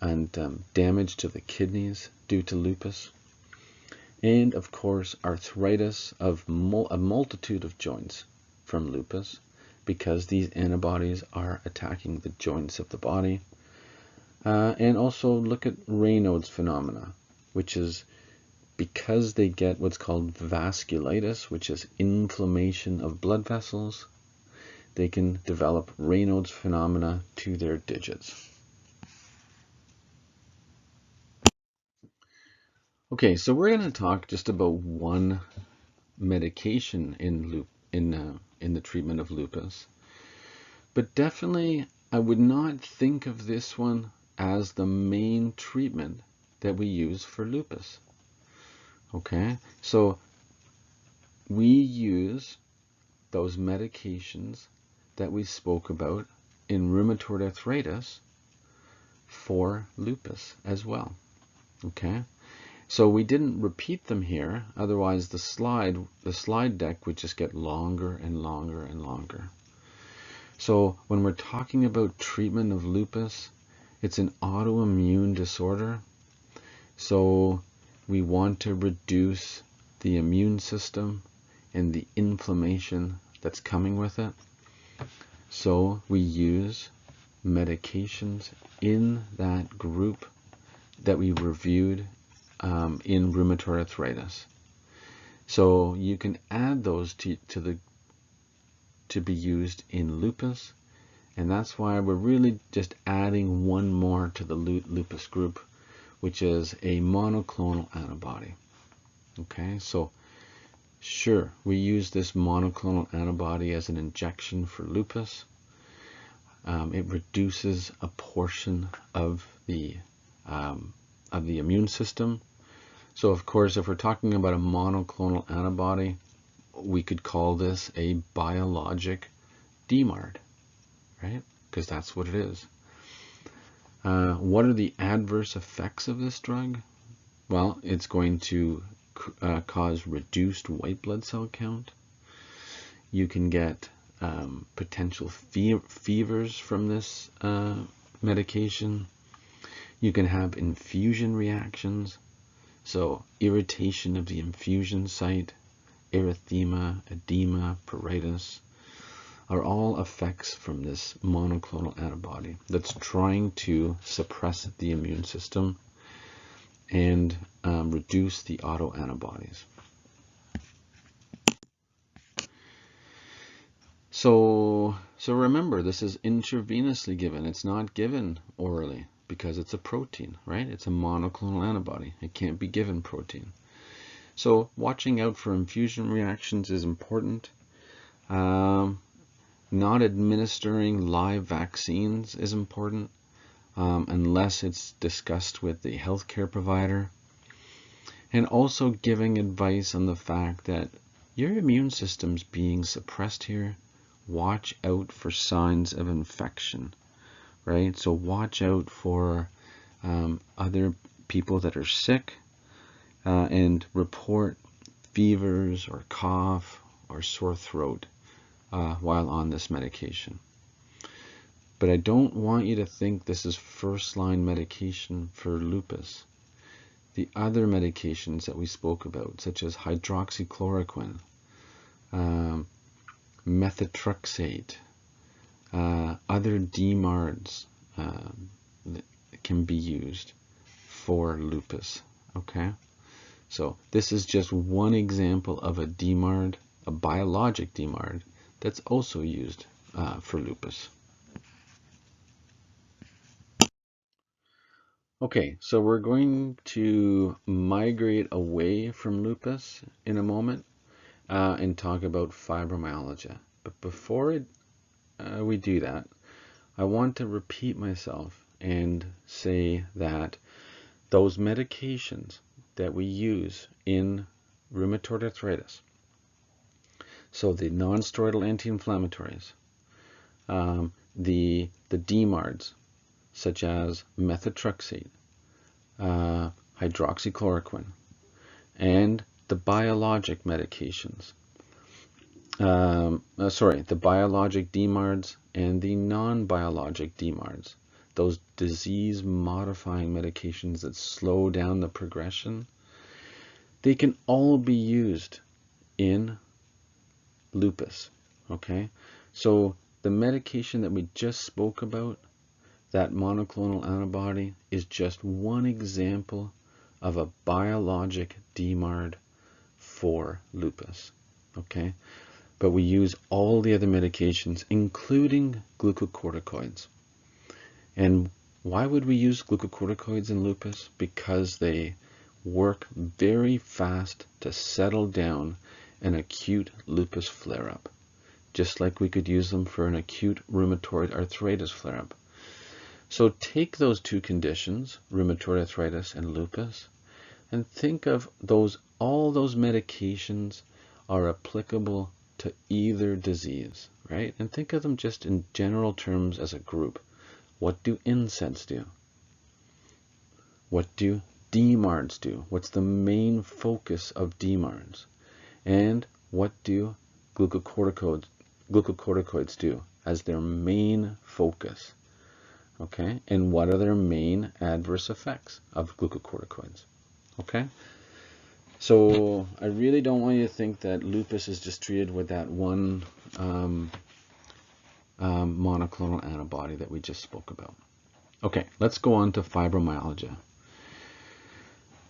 and damage to the kidneys due to lupus. And of course, arthritis of a multitude of joints from lupus, because these antibodies are attacking the joints of the body. And also look at Raynaud's phenomena, which is because they get what's called vasculitis, which is inflammation of blood vessels, they can develop Raynaud's phenomena to their digits. Okay, so we're going to talk just about one medication in the treatment of lupus. But definitely, I would not think of this one as the main treatment that we use for lupus. Okay, so we use those medications that we spoke about in rheumatoid arthritis for lupus as well. Okay, so we didn't repeat them here, otherwise the slide deck would just get longer and longer and longer. So when we're talking about treatment of lupus, it's an autoimmune disorder. So we want to reduce the immune system and the inflammation that's coming with it. So we use medications in that group that we reviewed in rheumatoid arthritis. So you can add those to be used in lupus, and that's why we're really just adding one more to the lupus group, which is a monoclonal antibody. Okay, so sure, we use this monoclonal antibody as an injection for lupus. It reduces a portion of the immune system. So of course, if we're talking about a monoclonal antibody, we could call this a biologic DMARD, right? Because that's what it is. What are the adverse effects of this drug? Well, it's going to cause reduced white blood cell count. You can get potential fevers from this medication. You can have infusion reactions, so irritation of the infusion site, erythema, edema, pruritus are all effects from this monoclonal antibody that's trying to suppress the immune system and reduce the autoantibodies. So remember, this is intravenously given. It's not given orally because it's a protein, right? It's a monoclonal antibody. It can't be given protein. So watching out for infusion reactions is important. Not administering live vaccines is important unless it's discussed with the healthcare provider. And also giving advice on the fact that your immune system's being suppressed here. Watch out for signs of infection, right? So watch out for other people that are sick and report fevers or cough or sore throat while on this medication. But I don't want you to think this is first-line medication for lupus. The other medications that we spoke about, such as hydroxychloroquine, methotrexate, other DMARDs that can be used for lupus. Okay, so this is just one example of a DMARD, a biologic DMARD, that's also used for lupus. Okay, so we're going to migrate away from lupus in a moment and talk about fibromyalgia. But before we do that, I want to repeat myself and say that those medications that we use in rheumatoid arthritis, so the non-steroidal anti-inflammatories, the DMARDs, such as methotrexate, hydroxychloroquine, and the biologic medications, the biologic DMARDs and the non-biologic DMARDs, those disease-modifying medications that slow down the progression, they can all be used in lupus, okay? So the medication that we just spoke about, that monoclonal antibody, is just one example of a biologic DMARD for lupus, okay? But we use all the other medications, including glucocorticoids. And why would we use glucocorticoids in lupus? Because they work very fast to settle down an acute lupus flare-up, just like we could use them for an acute rheumatoid arthritis flare-up. So take those two conditions, rheumatoid arthritis and lupus, and think of all those medications are applicable to either disease, right? And think of them just in general terms as a group. What do NSAIDs do? What do DMARDs do? What's the main focus of DMARDs? And what do glucocorticoids do as their main focus? Okay, and what are their main adverse effects of glucocorticoids? Okay, so I really don't want you to think that lupus is just treated with that one monoclonal antibody that we just spoke about. Okay, let's go on to fibromyalgia.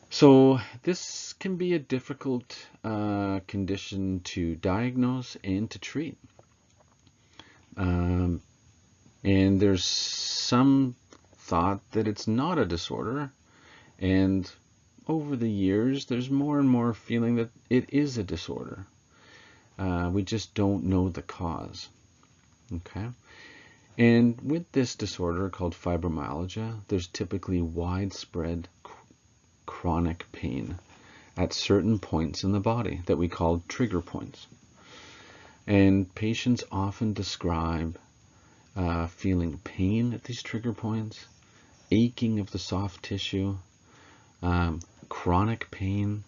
So this can be a difficult condition to diagnose and to treat. Um, and there's some thought that it's not a disorder, and over the years there's more and more feeling that it is a disorder. We just don't know the cause. Okay. And with this disorder called fibromyalgia, there's typically widespread chronic pain at certain points in the body that we call trigger points. And patients often describe feeling pain at these trigger points, aching of the soft tissue, chronic pain.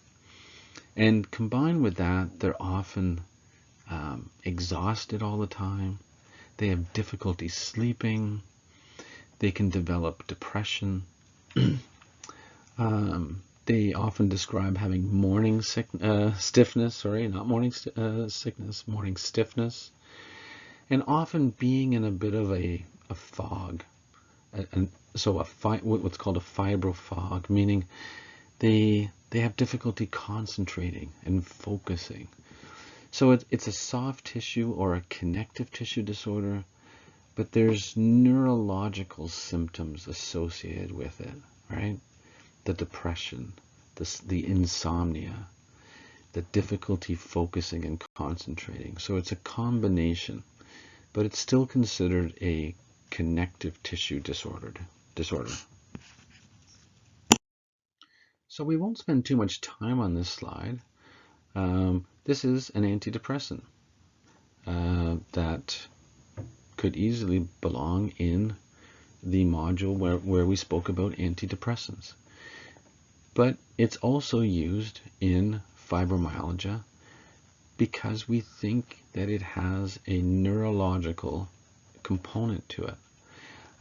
And combined with that, they're often exhausted all the time. They have difficulty sleeping. They can develop depression. They often describe having morning stiffness, not morning sickness, morning stiffness, and often being in a bit of a fog. What's called a fibrofog, meaning they have difficulty concentrating and focusing. So it's a soft tissue or a connective tissue disorder, but there's neurological symptoms associated with it, right? The depression, the insomnia, the difficulty focusing and concentrating. So it's a combination, but it's still considered a connective tissue disorder. So we won't spend too much time on this slide. This is an antidepressant that could easily belong in the module where we spoke about antidepressants. But it's also used in fibromyalgia because we think that it has a neurological component to it,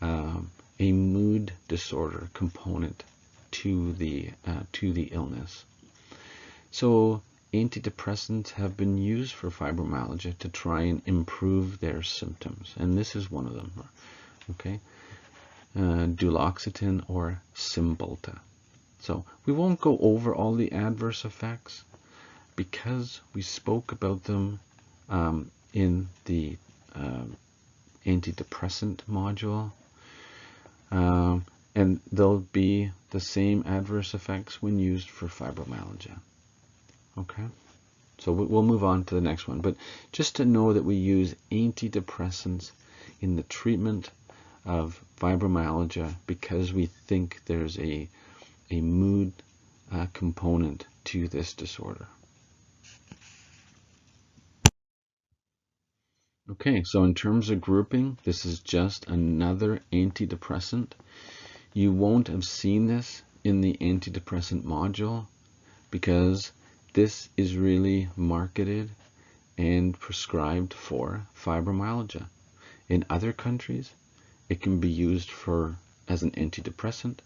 a mood disorder component to the illness. So antidepressants have been used for fibromyalgia to try and improve their symptoms, and this is one of them. Okay, duloxetine or Cymbalta. So we won't go over all the adverse effects because we spoke about them in the antidepressant module, and they'll be the same adverse effects when used for fibromyalgia. Okay, so we'll move on to the next one, but just to know that we use antidepressants in the treatment of fibromyalgia because we think there's a mood component to this disorder. Okay, so in terms of grouping, this is just another antidepressant. You won't have seen this in the antidepressant module because this is really marketed and prescribed for fibromyalgia. In other countries, it can be used as an antidepressant,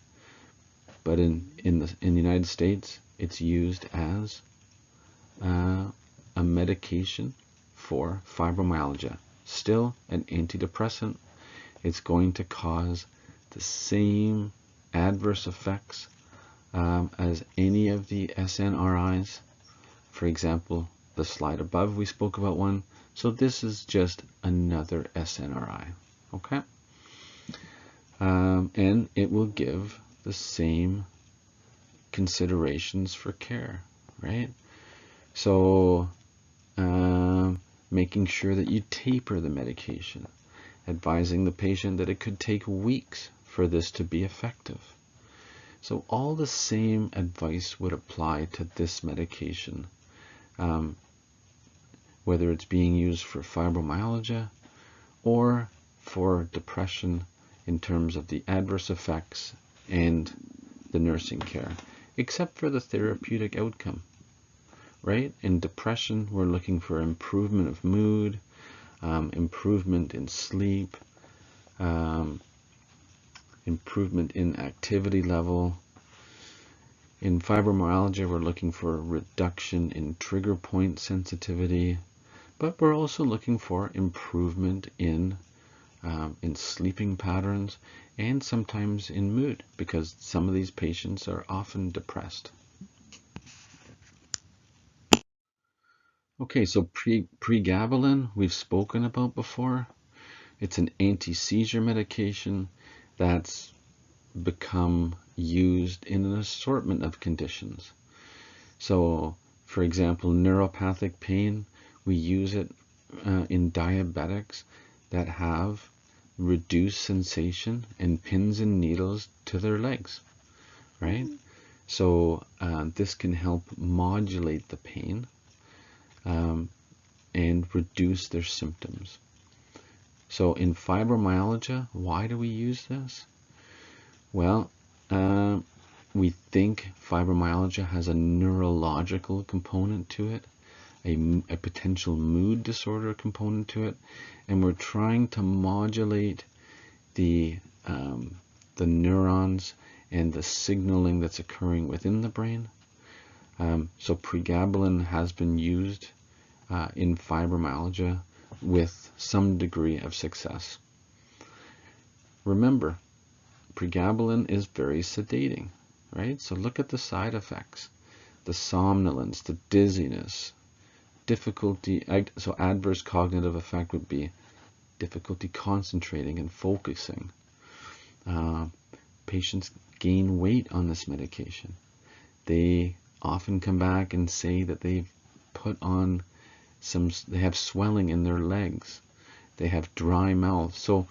but in the United States, it's used as a medication for fibromyalgia. Still an antidepressant. It's going to cause the same adverse effects as any of the SNRIs. For example, the slide above we spoke about one. So this is just another SNRI. Okay? And it will give the same considerations for care, right? So making sure that you taper the medication, advising the patient that it could take weeks for this to be effective. So all the same advice would apply to this medication, whether it's being used for fibromyalgia or for depression in terms of the adverse effects and the nursing care, except for the therapeutic outcome. Right? In depression, we're looking for improvement of mood, improvement in sleep, improvement in activity level. In fibromyalgia, we're looking for a reduction in trigger point sensitivity, but we're also looking for improvement in sleeping patterns and sometimes in mood, because some of these patients are often depressed. Okay, so pregabalin we've spoken about before. It's an anti-seizure medication that's become used in an assortment of conditions. So, for example, neuropathic pain, we use it in diabetics that have reduced sensation and pins and needles to their legs, right? So this can help modulate the pain and reduce their symptoms. So in fibromyalgia, why do we use this? Well, we think fibromyalgia has a neurological component to it, a potential mood disorder component to it, and we're trying to modulate the neurons and the signaling that's occurring within the brain. So pregabalin has been used in fibromyalgia with some degree of success. Remember, pregabalin is very sedating, right? So look at the side effects, the somnolence, the dizziness, difficulty. So adverse cognitive effect would be difficulty concentrating and focusing. Patients gain weight on this medication. They often come back and say that they've put on they have swelling in their legs. They have dry mouth. So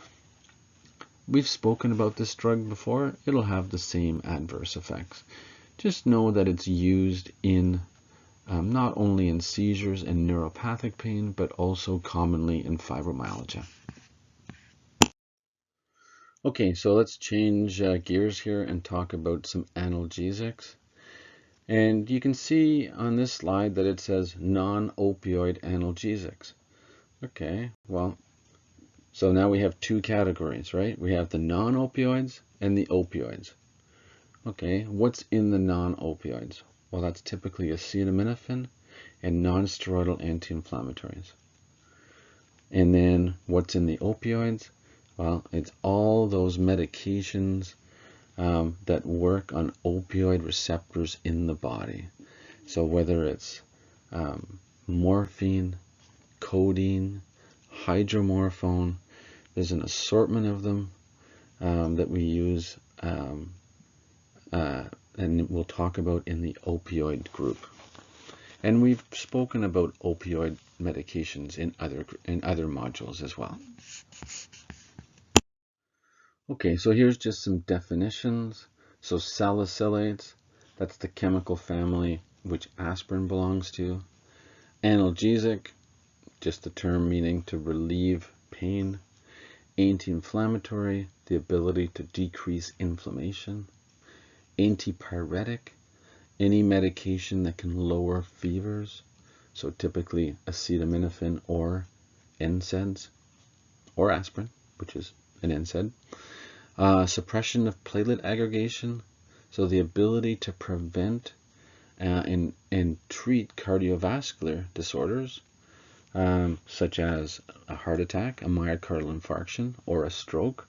we've spoken about this drug before. It'll have the same adverse effects. Just know that it's used in not only in seizures and neuropathic pain, but also commonly in fibromyalgia. Okay, so let's change gears here and talk about some analgesics. And you can see on this slide that it says non-opioid analgesics. Okay, well, so now we have two categories, right? We have the non-opioids and the opioids. Okay, what's in the non-opioids? Well, that's typically acetaminophen and non-steroidal anti-inflammatories. And then what's in the opioids? Well, it's all those medications that work on opioid receptors in the body. So whether it's morphine, codeine, hydromorphone, there's an assortment of them that we use and we'll talk about in the opioid group. And we've spoken about opioid medications in other modules as well. Okay, so here's just some definitions. So salicylates, that's the chemical family which aspirin belongs to. Analgesic, just the term meaning to relieve pain. Anti-inflammatory, the ability to decrease inflammation. Antipyretic, any medication that can lower fevers. So typically acetaminophen or NSAIDs, or aspirin, which is an NSAID. Suppression of platelet aggregation, so the ability to prevent and treat cardiovascular disorders, such as a heart attack, a myocardial infarction, or a stroke,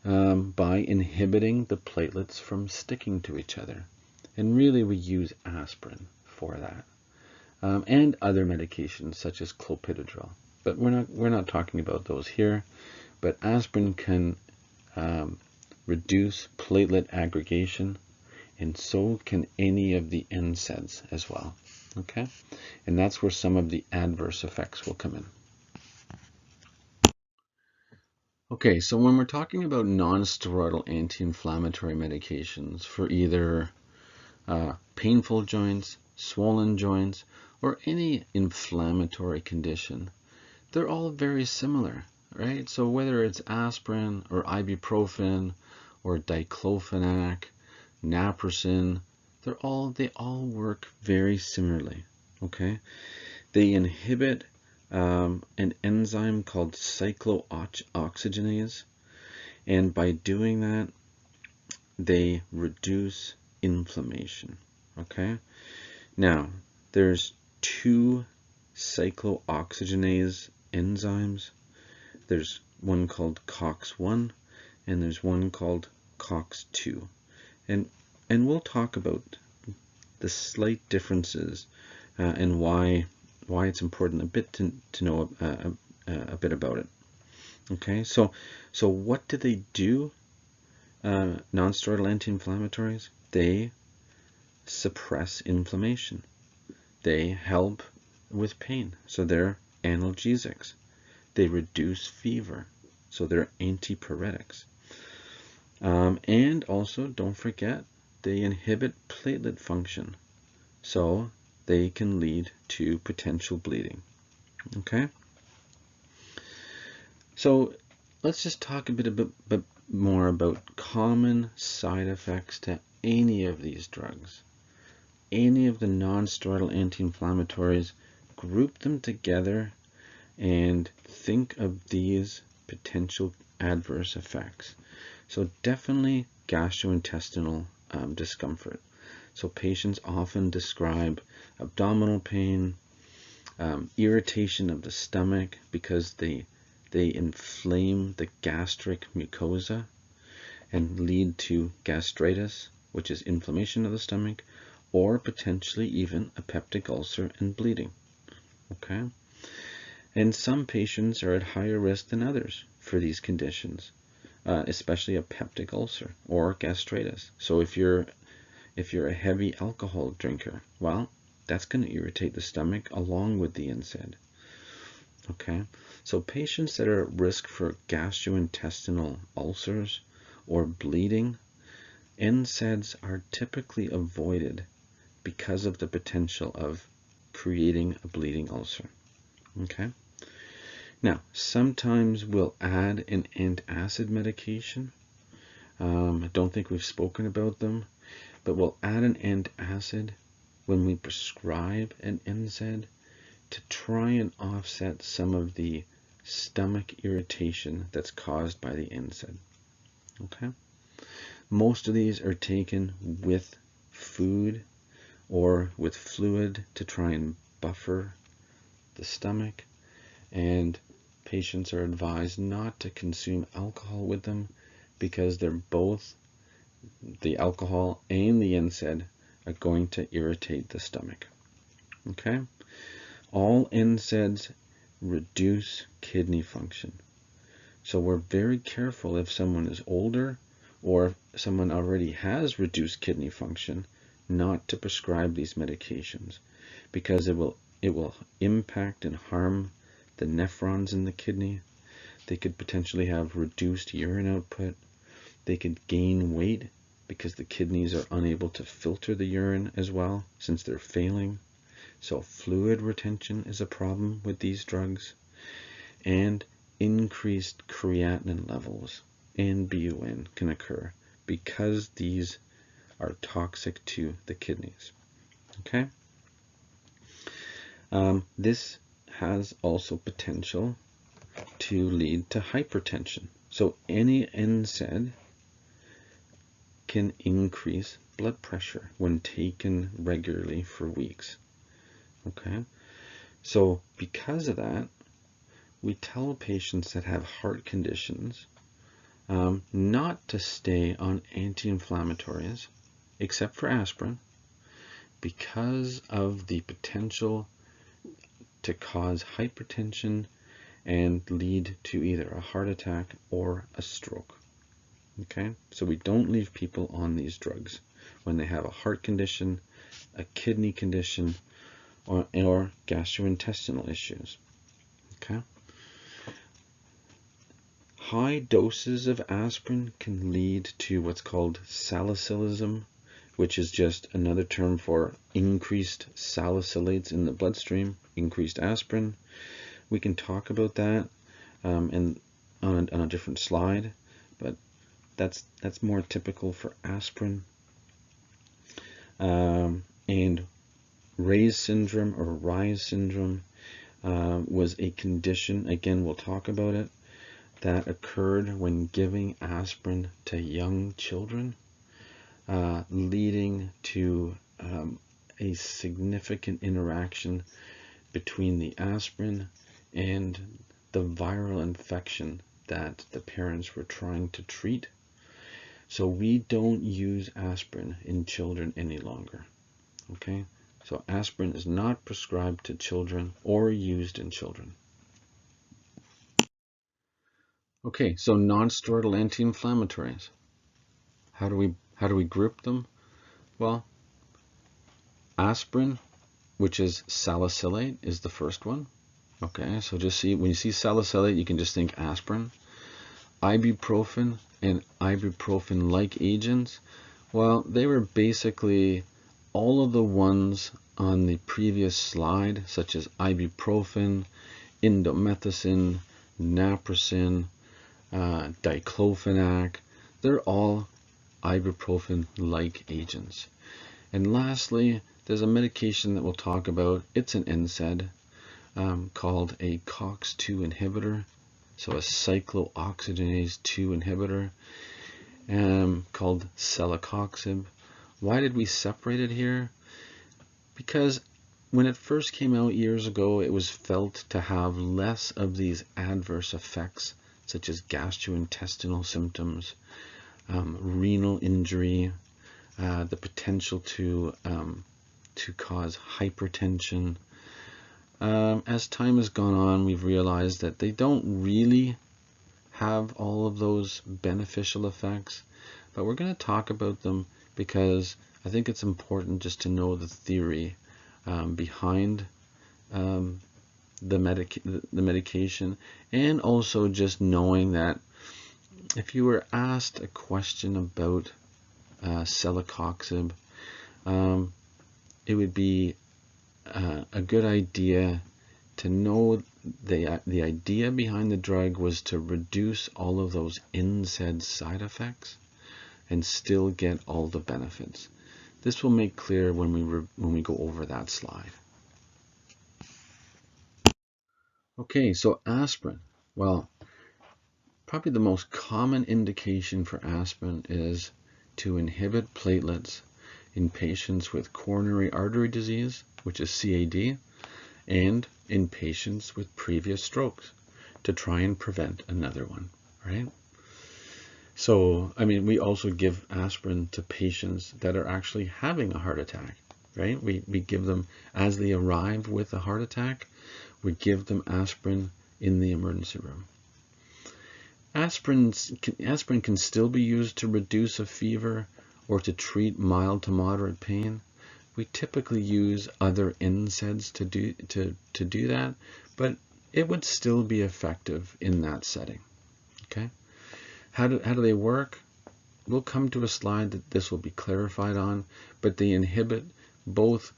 by inhibiting the platelets from sticking to each other. And really we use aspirin for that, and other medications such as clopidogrel. But we're not talking about those here. But aspirin can reduce platelet aggregation, and so can any of the NSAIDs as well. Okay, and that's where some of the adverse effects will come in. Okay, so when we're talking about non-steroidal anti-inflammatory medications for either painful joints, swollen joints, or any inflammatory condition, they're all very similar, right? So whether it's aspirin or ibuprofen or diclofenac, naproxen, they all work very similarly. Okay, they inhibit an enzyme called cyclooxygenase, and by doing that, they reduce inflammation. Okay, now there's two cyclooxygenase enzymes. There's one called COX-1 and there's one called COX-2. And we'll talk about the slight differences and why why it's important a bit to know a bit about it. Okay, so what do they do? Non-steroidal anti-inflammatories, they suppress inflammation. They help with pain, so they're analgesics. They reduce fever, so they're antipyretics. And also, don't forget, they inhibit platelet function, so they can lead to potential bleeding. Okay? So let's just talk a bit more about common side effects to any of these drugs. Any of the non-steroidal anti-inflammatories, group them together and think of these potential adverse effects. So definitely gastrointestinal discomfort. So patients often describe abdominal pain, irritation of the stomach because they inflame the gastric mucosa and lead to gastritis, which is inflammation of the stomach, or potentially even a peptic ulcer and bleeding. Okay? And some patients are at higher risk than others for these conditions, especially a peptic ulcer or gastritis. So if you're a heavy alcohol drinker, well, that's going to irritate the stomach along with the NSAID. Okay, so patients that are at risk for gastrointestinal ulcers or bleeding, NSAIDs are typically avoided because of the potential of creating a bleeding ulcer. Okay, now sometimes we'll add an antacid medication. I don't think we've spoken about them, but we'll add an antacid when we prescribe an NSAID to try and offset some of the stomach irritation that's caused by the NSAID. Okay? Most of these are taken with food or with fluid to try and buffer the stomach, and patients are advised not to consume alcohol with them because they're both, the alcohol and the NSAID, are going to irritate the stomach. Okay? All NSAIDs reduce kidney function. So we're very careful if someone is older or if someone already has reduced kidney function not to prescribe these medications because it will impact and harm the nephrons in the kidney. They could potentially have reduced urine output. They could gain weight because the kidneys are unable to filter the urine as well since they're failing. So fluid retention is a problem with these drugs, and increased creatinine levels and BUN can occur because these are toxic to the kidneys. Okay? This has also potential to lead to hypertension. So any NSAID can increase blood pressure when taken regularly for weeks. Okay, so because of that, we tell patients that have heart conditions not to stay on anti-inflammatories except for aspirin because of the potential to cause hypertension and lead to either a heart attack or a stroke. Okay, so we don't leave people on these drugs when they have a heart condition, a kidney condition, or gastrointestinal issues. Okay. High doses of aspirin can lead to what's called salicylism, which is just another term for increased salicylates in the bloodstream, increased aspirin. We can talk about that on a different slide, but that's more typical for aspirin. And Ray's syndrome or Rise syndrome was a condition, again we'll talk about it, that occurred when giving aspirin to young children, leading to a significant interaction between the aspirin and the viral infection that the parents were trying to treat. So we don't use aspirin in children any longer. Okay, So aspirin is not prescribed to children or used in children. Okay, so non-steroidal anti-inflammatories. How do we group them? Well, aspirin, which is salicylate, is the first one. Okay, so just see, when you see salicylate, you can just think aspirin. Ibuprofen and ibuprofen-like agents, well, they were basically all of the ones on the previous slide, such as ibuprofen, indomethacin, naproxen, diclofenac. They're all ibuprofen-like agents. And lastly, there's a medication that we'll talk about. It's an NSAID called a COX-2 inhibitor, so a cyclooxygenase 2 inhibitor called celecoxib. Why did we separate it here? Because when it first came out years ago, it was felt to have less of these adverse effects, such as gastrointestinal symptoms, renal injury, the potential to cause hypertension. As time has gone on, we've realized that they don't really have all of those beneficial effects, but we're going to talk about them because I think it's important just to know the theory behind the medication, and also just knowing that if you were asked a question about celecoxib, it would be a good idea to know the idea behind the drug was to reduce all of those NSAID side effects and still get all the benefits. This will make clear when we go over that slide. Okay, so aspirin. Well, probably the most common indication for aspirin is to inhibit platelets in patients with coronary artery disease, which is CAD, and in patients with previous strokes to try and prevent another one, right? So, I mean, we also give aspirin to patients that are actually having a heart attack, right? We give them, as they arrive with a heart attack, we give them aspirin in the emergency room. Aspirin can still be used to reduce a fever or to treat mild to moderate pain. We typically use other NSAIDs to do that, but it would still be effective in that setting. Okay, how do they work? We'll come to a slide that this will be clarified on, but they inhibit both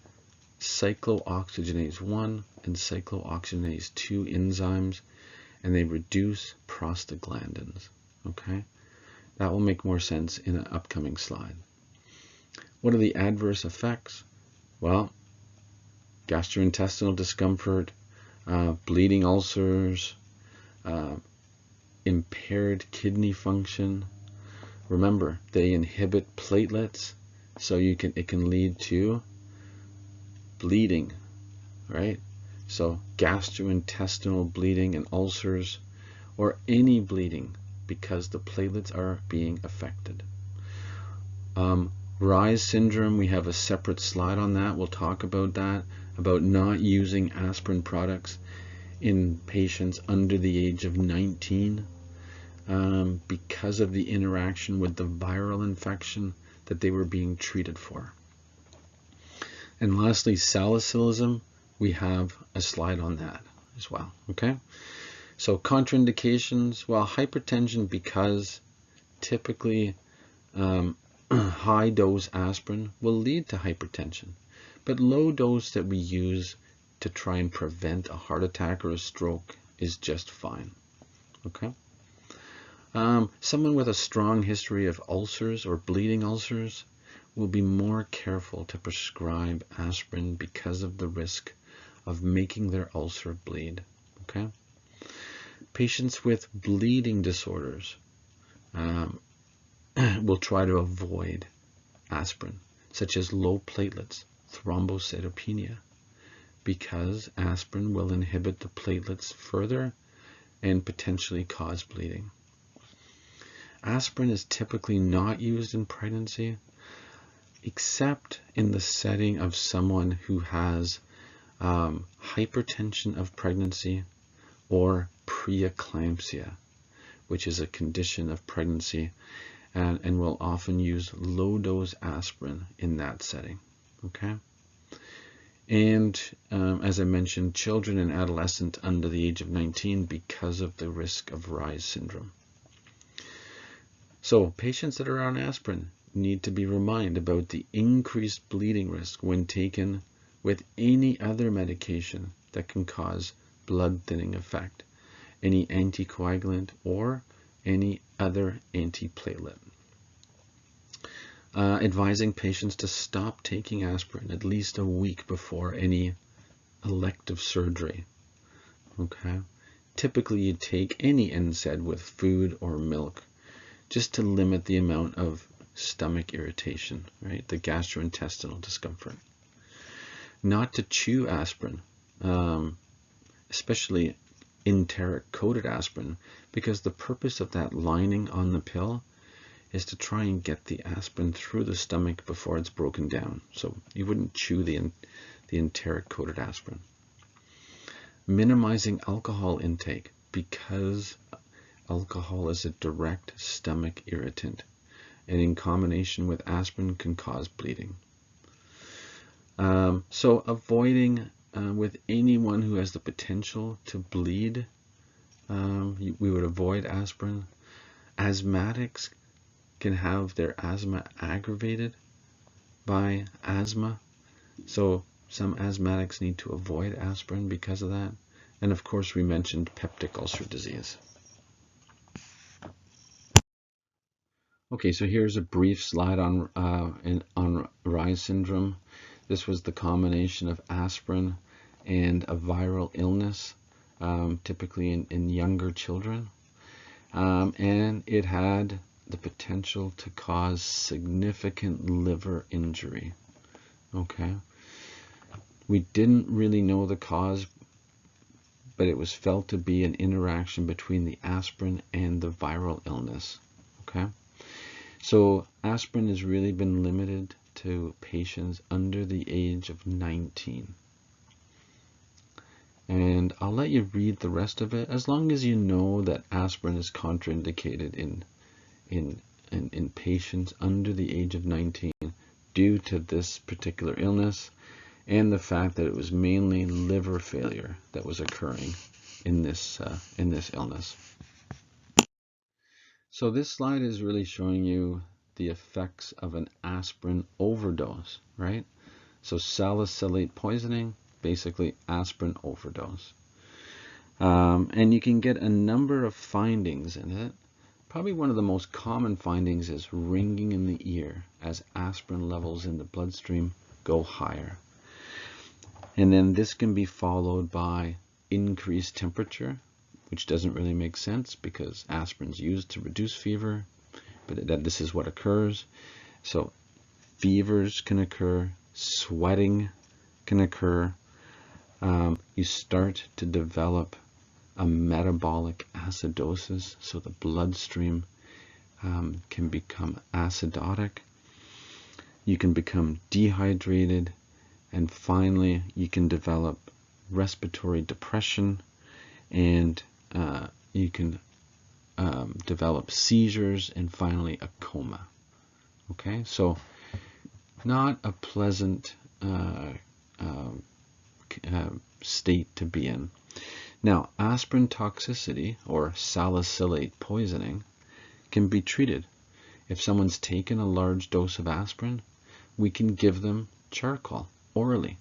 cyclooxygenase 1 and cyclooxygenase 2 enzymes, and they reduce prostaglandins. Okay, that will make more sense in an upcoming slide. What are the adverse effects? Well, gastrointestinal discomfort, bleeding ulcers, impaired kidney function. Remember, they inhibit platelets, so it can lead to bleeding, right? So gastrointestinal bleeding and ulcers, or any bleeding because the platelets are being affected. Rise syndrome, we have a separate slide on that. We'll talk about that, about not using aspirin products in patients under the age of 19 because of the interaction with the viral infection that they were being treated for. And lastly, salicylism, we have a slide on that as well. Okay, so contraindications, well, hypertension, because typically high dose aspirin will lead to hypertension, but low dose that we use to try and prevent a heart attack or a stroke is just fine. Okay. Someone with a strong history of ulcers or bleeding ulcers will be more careful to prescribe aspirin because of the risk of making their ulcer bleed. Okay. Patients with bleeding disorders will try to avoid aspirin, such as low platelets, thrombocytopenia, because aspirin will inhibit the platelets further and potentially cause bleeding. Aspirin is typically not used in pregnancy. except in the setting of someone who has hypertension of pregnancy or preeclampsia, which is a condition of pregnancy, and we'll often use low-dose aspirin in that setting. Okay? And as I mentioned, children and adolescents under the age of 19 because of the risk of Reye's syndrome. So patients that are on aspirin need to be reminded about the increased bleeding risk when taken with any other medication that can cause blood thinning effect, any anticoagulant or any other antiplatelet. Advising patients to stop taking aspirin at least a week before any elective surgery. Okay. Typically, you take any NSAID with food or milk just to limit the amount of stomach irritation, right? The gastrointestinal discomfort. Not to chew aspirin, especially enteric-coated aspirin, because the purpose of that lining on the pill is to try and get the aspirin through the stomach before it's broken down. So you wouldn't chew the enteric-coated aspirin. Minimizing alcohol intake, because alcohol is a direct stomach irritant, and in combination with aspirin can cause bleeding. So avoiding with anyone who has the potential to bleed, we would avoid aspirin. Asthmatics can have their asthma aggravated by asthma. So some asthmatics need to avoid aspirin because of that. And of course, we mentioned peptic ulcer disease. Okay, so here's a brief slide on Reye's syndrome. This was the combination of aspirin and a viral illness, typically in younger children. And it had the potential to cause significant liver injury. Okay. We didn't really know the cause, but it was felt to be an interaction between the aspirin and the viral illness. Okay. So aspirin has really been limited to patients under the age of 19. And I'll let you read the rest of it, as long as you know that aspirin is contraindicated in patients under the age of 19 due to this particular illness, and the fact that it was mainly liver failure that was occurring in this illness. So this slide is really showing you the effects of an aspirin overdose, right? So salicylate poisoning, basically aspirin overdose. And you can get a number of findings in it. Probably one of the most common findings is ringing in the ear as aspirin levels in the bloodstream go higher. And then this can be followed by increased temperature, which doesn't really make sense because aspirin's used to reduce fever, but this is what occurs. So fevers can occur, sweating can occur. You start to develop a metabolic acidosis, so the bloodstream can become acidotic. You can become dehydrated, and finally you can develop respiratory depression, and you can develop seizures, and finally a coma. Okay, so not a pleasant state to be in. Now, aspirin toxicity or salicylate poisoning can be treated. If someone's taken a large dose of aspirin, we can give them charcoal orally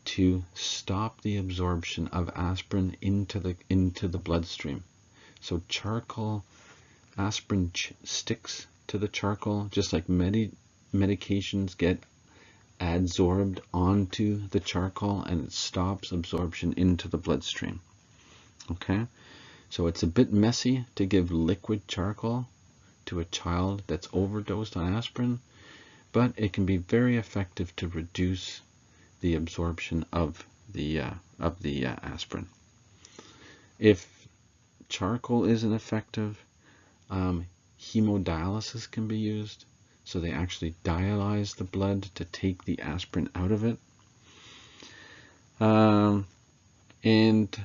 to stop the absorption of aspirin into the bloodstream. So charcoal, aspirin sticks to the charcoal, just like medications get adsorbed onto the charcoal, and it stops absorption into the bloodstream. Okay, so it's a bit messy to give liquid charcoal to a child that's overdosed on aspirin, but it can be very effective to reduce the absorption of the aspirin. If charcoal isn't effective, hemodialysis can be used. So they actually dialyze the blood to take the aspirin out of it. And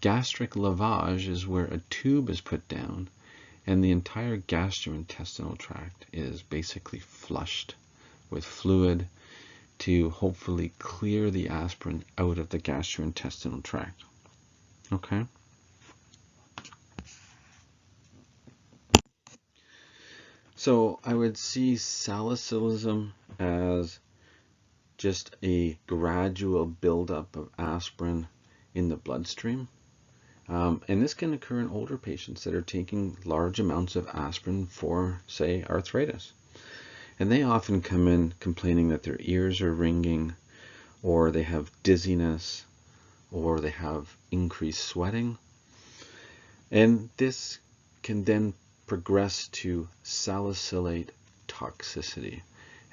gastric lavage is where a tube is put down and the entire gastrointestinal tract is basically flushed with fluid to hopefully clear the aspirin out of the gastrointestinal tract. Okay? So I would see salicylism as just a gradual buildup of aspirin in the bloodstream. And this can occur in older patients that are taking large amounts of aspirin for, say, arthritis. And they often come in complaining that their ears are ringing, or they have dizziness, or they have increased sweating. And this can then progress to salicylate toxicity.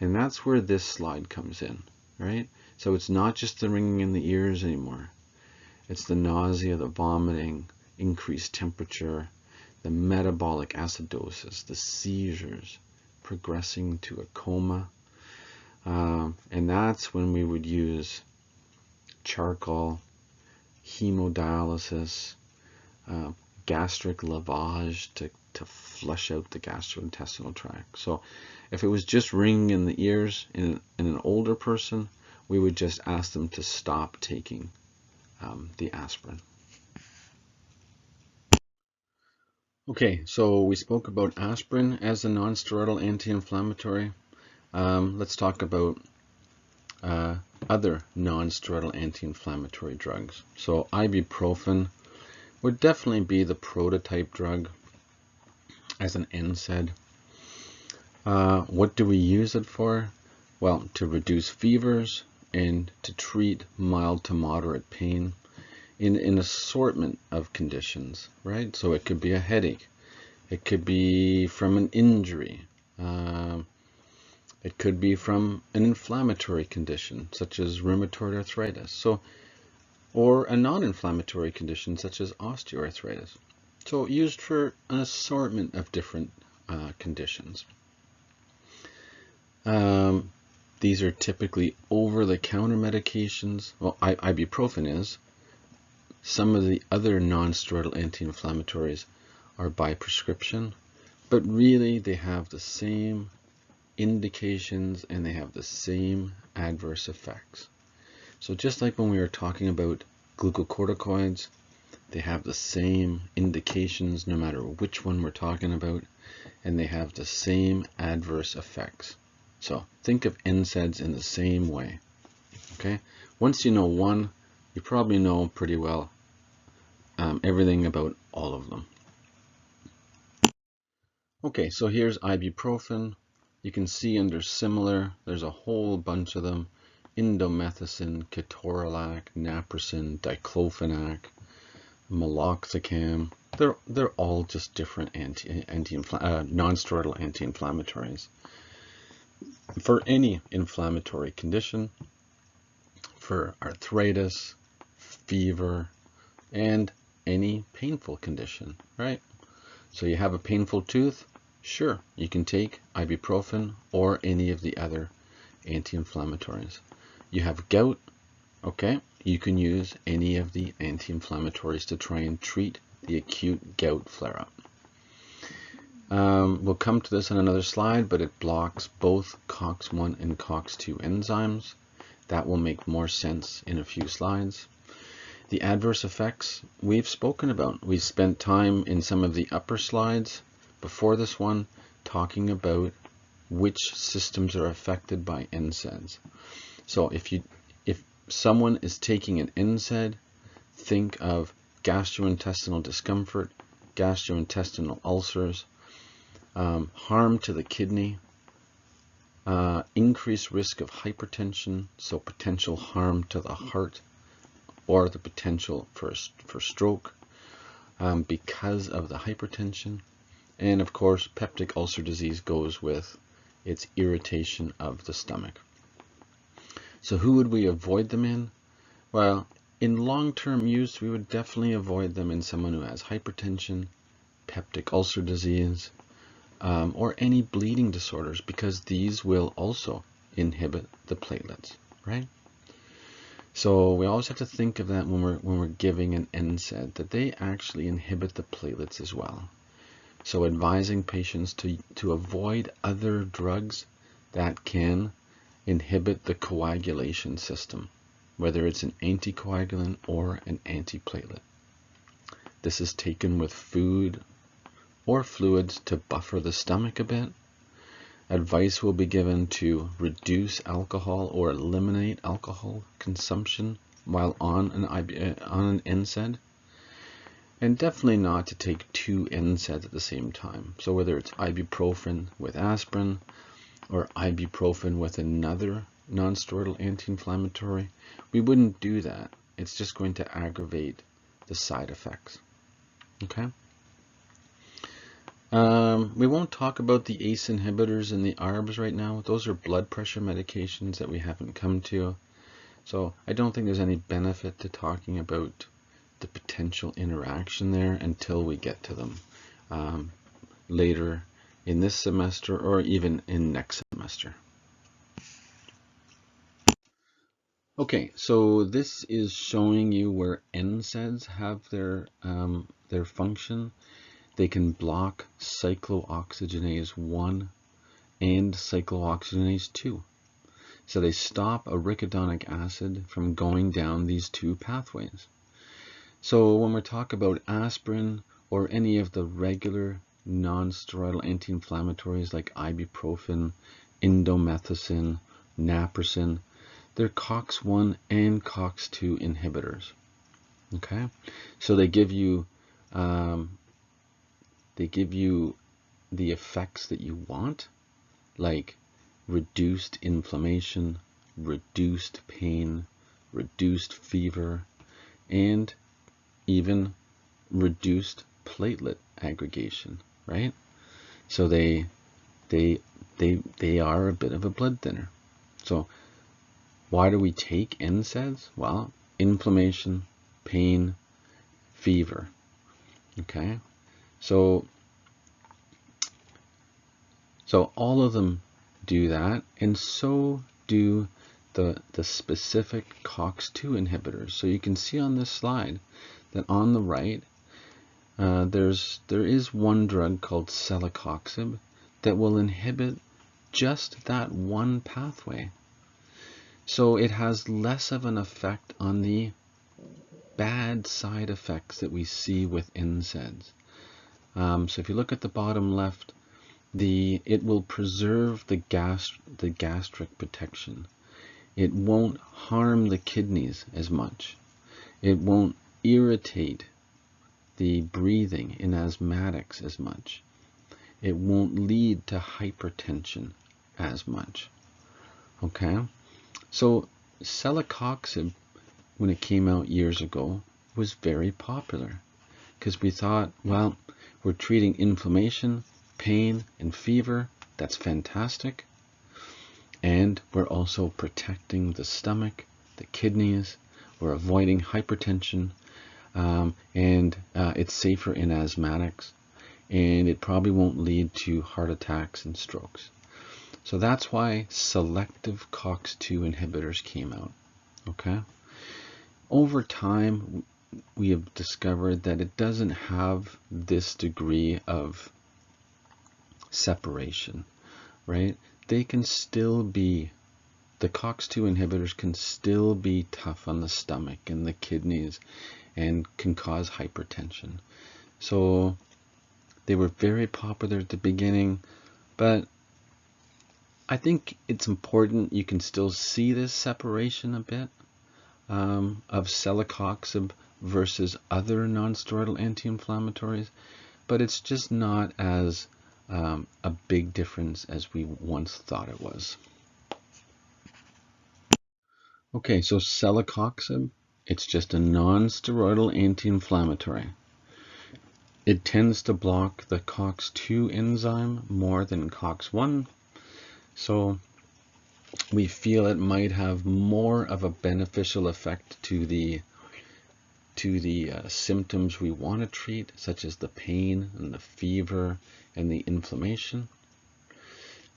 And that's where this slide comes in, right? So it's not just the ringing in the ears anymore. It's the nausea, the vomiting, increased temperature, the metabolic acidosis, the seizures, progressing to a coma. And that's when we would use charcoal, hemodialysis, gastric lavage to flush out the gastrointestinal tract. So if it was just ringing in the ears in an older person, we would just ask them to stop taking the aspirin. Okay, so we spoke about aspirin as a non-steroidal anti-inflammatory. Let's talk about other non-steroidal anti-inflammatory drugs. So ibuprofen would definitely be the prototype drug as an NSAID. What do we use it for? Well, to reduce fevers and to treat mild to moderate pain in an assortment of conditions, right? So it could be a headache. It could be from an injury. It could be from an inflammatory condition, such as rheumatoid arthritis. Or a non-inflammatory condition, such as osteoarthritis. So used for an assortment of different conditions. These are typically over-the-counter medications. Well, ibuprofen is. Some of the other non-steroidal anti-inflammatories are by prescription, but really they have the same indications and they have the same adverse effects. So just like when we were talking about glucocorticoids, they have the same indications no matter which one we're talking about, and they have the same adverse effects. So think of NSAIDs in the same way. Okay, once you know one, you probably know pretty well everything about all of them. Okay, so here's ibuprofen. You can see under similar, there's a whole bunch of them. Indomethacin, ketorolac, naproxen, diclofenac, meloxicam. They're all just different non-steroidal anti-inflammatories. For any inflammatory condition, for arthritis, fever, and any painful condition, right? So you have a painful tooth, sure, you can take ibuprofen or any of the other anti-inflammatories. You have gout, okay, you can use any of the anti-inflammatories to try and treat the acute gout flare-up. We'll come to this on another slide, but it blocks both COX-1 and COX-2 enzymes. That will make more sense in a few slides. The adverse effects we've spoken about. We spent time in some of the upper slides before this one talking about which systems are affected by NSAIDs. So if someone is taking an NSAID, think of gastrointestinal discomfort, gastrointestinal ulcers, harm to the kidney, increased risk of hypertension, so potential harm to the heart, or the potential for stroke because of the hypertension. And of course, peptic ulcer disease goes with its irritation of the stomach. So who would we avoid them in? Well, in long-term use, we would definitely avoid them in someone who has hypertension, peptic ulcer disease, or any bleeding disorders, because these will also inhibit the platelets, right? So we always have to think of that when we're giving an NSAID, that they actually inhibit the platelets as well. So advising patients to avoid other drugs that can inhibit the coagulation system, whether it's an anticoagulant or an antiplatelet. This is taken with food or fluids to buffer the stomach a bit. Advice will be given to reduce alcohol or eliminate alcohol consumption while on an NSAID. And definitely not to take 2 NSAIDs at the same time. So whether it's ibuprofen with aspirin or ibuprofen with another non-steroidal anti-inflammatory, we wouldn't do that. It's just going to aggravate the side effects. Okay? We won't talk about the ACE inhibitors and the ARBs right now. Those are blood pressure medications that we haven't come to. So I don't think there's any benefit to talking about the potential interaction there until we get to them later in this semester or even in next semester. Okay, so this is showing you where NSAIDs have their function. They can block cyclooxygenase 1 and cyclooxygenase 2. So they stop arachidonic acid from going down these 2 pathways. So when we talk about aspirin or any of the regular non-steroidal anti-inflammatories like ibuprofen, indomethacin, naproxen, they're COX-1 and COX-2 inhibitors. Okay, so they give you the effects that you want, like reduced inflammation, reduced pain, reduced fever, and even reduced platelet aggregation, right? So they are a bit of a blood thinner. So why do we take NSAIDs? Well, inflammation, pain, fever. Okay, so all of them do that, and so do the specific COX-2 inhibitors. So you can see on this slide that on the right, there is one drug called celecoxib that will inhibit just that one pathway. So it has less of an effect on the bad side effects that we see with NSAIDs. So if you look at the bottom left, it will preserve the gastric protection. It won't harm the kidneys as much. It won't irritate the breathing in asthmatics as much. It won't lead to hypertension as much. Okay? So celecoxib, when it came out years ago, was very popular because we thought, well, we're treating inflammation, pain, and fever. That's fantastic. And we're also protecting the stomach, the kidneys. We're avoiding hypertension, and it's safer in asthmatics, and it probably won't lead to heart attacks and strokes. So that's why selective COX-2 inhibitors came out. Okay. Over time, we have discovered that it doesn't have this degree of separation, right? They can still be, the COX-2 inhibitors can still be tough on the stomach and the kidneys and can cause hypertension. So they were very popular at the beginning, but I think it's important you can still see this separation a bit of celecoxib versus other non-steroidal anti-inflammatories, but it's just not as a big difference as we once thought it was. Okay, so celecoxib, it's just a non-steroidal anti-inflammatory. It tends to block the COX-2 enzyme more than COX-1, so we feel it might have more of a beneficial effect to the to the symptoms we want to treat, such as the pain and the fever and the inflammation,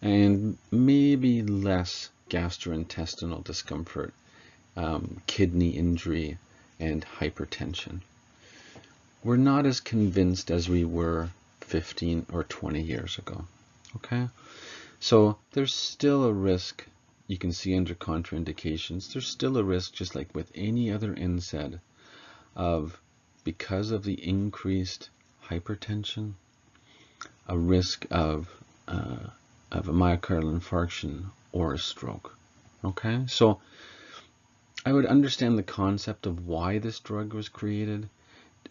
and maybe less gastrointestinal discomfort, kidney injury, and hypertension. We're not as convinced as we were 15 or 20 years ago. Okay? So there's still a risk. You can see under contraindications, there's still a risk, just like with any other NSAID, of, because of the increased hypertension, a risk of a myocardial infarction or a stroke. Okay, so I would understand the concept of why this drug was created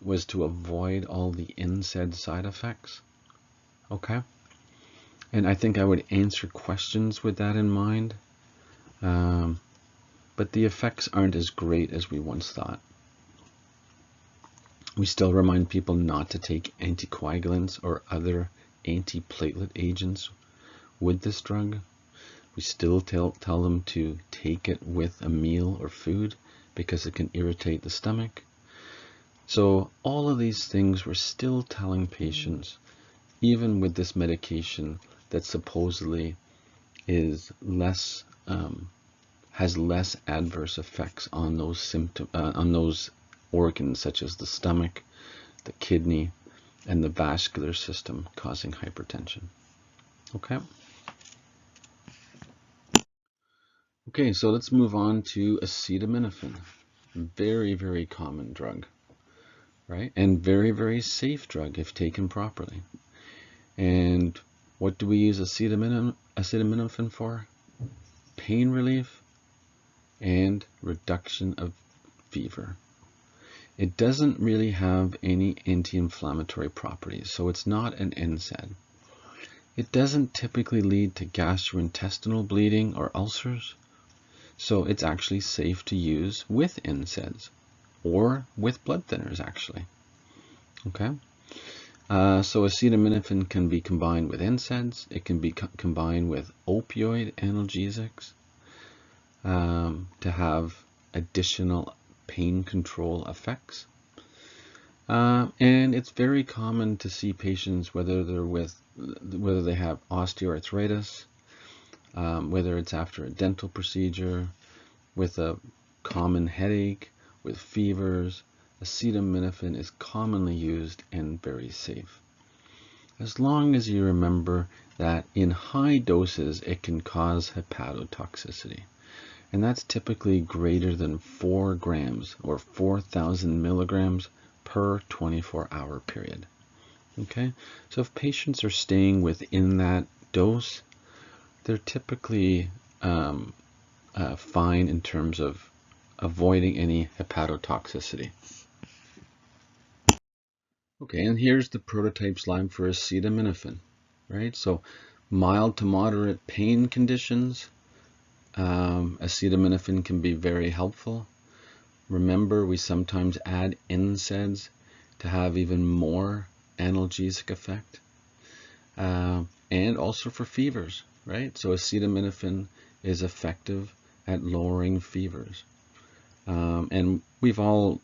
was to avoid all the NSAID side effects. Okay, and I think I would answer questions with that in mind. But the effects aren't as great as we once thought. We still remind people not to take anticoagulants or other antiplatelet agents with this drug. We still tell them to take it with a meal or food because it can irritate the stomach. So all of these things we're still telling patients, even with this medication that supposedly is less, has less adverse effects on those symptoms, on those organs such as the stomach, the kidney, and the vascular system causing hypertension. Okay. Okay, so let's move on to acetaminophen. Very, very common drug, right? And very, very safe drug if taken properly. And what do we use acetaminophen for? Pain relief and reduction of fever. It doesn't really have any anti-inflammatory properties, so it's not an NSAID. It doesn't typically lead to gastrointestinal bleeding or ulcers, so it's actually safe to use with NSAIDs or with blood thinners, actually. Okay, so acetaminophen can be combined with NSAIDs. It can be combined with opioid analgesics to have additional pain control effects. And it's very common to see patients, whether they have osteoarthritis, whether it's after a dental procedure, with a common headache, with fevers. Acetaminophen is commonly used and very safe. As long as you remember that in high doses it can cause hepatotoxicity. And that's typically greater than 4 grams or 4,000 milligrams per 24-hour period. Okay, so if patients are staying within that dose, they're typically fine in terms of avoiding any hepatotoxicity. Okay, and here's the prototype slide for acetaminophen, right? So mild to moderate pain conditions, acetaminophen can be very helpful. Remember, we sometimes add NSAIDs to have even more analgesic effect. And also for fevers, right? So acetaminophen is effective at lowering fevers. And we've all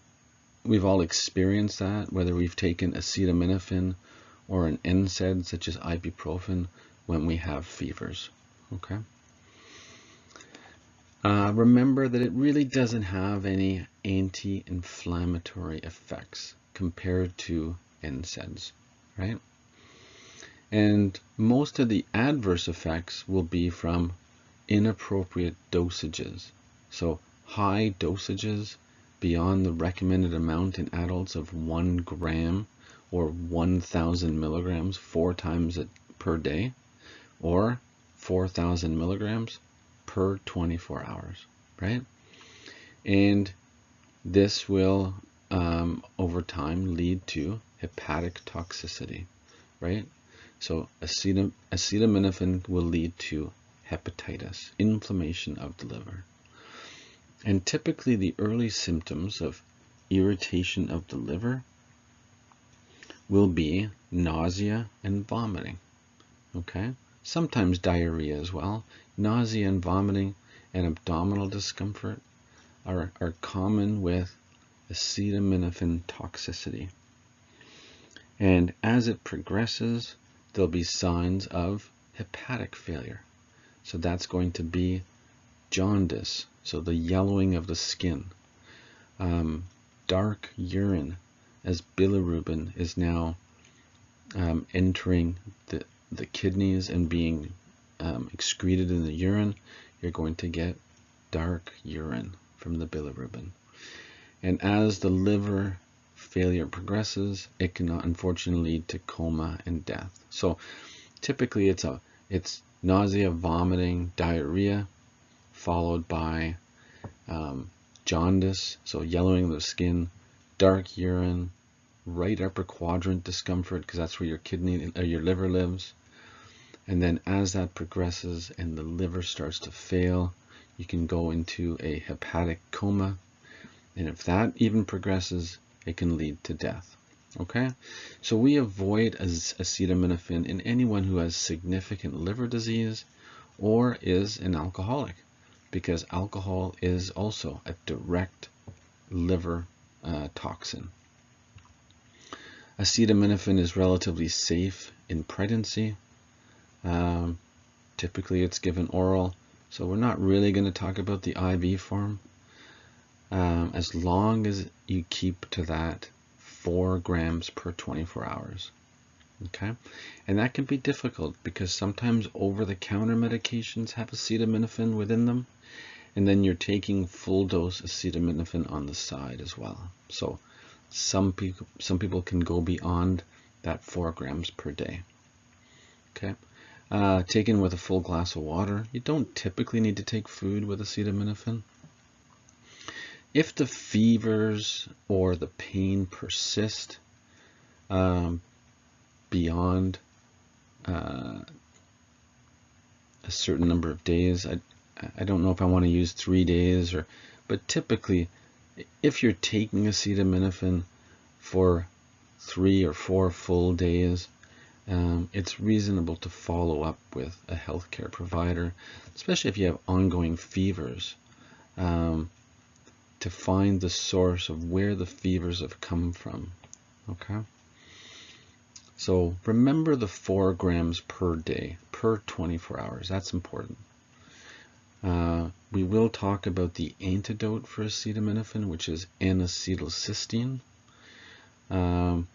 experienced that, whether we've taken acetaminophen or an NSAID such as ibuprofen when we have fevers. Okay. Remember that it really doesn't have any anti-inflammatory effects compared to NSAIDs, right? And most of the adverse effects will be from inappropriate dosages. So high dosages beyond the recommended amount in adults of 1 gram or 1,000 milligrams 4 times per day, or 4,000 milligrams per 24 hours, right? And this will over time lead to hepatic toxicity, right? So acetaminophen will lead to hepatitis, inflammation of the liver. And typically the early symptoms of irritation of the liver will be nausea and vomiting, okay? Sometimes diarrhea as well. Nausea and vomiting and abdominal discomfort are common with acetaminophen toxicity. And as it progresses, there'll be signs of hepatic failure. So that's going to be jaundice, so the yellowing of the skin, dark urine, as bilirubin is now entering the kidneys and being excreted in the urine. You're going to get dark urine from the bilirubin. And as the liver failure progresses, it can unfortunately lead to coma and death. So typically it's nausea, vomiting, diarrhea, followed by jaundice, so yellowing of the skin, dark urine, right upper quadrant discomfort, because that's where your kidney or your liver lives. And then as that progresses and the liver starts to fail, you can go into a hepatic coma. And if that even progresses, it can lead to death. Okay, so we avoid acetaminophen in anyone who has significant liver disease or is an alcoholic, because alcohol is also a direct liver toxin. Acetaminophen is relatively safe in pregnancy. Typically it's given oral, so we're not really going to talk about the IV form. As long as you keep to that 4 grams per 24 hours. Okay, and that can be difficult because sometimes over-the-counter medications have acetaminophen within them, and then you're taking full dose acetaminophen on the side as well. So some people can go beyond that 4 grams per day. Okay, taken with a full glass of water. You don't typically need to take food with acetaminophen. If the fevers or the pain persist beyond a certain number of days, I don't know if I want to use 3 days, but typically if you're taking acetaminophen for 3 or 4 full days, it's reasonable to follow up with a healthcare provider, especially if you have ongoing fevers, to find the source of where the fevers have come from. Okay, so remember the 4 grams per day per 24 hours. That's important. We will talk about the antidote for acetaminophen, which is N-acetylcysteine. And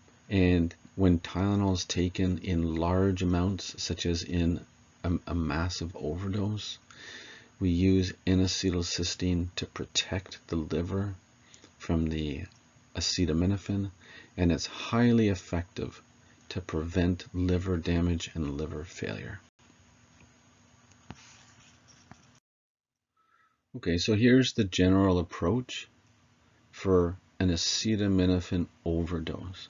when Tylenol is taken in large amounts, such as in a massive overdose, we use N-acetylcysteine to protect the liver from the acetaminophen, and it's highly effective to prevent liver damage and liver failure. Okay, so here's the general approach for an acetaminophen overdose.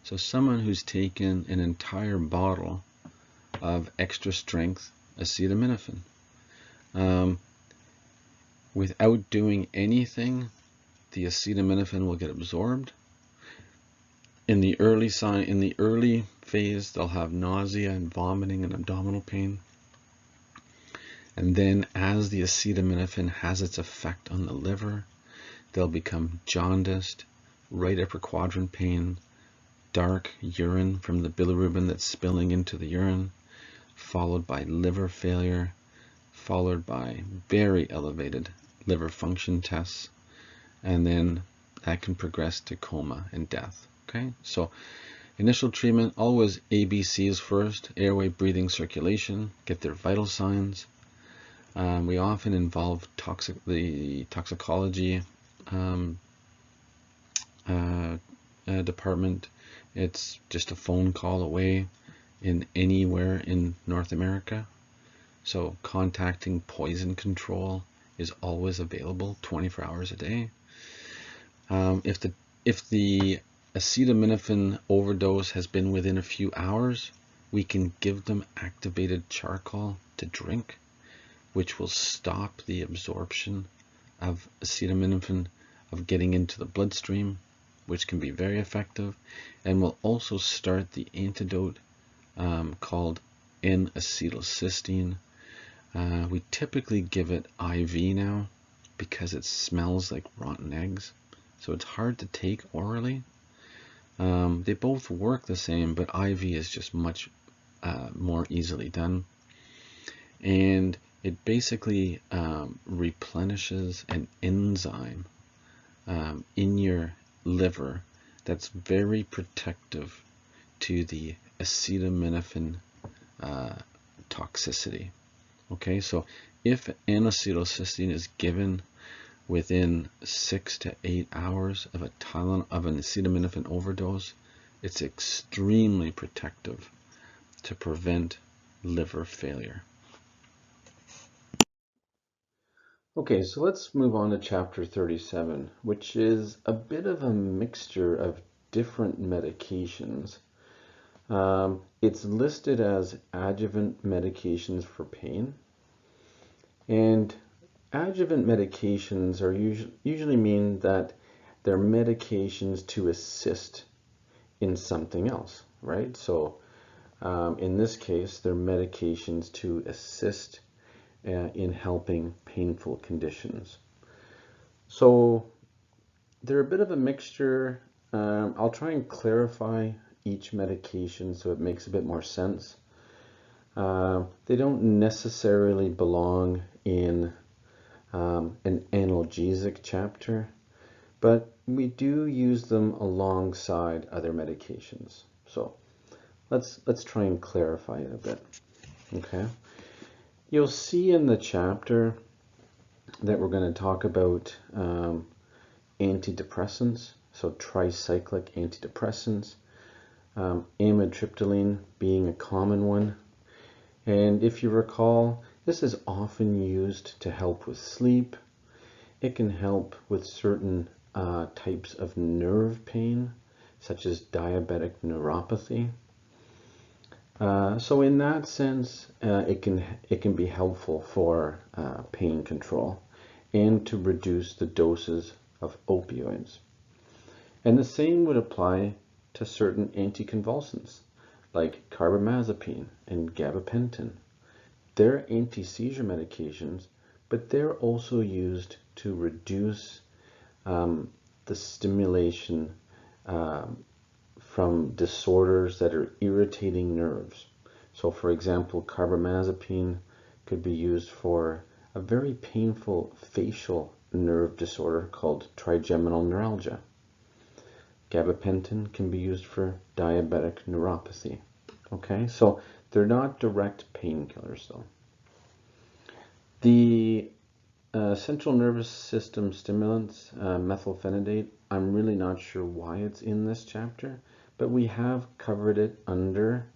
So someone who's taken an entire bottle of extra strength acetaminophen, without doing anything, the acetaminophen will get absorbed. In the early phase, they'll have nausea and vomiting and abdominal pain. And then as the acetaminophen has its effect on the liver, they'll become jaundiced, right upper quadrant pain, dark urine from the bilirubin that's spilling into the urine, followed by liver failure, followed by very elevated liver function tests, and then that can progress to coma and death. Okay, so initial treatment, always ABCs first: airway, breathing, circulation. Get their vital signs. We often involve the toxicology department. It's just a phone call away in anywhere in North America. So contacting poison control is always available 24 hours a day. If the acetaminophen overdose has been within a few hours, we can give them activated charcoal to drink, which will stop the absorption of acetaminophen of getting into the bloodstream, which can be very effective, and will also start the antidote called N-acetylcysteine. We typically give it IV now because it smells like rotten eggs, so it's hard to take orally. They both work the same, but IV is just much more easily done. And it basically replenishes an enzyme in your liver that's very protective to the acetaminophen toxicity. Okay, so if N-acetylcysteine is given within 6 to 8 hours of an acetaminophen overdose, it's extremely protective to prevent liver failure. Okay, so let's move on to chapter 37, which is a bit of a mixture of different medications. It's listed as adjuvant medications for pain, and adjuvant medications are usually mean that they're medications to assist in something else, right? So in this case, they're medications to assist in helping painful conditions. So they're a bit of a mixture. I'll try and clarify each medication so it makes a bit more sense. They don't necessarily belong in an analgesic chapter, but we do use them alongside other medications. So let's try and clarify it a bit. Okay. You'll see in the chapter that we're going to talk about antidepressants, so tricyclic antidepressants, amitriptyline being a common one. And if you recall, this is often used to help with sleep. It can help with certain types of nerve pain, such as diabetic neuropathy. So in that sense, it can be helpful for pain control and to reduce the doses of opioids. And the same would apply to certain anticonvulsants like carbamazepine and gabapentin. They're anti-seizure medications, but they're also used to reduce the stimulation from disorders that are irritating nerves. So for example, carbamazepine could be used for a very painful facial nerve disorder called trigeminal neuralgia. Gabapentin can be used for diabetic neuropathy. Okay, so they're not direct painkillers though. The central nervous system stimulants, methylphenidate, I'm really not sure why it's in this chapter, but we have covered it under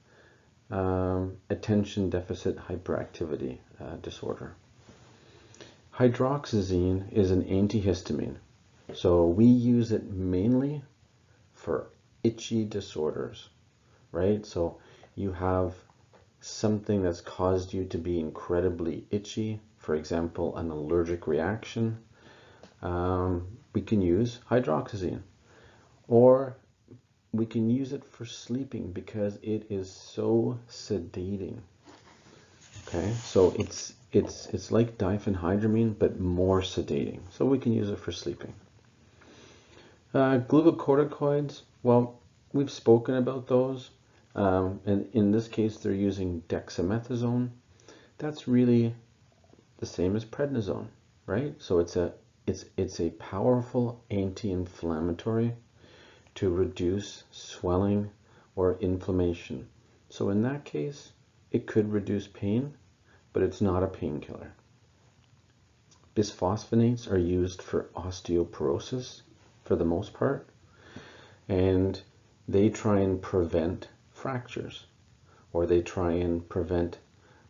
attention deficit hyperactivity disorder. Hydroxyzine is an antihistamine, so we use it mainly for itchy disorders, right? So you have something that's caused you to be incredibly itchy, for example, an allergic reaction, we can use hydroxyzine. Or we can use it for sleeping because it is so sedating. Okay, so it's like diphenhydramine but more sedating. So we can use it for sleeping. Glucocorticoids, well, we've spoken about those. And in this case, they're using dexamethasone. That's really the same as prednisone, right? So it's a powerful anti-inflammatory to reduce swelling or inflammation. So in that case, it could reduce pain, but it's not a painkiller. Bisphosphonates are used for osteoporosis for the most part, and they try and prevent fractures, or they try and prevent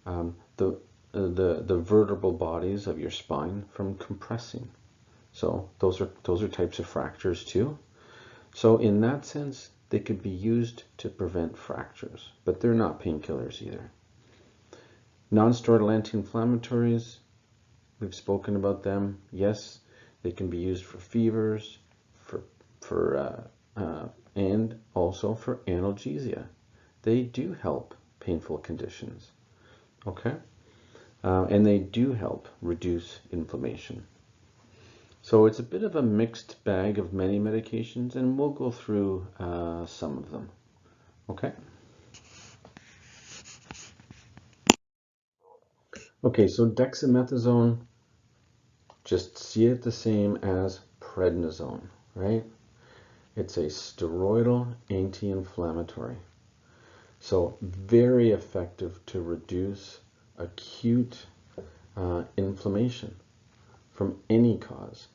the vertebral bodies of your spine from compressing. So those are types of fractures too. So in that sense, they could be used to prevent fractures, but they're not painkillers either. Non-steroidal anti-inflammatories, we've spoken about them. Yes, they can be used for fevers, and also for analgesia. They do help painful conditions, okay? And they do help reduce inflammation. So it's a bit of a mixed bag of many medications, and we'll go through some of them. Okay? Okay, so dexamethasone, just see it the same as prednisone, right? It's a steroidal anti-inflammatory. So very effective to reduce acute inflammation from any cause.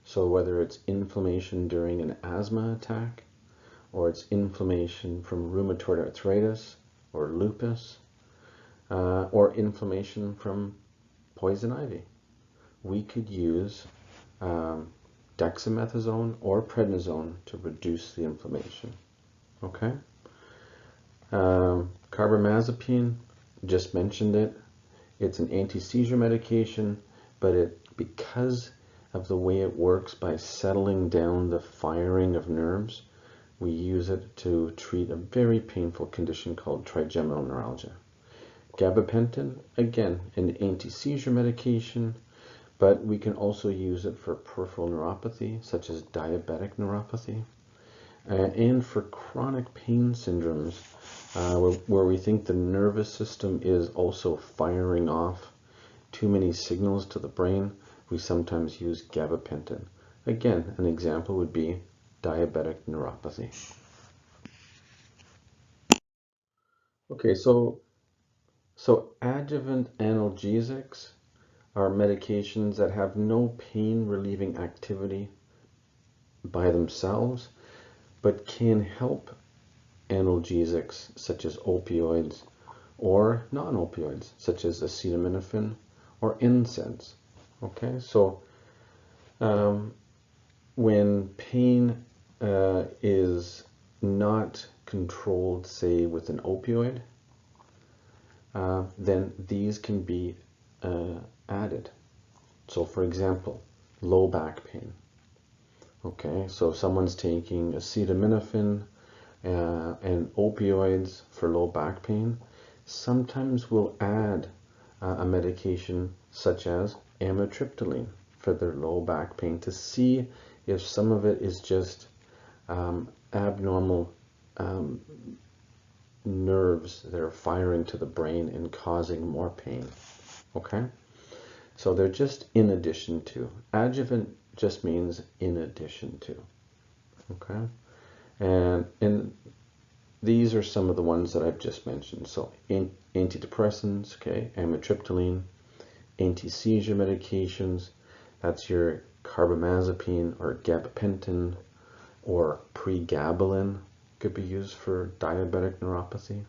So whether it's inflammation during an asthma attack, or it's inflammation from rheumatoid arthritis or lupus, or inflammation from poison ivy, we could use dexamethasone or prednisone to reduce the inflammation. Okay? Carbamazepine, just mentioned it. It's an anti-seizure medication, but because of the way it works by settling down the firing of nerves, we use it to treat a very painful condition called trigeminal neuralgia. Gabapentin, again, an anti-seizure medication, but we can also use it for peripheral neuropathy, such as diabetic neuropathy, and for chronic pain syndromes, where we think the nervous system is also firing off too many signals to the brain. We sometimes use gabapentin. Again, an example would be diabetic neuropathy. Okay, so adjuvant analgesics are medications that have no pain relieving activity by themselves, but can help analgesics such as opioids or non-opioids such as acetaminophen or NSAIDs. Okay, so when pain is not controlled, say with an opioid, then these can be added. So for example, low back pain. Okay, so if someone's taking acetaminophen and opioids for low back pain, sometimes we'll add a medication such as amitriptyline for their low back pain to see if some of it is just abnormal nerves that are firing to the brain and causing more pain. Okay, so they're just in addition to. Adjuvant just means in addition to. Okay, and these are some of the ones that I've just mentioned. So antidepressants, okay, amitriptyline, anti-seizure medications, that's your carbamazepine or gabapentin, or pregabalin could be used for diabetic neuropathy.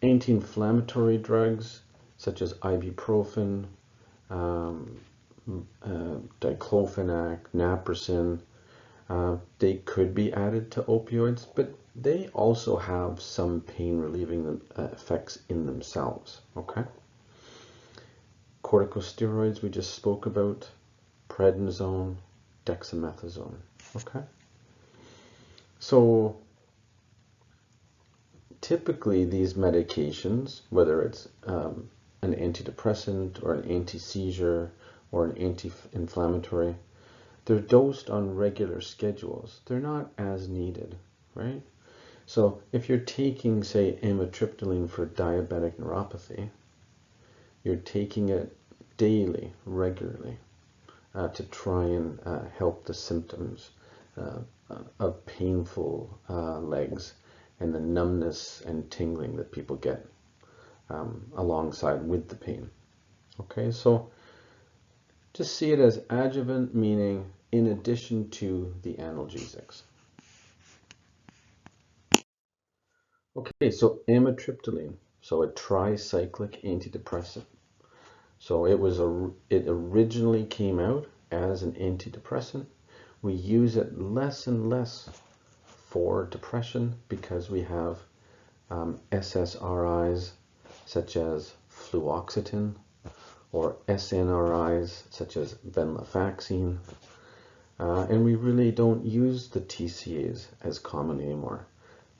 Anti-inflammatory drugs such as ibuprofen, diclofenac, naproxen, they could be added to opioids, but they also have some pain relieving effects in themselves. Okay. Corticosteroids we just spoke about, prednisone, dexamethasone. Okay. So typically these medications, whether it's an antidepressant or an anti-seizure or an anti-inflammatory, they're dosed on regular schedules. They're not as needed, right? So if you're taking, say, amitriptyline for diabetic neuropathy, you're taking it daily, regularly, to try and help the symptoms of painful legs and the numbness and tingling that people get alongside with the pain. Okay, so just see it as adjuvant, meaning in addition to the analgesics. Okay, so amitriptyline, so a tricyclic antidepressant. So it originally came out as an antidepressant. We use it less and less for depression because we have SSRIs such as fluoxetine or SNRIs such as venlafaxine, and we really don't use the TCAs as common anymore.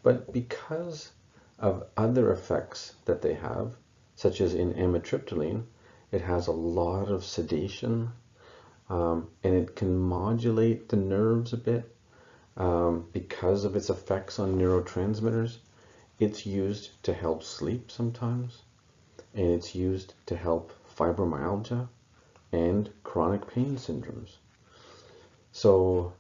But because of other effects that they have, such as in amitriptyline, it has a lot of sedation, and it can modulate the nerves a bit because of its effects on neurotransmitters. It's used to help sleep sometimes, and it's used to help fibromyalgia and chronic pain syndromes. So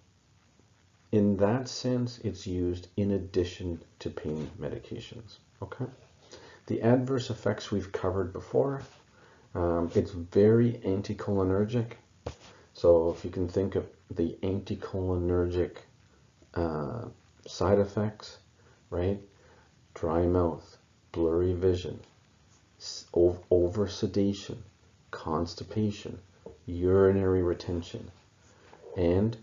in that sense, it's used in addition to pain medications. Okay. The adverse effects we've covered before. It's very anticholinergic. So if you can think of the anticholinergic side effects, right? Dry mouth, blurry vision, over sedation, constipation, urinary retention, and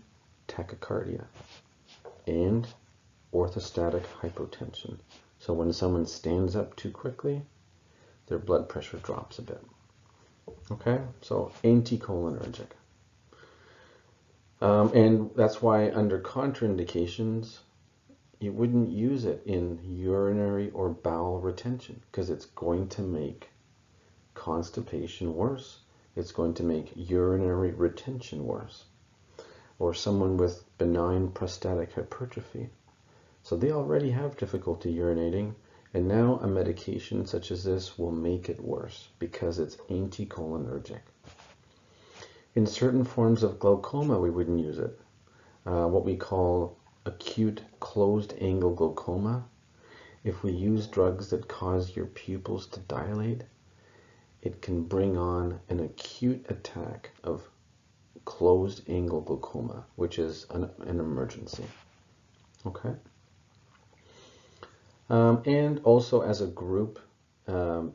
tachycardia, and orthostatic hypotension. So when someone stands up too quickly, their blood pressure drops a bit. Okay, so anticholinergic. And that's why under contraindications, you wouldn't use it in urinary or bowel retention because it's going to make constipation worse. It's going to make urinary retention worse. Or someone with benign prostatic hypertrophy. So they already have difficulty urinating, and now a medication such as this will make it worse because it's anticholinergic. In certain forms of glaucoma, we wouldn't use it. What we call acute closed angle glaucoma. If we use drugs that cause your pupils to dilate, it can bring on an acute attack of closed angle glaucoma, which is an emergency. Okay. And also as a group, TCAs,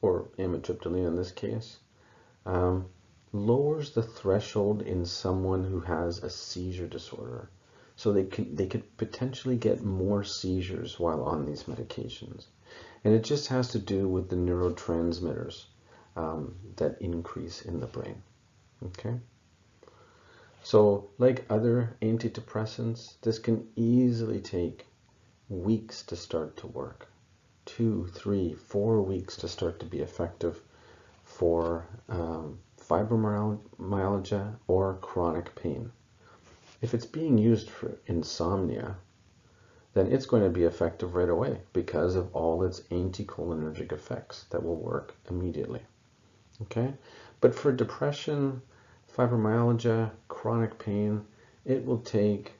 or amitriptyline in this case, lowers the threshold in someone who has a seizure disorder. So they could potentially get more seizures while on these medications. And it just has to do with the neurotransmitters that increase in the brain. Okay. So like other antidepressants, this can easily take weeks to start to work. 2, 3, 4 weeks to start to be effective for fibromyalgia or chronic pain. If it's being used for insomnia, then it's going to be effective right away because of all its anticholinergic effects that will work immediately. Okay? But for depression, fibromyalgia, chronic pain, it will take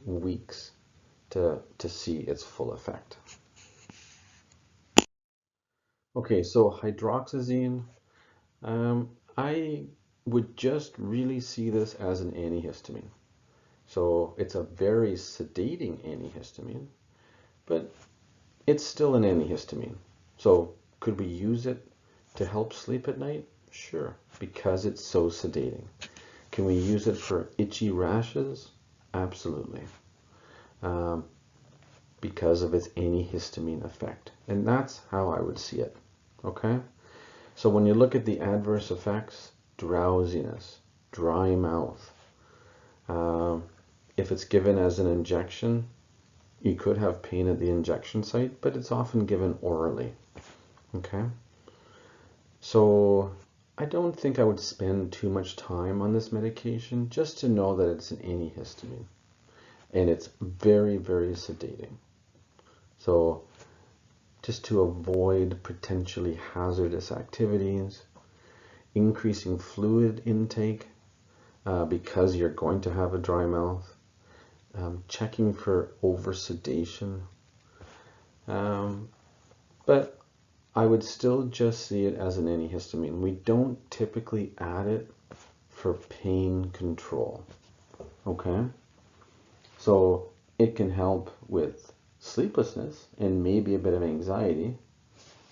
weeks to see its full effect. Okay, so hydroxyzine, I would just really see this as an antihistamine. So it's a very sedating antihistamine, but it's still an antihistamine. So could we use it to help sleep at night? Sure, because it's so sedating. Can we use it for itchy rashes? Absolutely. Because of its antihistamine effect. And that's how I would see it. Okay? So when you look at the adverse effects, drowsiness, dry mouth. If it's given as an injection, you could have pain at the injection site, but it's often given orally. Okay? So I don't think I would spend too much time on this medication just to know that it's an antihistamine. And it's very, very sedating. So just to avoid potentially hazardous activities, increasing fluid intake because you're going to have a dry mouth, checking for oversedation. But I would still just see it as an antihistamine. We don't typically add it for pain control. Okay? So it can help with sleeplessness and maybe a bit of anxiety,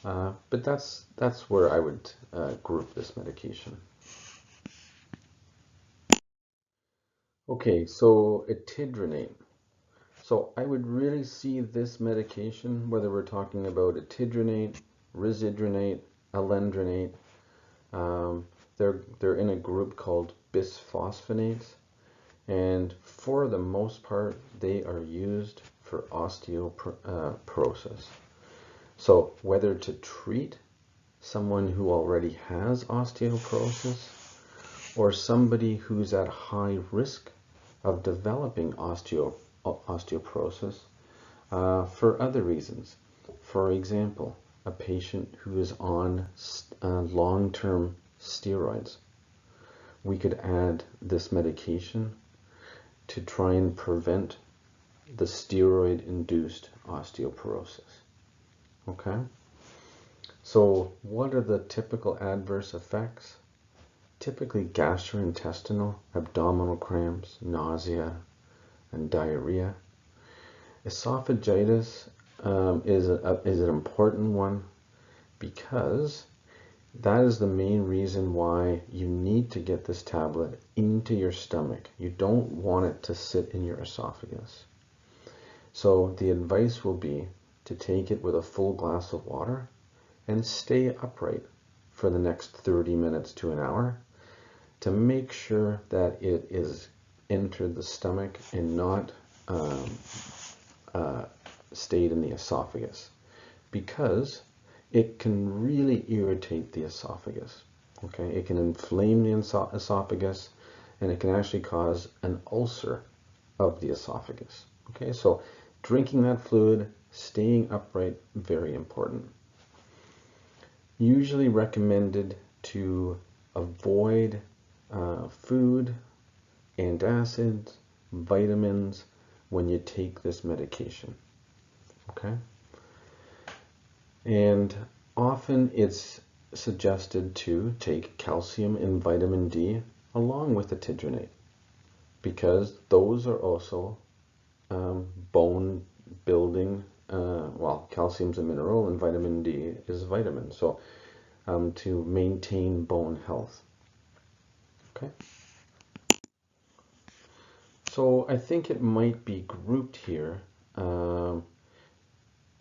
but that's where I would group this medication. Okay, so etidronate. So I would really see this medication, whether we're talking about etidronate, risedronate, alendronate, they're in a group called bisphosphonates, and for the most part, they are used for osteoporosis. So whether to treat someone who already has osteoporosis or somebody who's at high risk of developing osteoporosis for other reasons. For example, a patient who is on long-term steroids. We could add this medication to try and prevent the steroid-induced osteoporosis. Okay? So what are the typical adverse effects? Typically gastrointestinal, abdominal cramps, nausea, and diarrhea. Esophagitis is an important one because that is the main reason why you need to get this tablet into your stomach. You don't want it to sit in your esophagus. So the advice will be to take it with a full glass of water and stay upright for the next 30 minutes to an hour to make sure that it is entered the stomach and not stayed in the esophagus, because it can really irritate the esophagus. Okay, it can inflame the esophagus, and it can actually cause an ulcer of the esophagus. Okay, so drinking that fluid, staying upright, very important. Usually recommended to avoid food, antacids, vitamins when you take this medication. Okay? And often it's suggested to take calcium and vitamin D along with the ethidronate, because those are also bone building. Well, calcium's a mineral and vitamin D is vitamin. So to maintain bone health. Okay. So I think it might be grouped here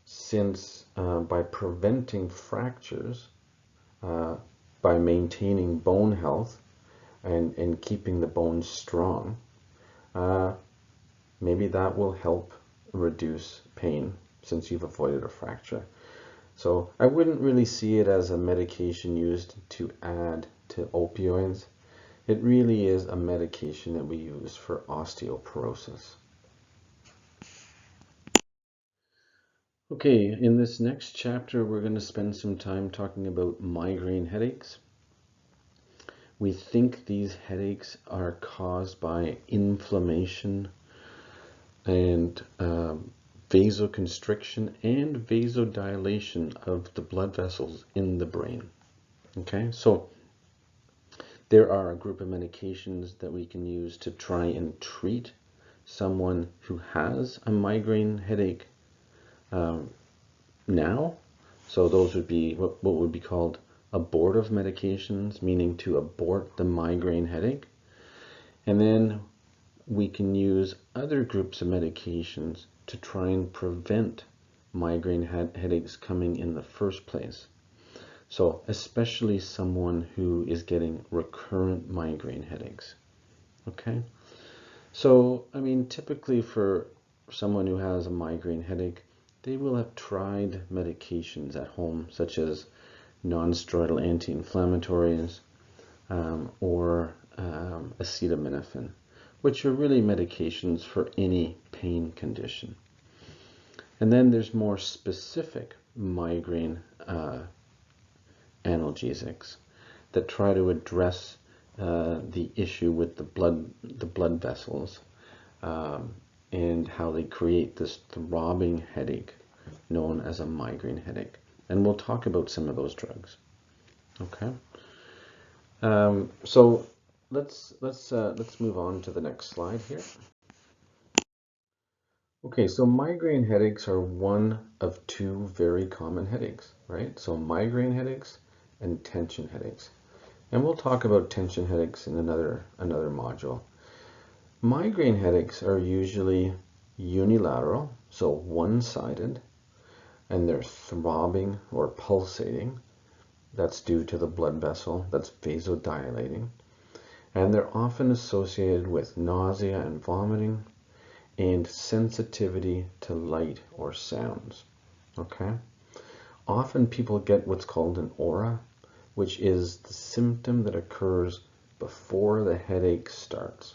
since by preventing fractures, by maintaining bone health and keeping the bones strong, maybe that will help reduce pain since you've avoided a fracture. So I wouldn't really see it as a medication used to add to opioids. It really is a medication that we use for osteoporosis. Okay, in this next chapter, we're going to spend some time talking about migraine headaches. We think these headaches are caused by inflammation and vasoconstriction and vasodilation of the blood vessels in the brain. Okay, so there are a group of medications that we can use to try and treat someone who has a migraine headache now. So those would be what would be called abortive medications, meaning to abort the migraine headache. And then we can use other groups of medications to try and prevent migraine headaches coming in the first place. So especially someone who is getting recurrent migraine headaches. Okay? So, I mean, typically for someone who has a migraine headache, they will have tried medications at home, such as non-steroidal anti-inflammatories or acetaminophen, which are really medications for any pain condition. And then there's more specific migraine analgesics that try to address the issue with the blood vessels and how they create this throbbing headache known as a migraine headache. And we'll talk about some of those drugs. Okay. So let's move on to the next slide here. Okay, so migraine headaches are one of two very common headaches, right? So migraine headaches and tension headaches. And we'll talk about tension headaches in another module. Migraine headaches are usually unilateral, so one-sided, and they're throbbing or pulsating. That's due to the blood vessel that's vasodilating. And they're often associated with nausea and vomiting and sensitivity to light or sounds. Okay? Often people get what's called an aura, which is the symptom that occurs before the headache starts.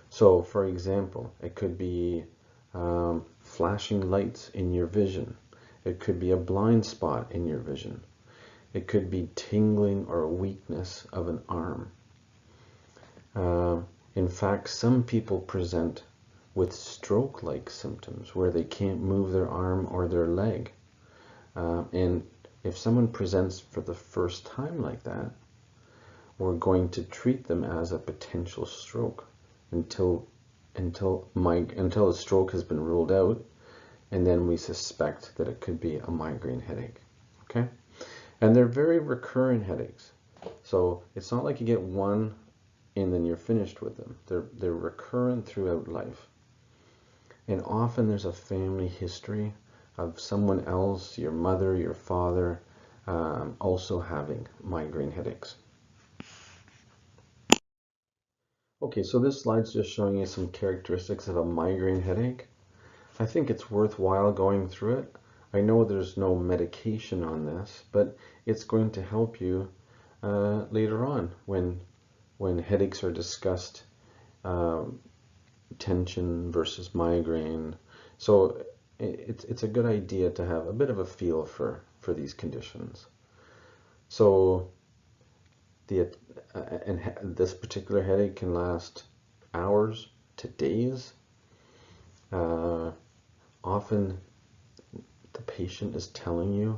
So, for example, it could be flashing lights in your vision. It could be a blind spot in your vision. It could be tingling or weakness of an arm. In fact, some people present with stroke-like symptoms where they can't move their arm or their leg. And if someone presents for the first time like that, we're going to treat them as a potential stroke until a stroke has been ruled out, and then we suspect that it could be a migraine headache. Okay? And they're very recurrent headaches. So it's not like you get one and then you're finished with them. They're recurrent throughout life. And often there's a family history of someone else, your mother, your father, also having migraine headaches. Okay, so this slide's just showing you some characteristics of a migraine headache. I think it's worthwhile going through it. I know there's no medication on this, but it's going to help you later on when headaches are discussed, tension versus migraine. So it's a good idea to have a bit of a feel for these conditions. So this particular headache can last hours to days. Often the patient is telling you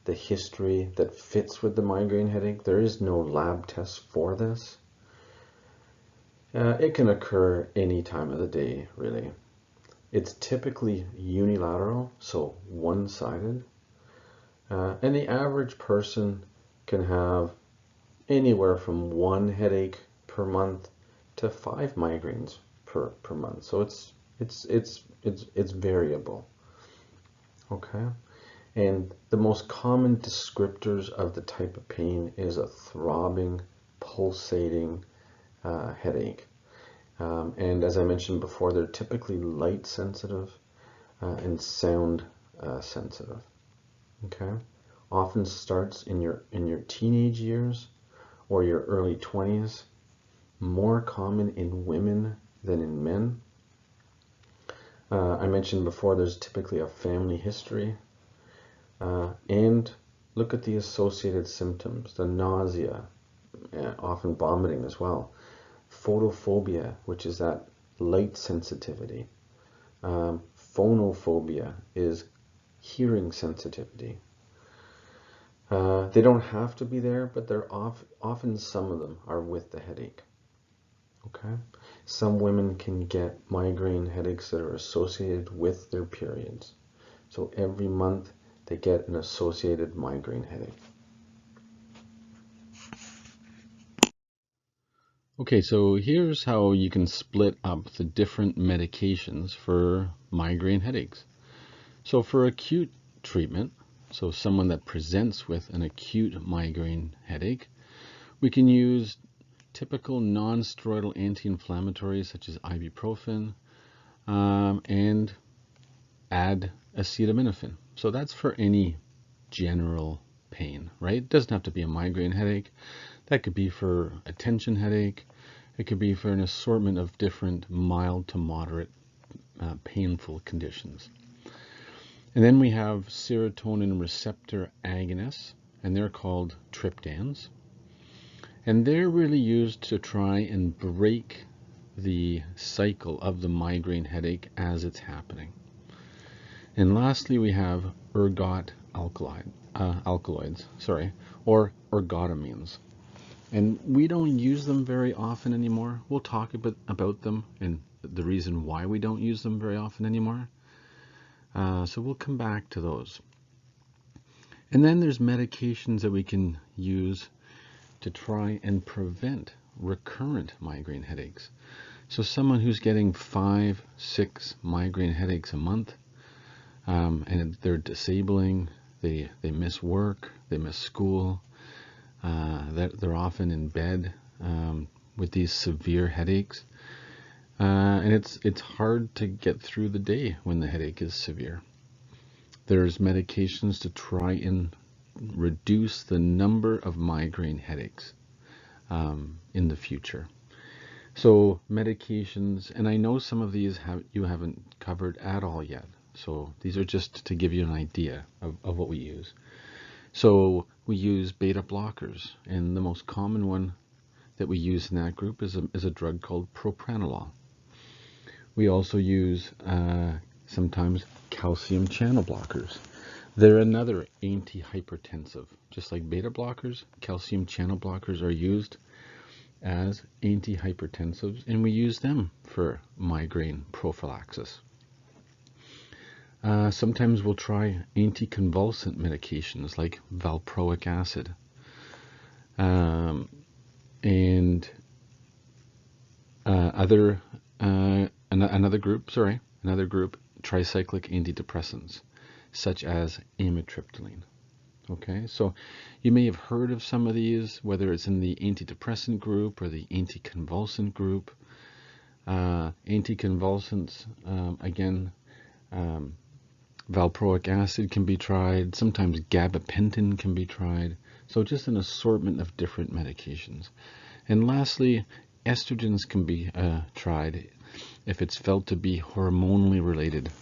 the history that fits with the migraine headache. There is no lab test for this. It can occur any time of the day, really. It's typically unilateral, so one-sided. And the average person can have anywhere from 1 headache per month to 5 migraines per month. So it's variable. Okay? And the most common descriptors of the type of pain is a throbbing, pulsating headache. And as I mentioned before, they're typically light sensitive and sound sensitive. Okay? Often starts in your teenage years or your early 20s. More common in women than in men. I mentioned before there's typically a family history. And look at the associated symptoms, the nausea, often vomiting as well. Photophobia, which is that light sensitivity. Phonophobia is hearing sensitivity. They don't have to be there, but they're often some of them are with the headache. Okay? Some women can get migraine headaches that are associated with their periods. So every month they get an associated migraine headache. Okay, so here's how you can split up the different medications for migraine headaches. So for acute treatment, so someone that presents with an acute migraine headache, we can use typical non-steroidal anti-inflammatories such as ibuprofen and add acetaminophen. So that's for any general pain, right? It doesn't have to be a migraine headache. That could be for a tension headache. It could be for an assortment of different mild to moderate painful conditions. And then we have serotonin receptor agonists, and they're called triptans. And they're really used to try and break the cycle of the migraine headache as it's happening. And lastly, we have ergot alkaloids, or ergotamines. And we don't use them very often anymore. We'll talk a bit about them and the reason why we don't use them very often anymore. So we'll come back to those. And then there's medications that we can use to try and prevent recurrent migraine headaches. So someone who's getting 5, 6 migraine headaches a month, and they're disabling, they miss work, they miss school, they're often in bed with these severe headaches, and it's hard to get through the day when the headache is severe. There's medications to try and reduce the number of migraine headaches. in the future. So medications, and I know some of these you haven't covered at all yet. So these are just to give you an idea of what we use. So we use beta blockers, and the most common one that we use in that group is a drug called propranolol. We also use sometimes calcium channel blockers. They're another antihypertensive. Just like beta blockers, calcium channel blockers are used as antihypertensives, and we use them for migraine prophylaxis. Sometimes we'll try anticonvulsant medications like valproic acid. And another group, tricyclic antidepressants, such as amitriptyline. Okay, so you may have heard of some of these, whether it's in the antidepressant group or the anticonvulsant group. Anticonvulsants, again, valproic acid can be tried. Sometimes gabapentin can be tried. So just an assortment of different medications. And lastly, estrogens can be tried if it's felt to be hormonally related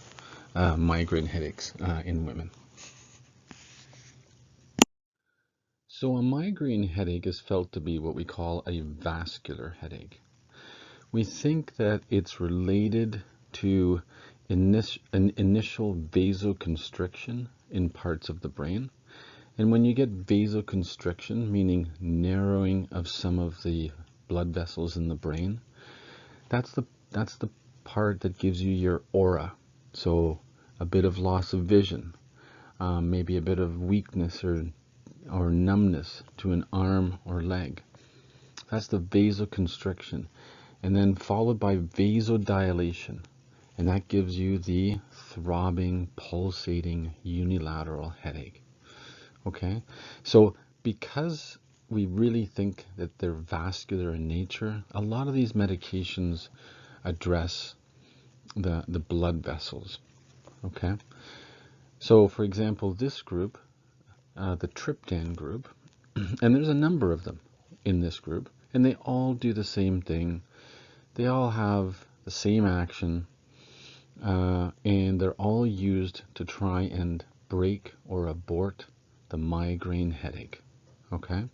migraine headaches in women. So a migraine headache is felt to be what we call a vascular headache. We think that it's related to an initial vasoconstriction in parts of the brain. And when you get vasoconstriction, meaning narrowing of some of the blood vessels in the brain, that's the part that gives you your aura. So a bit of loss of vision, maybe a bit of weakness or numbness to an arm or leg. That's the vasoconstriction. And then followed by vasodilation. And that gives you the throbbing, pulsating, unilateral headache. Okay? So because we really think that they're vascular in nature, a lot of these medications address the blood vessels. Okay? So for example, this group, the triptan group, and there's a number of them in this group, and they all do the same thing. They all have the same action, and they're all used to try and break or abort the migraine headache. Okay?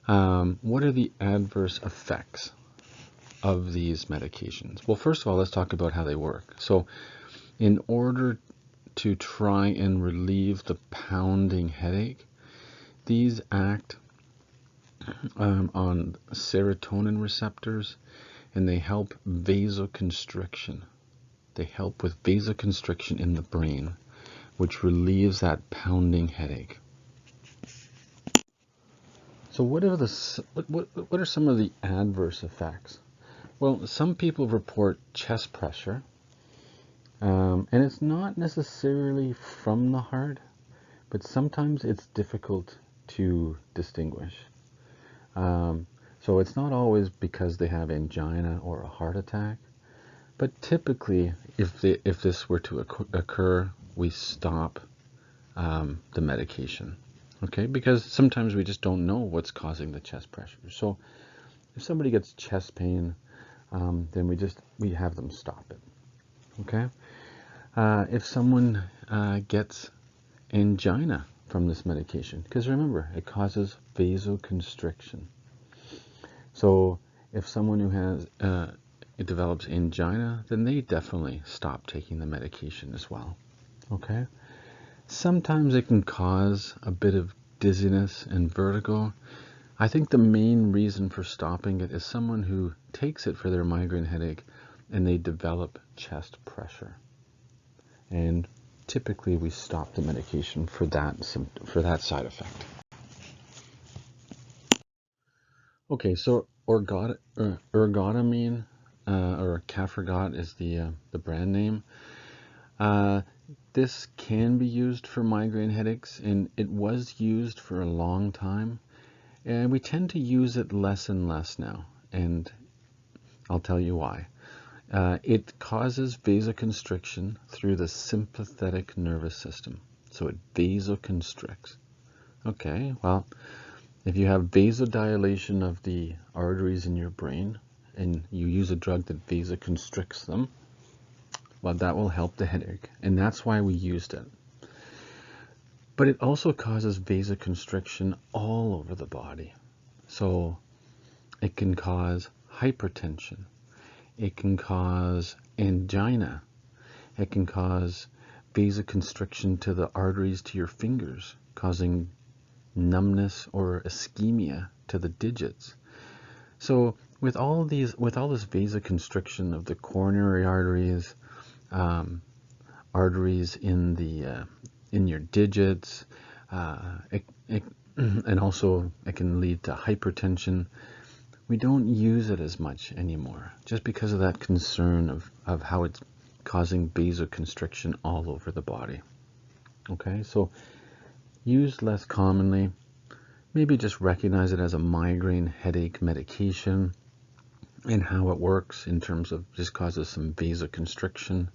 What are the adverse effects of these medications? Well, first of all, let's talk about how they work. So in order to try and relieve the pounding headache, these act on serotonin receptors, and they help vasoconstriction. They help with vasoconstriction in the brain, which relieves that pounding headache. So what are some of the adverse effects? Well, some people report chest pressure, and it's not necessarily from the heart, but sometimes it's difficult to distinguish. So it's not always because they have angina or a heart attack, but typically if this were to occur, we stop the medication. Okay, because sometimes we just don't know what's causing the chest pressure. So if somebody gets chest pain, then we have them stop it. Okay, if someone gets angina from this medication, because remember, it causes vasoconstriction. So if someone who has it develops angina, then they definitely stop taking the medication as well. Okay. Sometimes it can cause a bit of dizziness and vertigo. I think the main reason for stopping it is someone who takes it for their migraine headache and they develop chest pressure. And typically we stop the medication for that side effect. Okay, so ergotamine or Cafragot is the brand name. This can be used for migraine headaches, and it was used for a long time, and we tend to use it less and less now, and I'll tell you why. It causes vasoconstriction through the sympathetic nervous system, so it vasoconstricts. Okay, well, If you have vasodilation of the arteries in your brain and you use a drug that vasoconstricts them, well, that will help the headache, and that's why we used it. But it also causes vasoconstriction all over the body. So it can cause hypertension. It can cause angina. It can cause vasoconstriction to the arteries to your fingers, causing numbness or ischemia to the digits. So with all this vasoconstriction of the coronary arteries, arteries in the in your digits, and also it can lead to hypertension. We don't use it as much anymore, just because of that concern of how it's causing vasoconstriction all over the body. Okay, so used less commonly. Maybe just recognize it as a migraine headache medication and how it works in terms of just causes some vasoconstriction.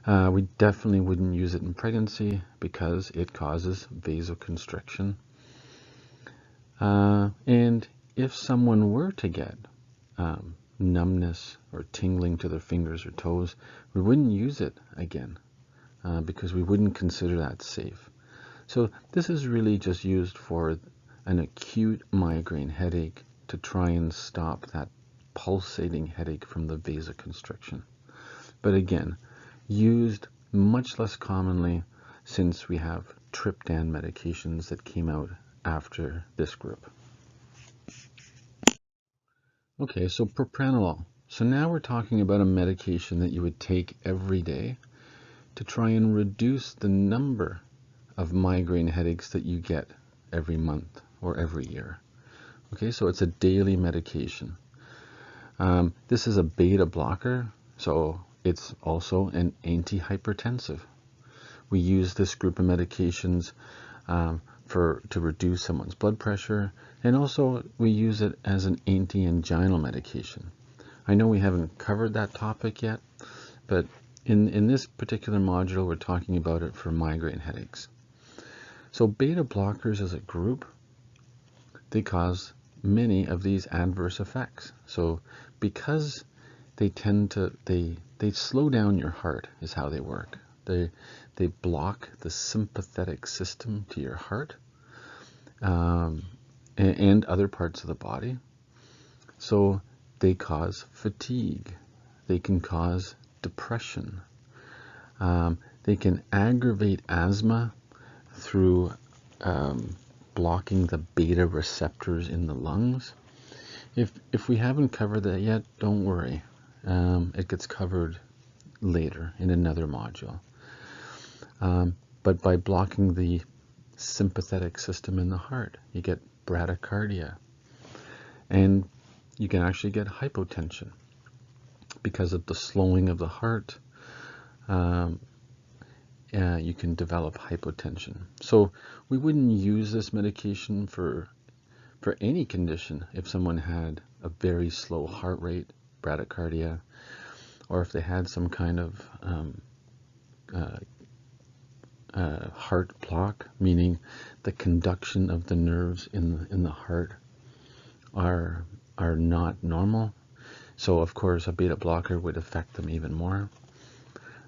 We definitely wouldn't use it in pregnancy because it causes vasoconstriction. And if someone were to get numbness or tingling to their fingers or toes, we wouldn't use it again because we wouldn't consider that safe. So this is really just used for an acute migraine headache to try and stop that pulsating headache from the vasoconstriction. But again, used much less commonly since we have triptan medications that came out after this group. Okay, so propranolol. So now we're talking about a medication that you would take every day to try and reduce the number of migraine headaches that you get every month or every year. Okay, so it's a daily medication. This is a beta blocker, so it's also an antihypertensive. We use this group of medications to reduce someone's blood pressure, and also we use it as an anti-anginal medication. I know we haven't covered that topic yet, but in this particular module we're talking about it for migraine headaches. So beta blockers as a group, they cause many of these adverse effects. So because they tend to, they slow down your heart is how they work. They block the sympathetic system to your heart and other parts of the body. So they cause fatigue. They can cause depression. They can aggravate asthma through blocking the beta receptors in the lungs. If we haven't covered that yet, don't worry. It gets covered later in another module. But by blocking the sympathetic system in the heart, you get bradycardia. And you can actually get hypotension because of the slowing of the heart. You can develop hypotension. So we wouldn't use this medication for any condition if someone had a very slow heart rate, bradycardia, or if they had some kind of heart block, meaning the conduction of the nerves in the heart are not normal. So of course a beta blocker would affect them even more.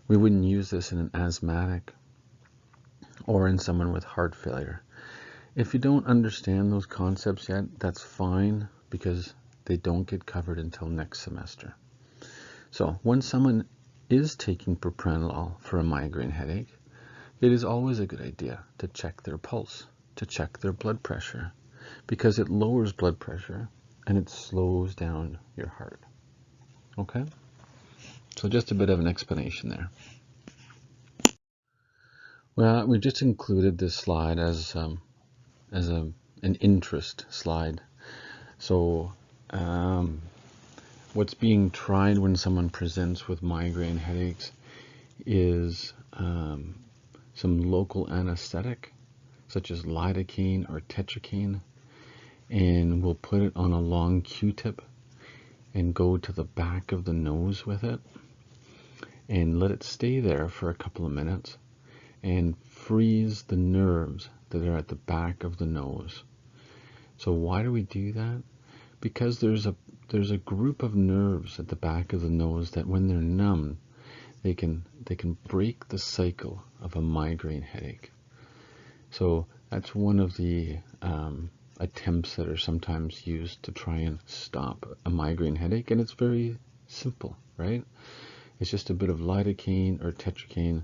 We wouldn't use this in an asthmatic or in someone with heart failure. If you don't understand those concepts yet, that's fine because they don't get covered until next semester. So when someone is taking propranolol for a migraine headache, it is always a good idea to check their pulse, to check their blood pressure, because it lowers blood pressure and it slows down your heart. Okay? So just a bit of an explanation there. Well, we just included this slide as an interest slide. So what's being tried when someone presents with migraine headaches is some local anesthetic, such as lidocaine or tetracaine, and we'll put it on a long Q-tip and go to the back of the nose with it and let it stay there for a couple of minutes and freeze the nerves that are at the back of the nose. So why do we do that? Because there's a group of nerves at the back of the nose that when they're numb, they can break the cycle of a migraine headache. So that's one of the attempts that are sometimes used to try and stop a migraine headache, and it's very simple, right? It's just a bit of lidocaine or tetracaine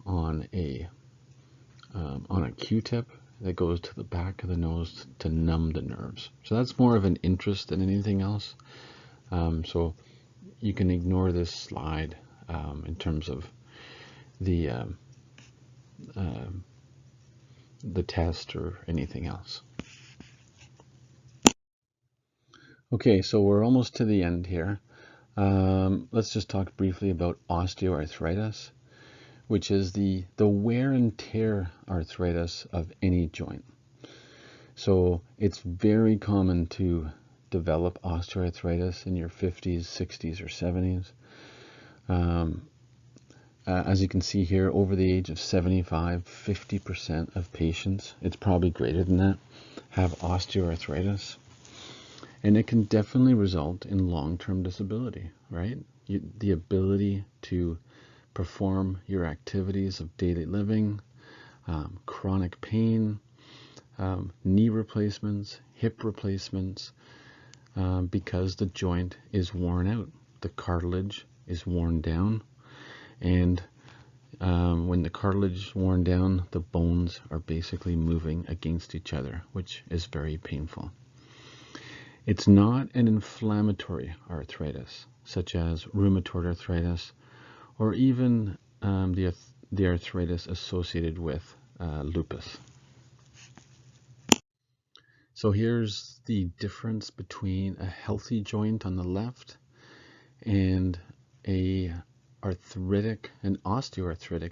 on a Q-tip that goes to the back of the nose to numb the nerves. So that's more of an interest than anything else. So you can ignore this slide in terms of the test or anything else. Okay, so we're almost to the end here. Let's just talk briefly about osteoarthritis, which is the wear and tear arthritis of any joint. So it's very common to develop osteoarthritis in your 50s, 60s, or 70s. As you can see here, over the age of 75, 50% of patients, it's probably greater than that, have osteoarthritis. And it can definitely result in long-term disability, right? The ability to perform your activities of daily living, chronic pain, knee replacements, hip replacements, because the joint is worn out. The cartilage is worn down, and when the cartilage is worn down, the bones are basically moving against each other, which is very painful. It's not an inflammatory arthritis, such as rheumatoid arthritis, or even the arthritis associated with lupus. So here's the difference between a healthy joint on the left and an osteoarthritic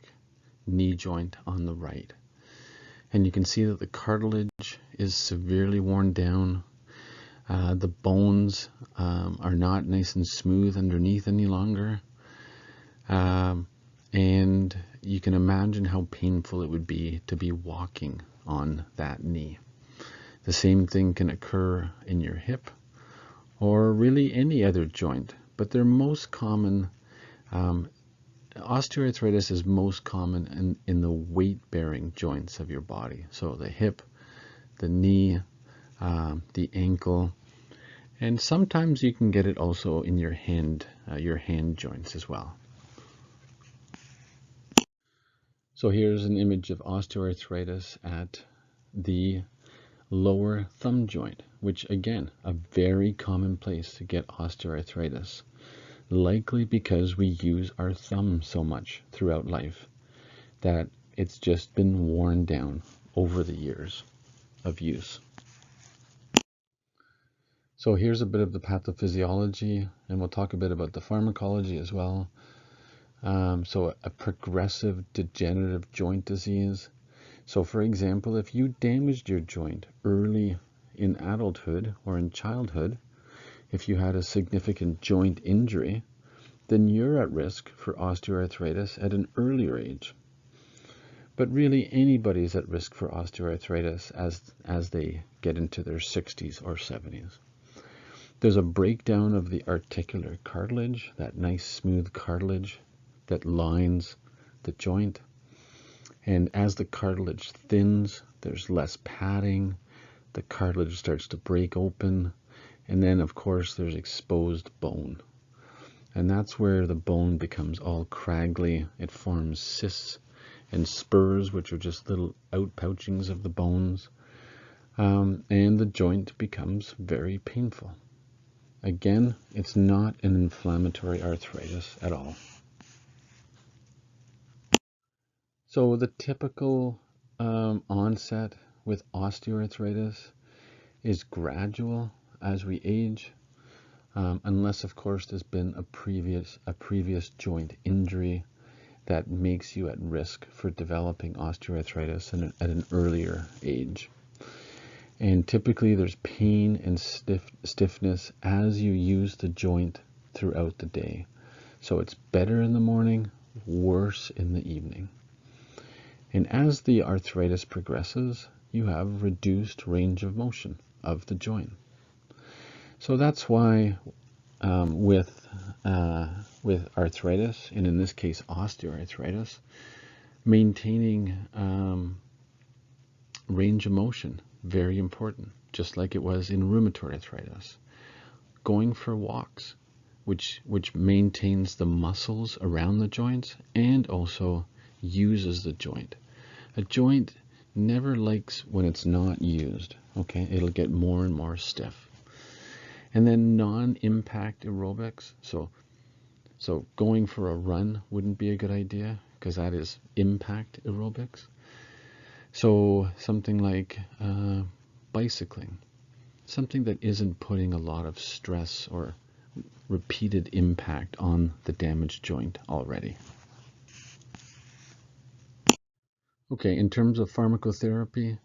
knee joint on the right. And you can see that the cartilage is severely worn down. The bones are not nice and smooth underneath any longer. And you can imagine how painful it would be to be walking on that knee. The same thing can occur in your hip or really any other joint, but they're most common. Osteoarthritis is most common in the weight-bearing joints of your body. So the hip, the knee, the ankle, and sometimes you can get it also in your hand joints as well. So here's an image of osteoarthritis at the lower thumb joint, which again, a very common place to get osteoarthritis, likely because we use our thumb so much throughout life that it's just been worn down over the years of use. So here's a bit of the pathophysiology, and we'll talk a bit about the pharmacology as well. So a progressive degenerative joint disease. So for example, if you damaged your joint early in adulthood or in childhood, if you had a significant joint injury, then you're at risk for osteoarthritis at an earlier age. But really anybody's at risk for osteoarthritis as they get into their 60s or 70s. There's a breakdown of the articular cartilage, that nice smooth cartilage that lines the joint. And as the cartilage thins, there's less padding, the cartilage starts to break open, and then of course there's exposed bone. And that's where the bone becomes all craggly. It forms cysts and spurs, which are just little outpouchings of the bones. And the joint becomes very painful. Again, it's not an inflammatory arthritis at all. So the typical onset with osteoarthritis is gradual as we age, unless of course there's been a previous joint injury that makes you at risk for developing osteoarthritis at an earlier age. And typically there's pain and stiffness as you use the joint throughout the day. So it's better in the morning, worse in the evening. And as the arthritis progresses, you have reduced range of motion. of the joint. So that's why with arthritis, and in this case osteoarthritis, maintaining range of motion, very important, just like it was in rheumatoid arthritis. Going for walks, which maintains the muscles around the joints and also uses the joint. A joint never likes when it's not used, okay? It'll get more and more stiff. And then non-impact aerobics, so going for a run wouldn't be a good idea because that is impact aerobics. So something like bicycling, something that isn't putting a lot of stress or repeated impact on the damaged joint already. Okay, in terms of pharmacotherapy,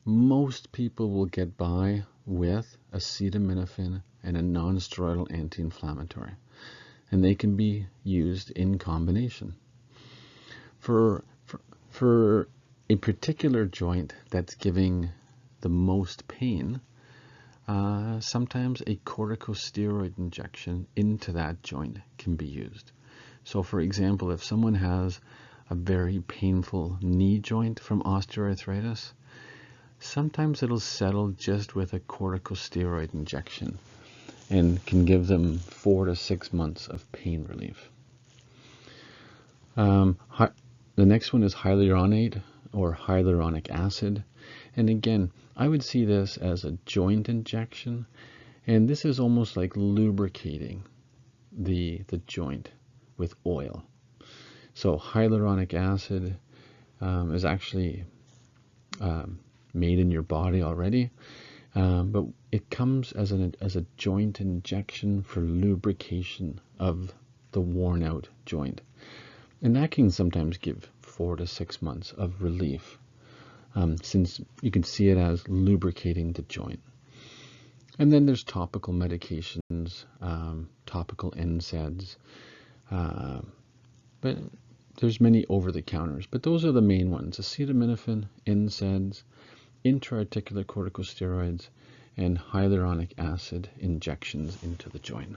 most people will get by with acetaminophen and a non-steroidal anti-inflammatory, and they can be used in combination. For a particular joint that's giving the most pain, sometimes a corticosteroid injection into that joint can be used. So for example, if someone has a very painful knee joint from osteoarthritis, sometimes it'll settle just with a corticosteroid injection and can give them 4 to 6 months of pain relief. The next one is hyaluronate or hyaluronic acid. And again, I would see this as a joint injection, and this is almost like lubricating the joint with oil. So hyaluronic acid is actually made in your body already, but it comes as a joint injection for lubrication of the worn out joint. And that can sometimes give 4 to 6 months of relief, since you can see it as lubricating the joint. And then there's topical medications, topical NSAIDs, but there's many over-the-counters. But those are the main ones: acetaminophen, NSAIDs, intra-articular corticosteroids, and hyaluronic acid injections into the joint.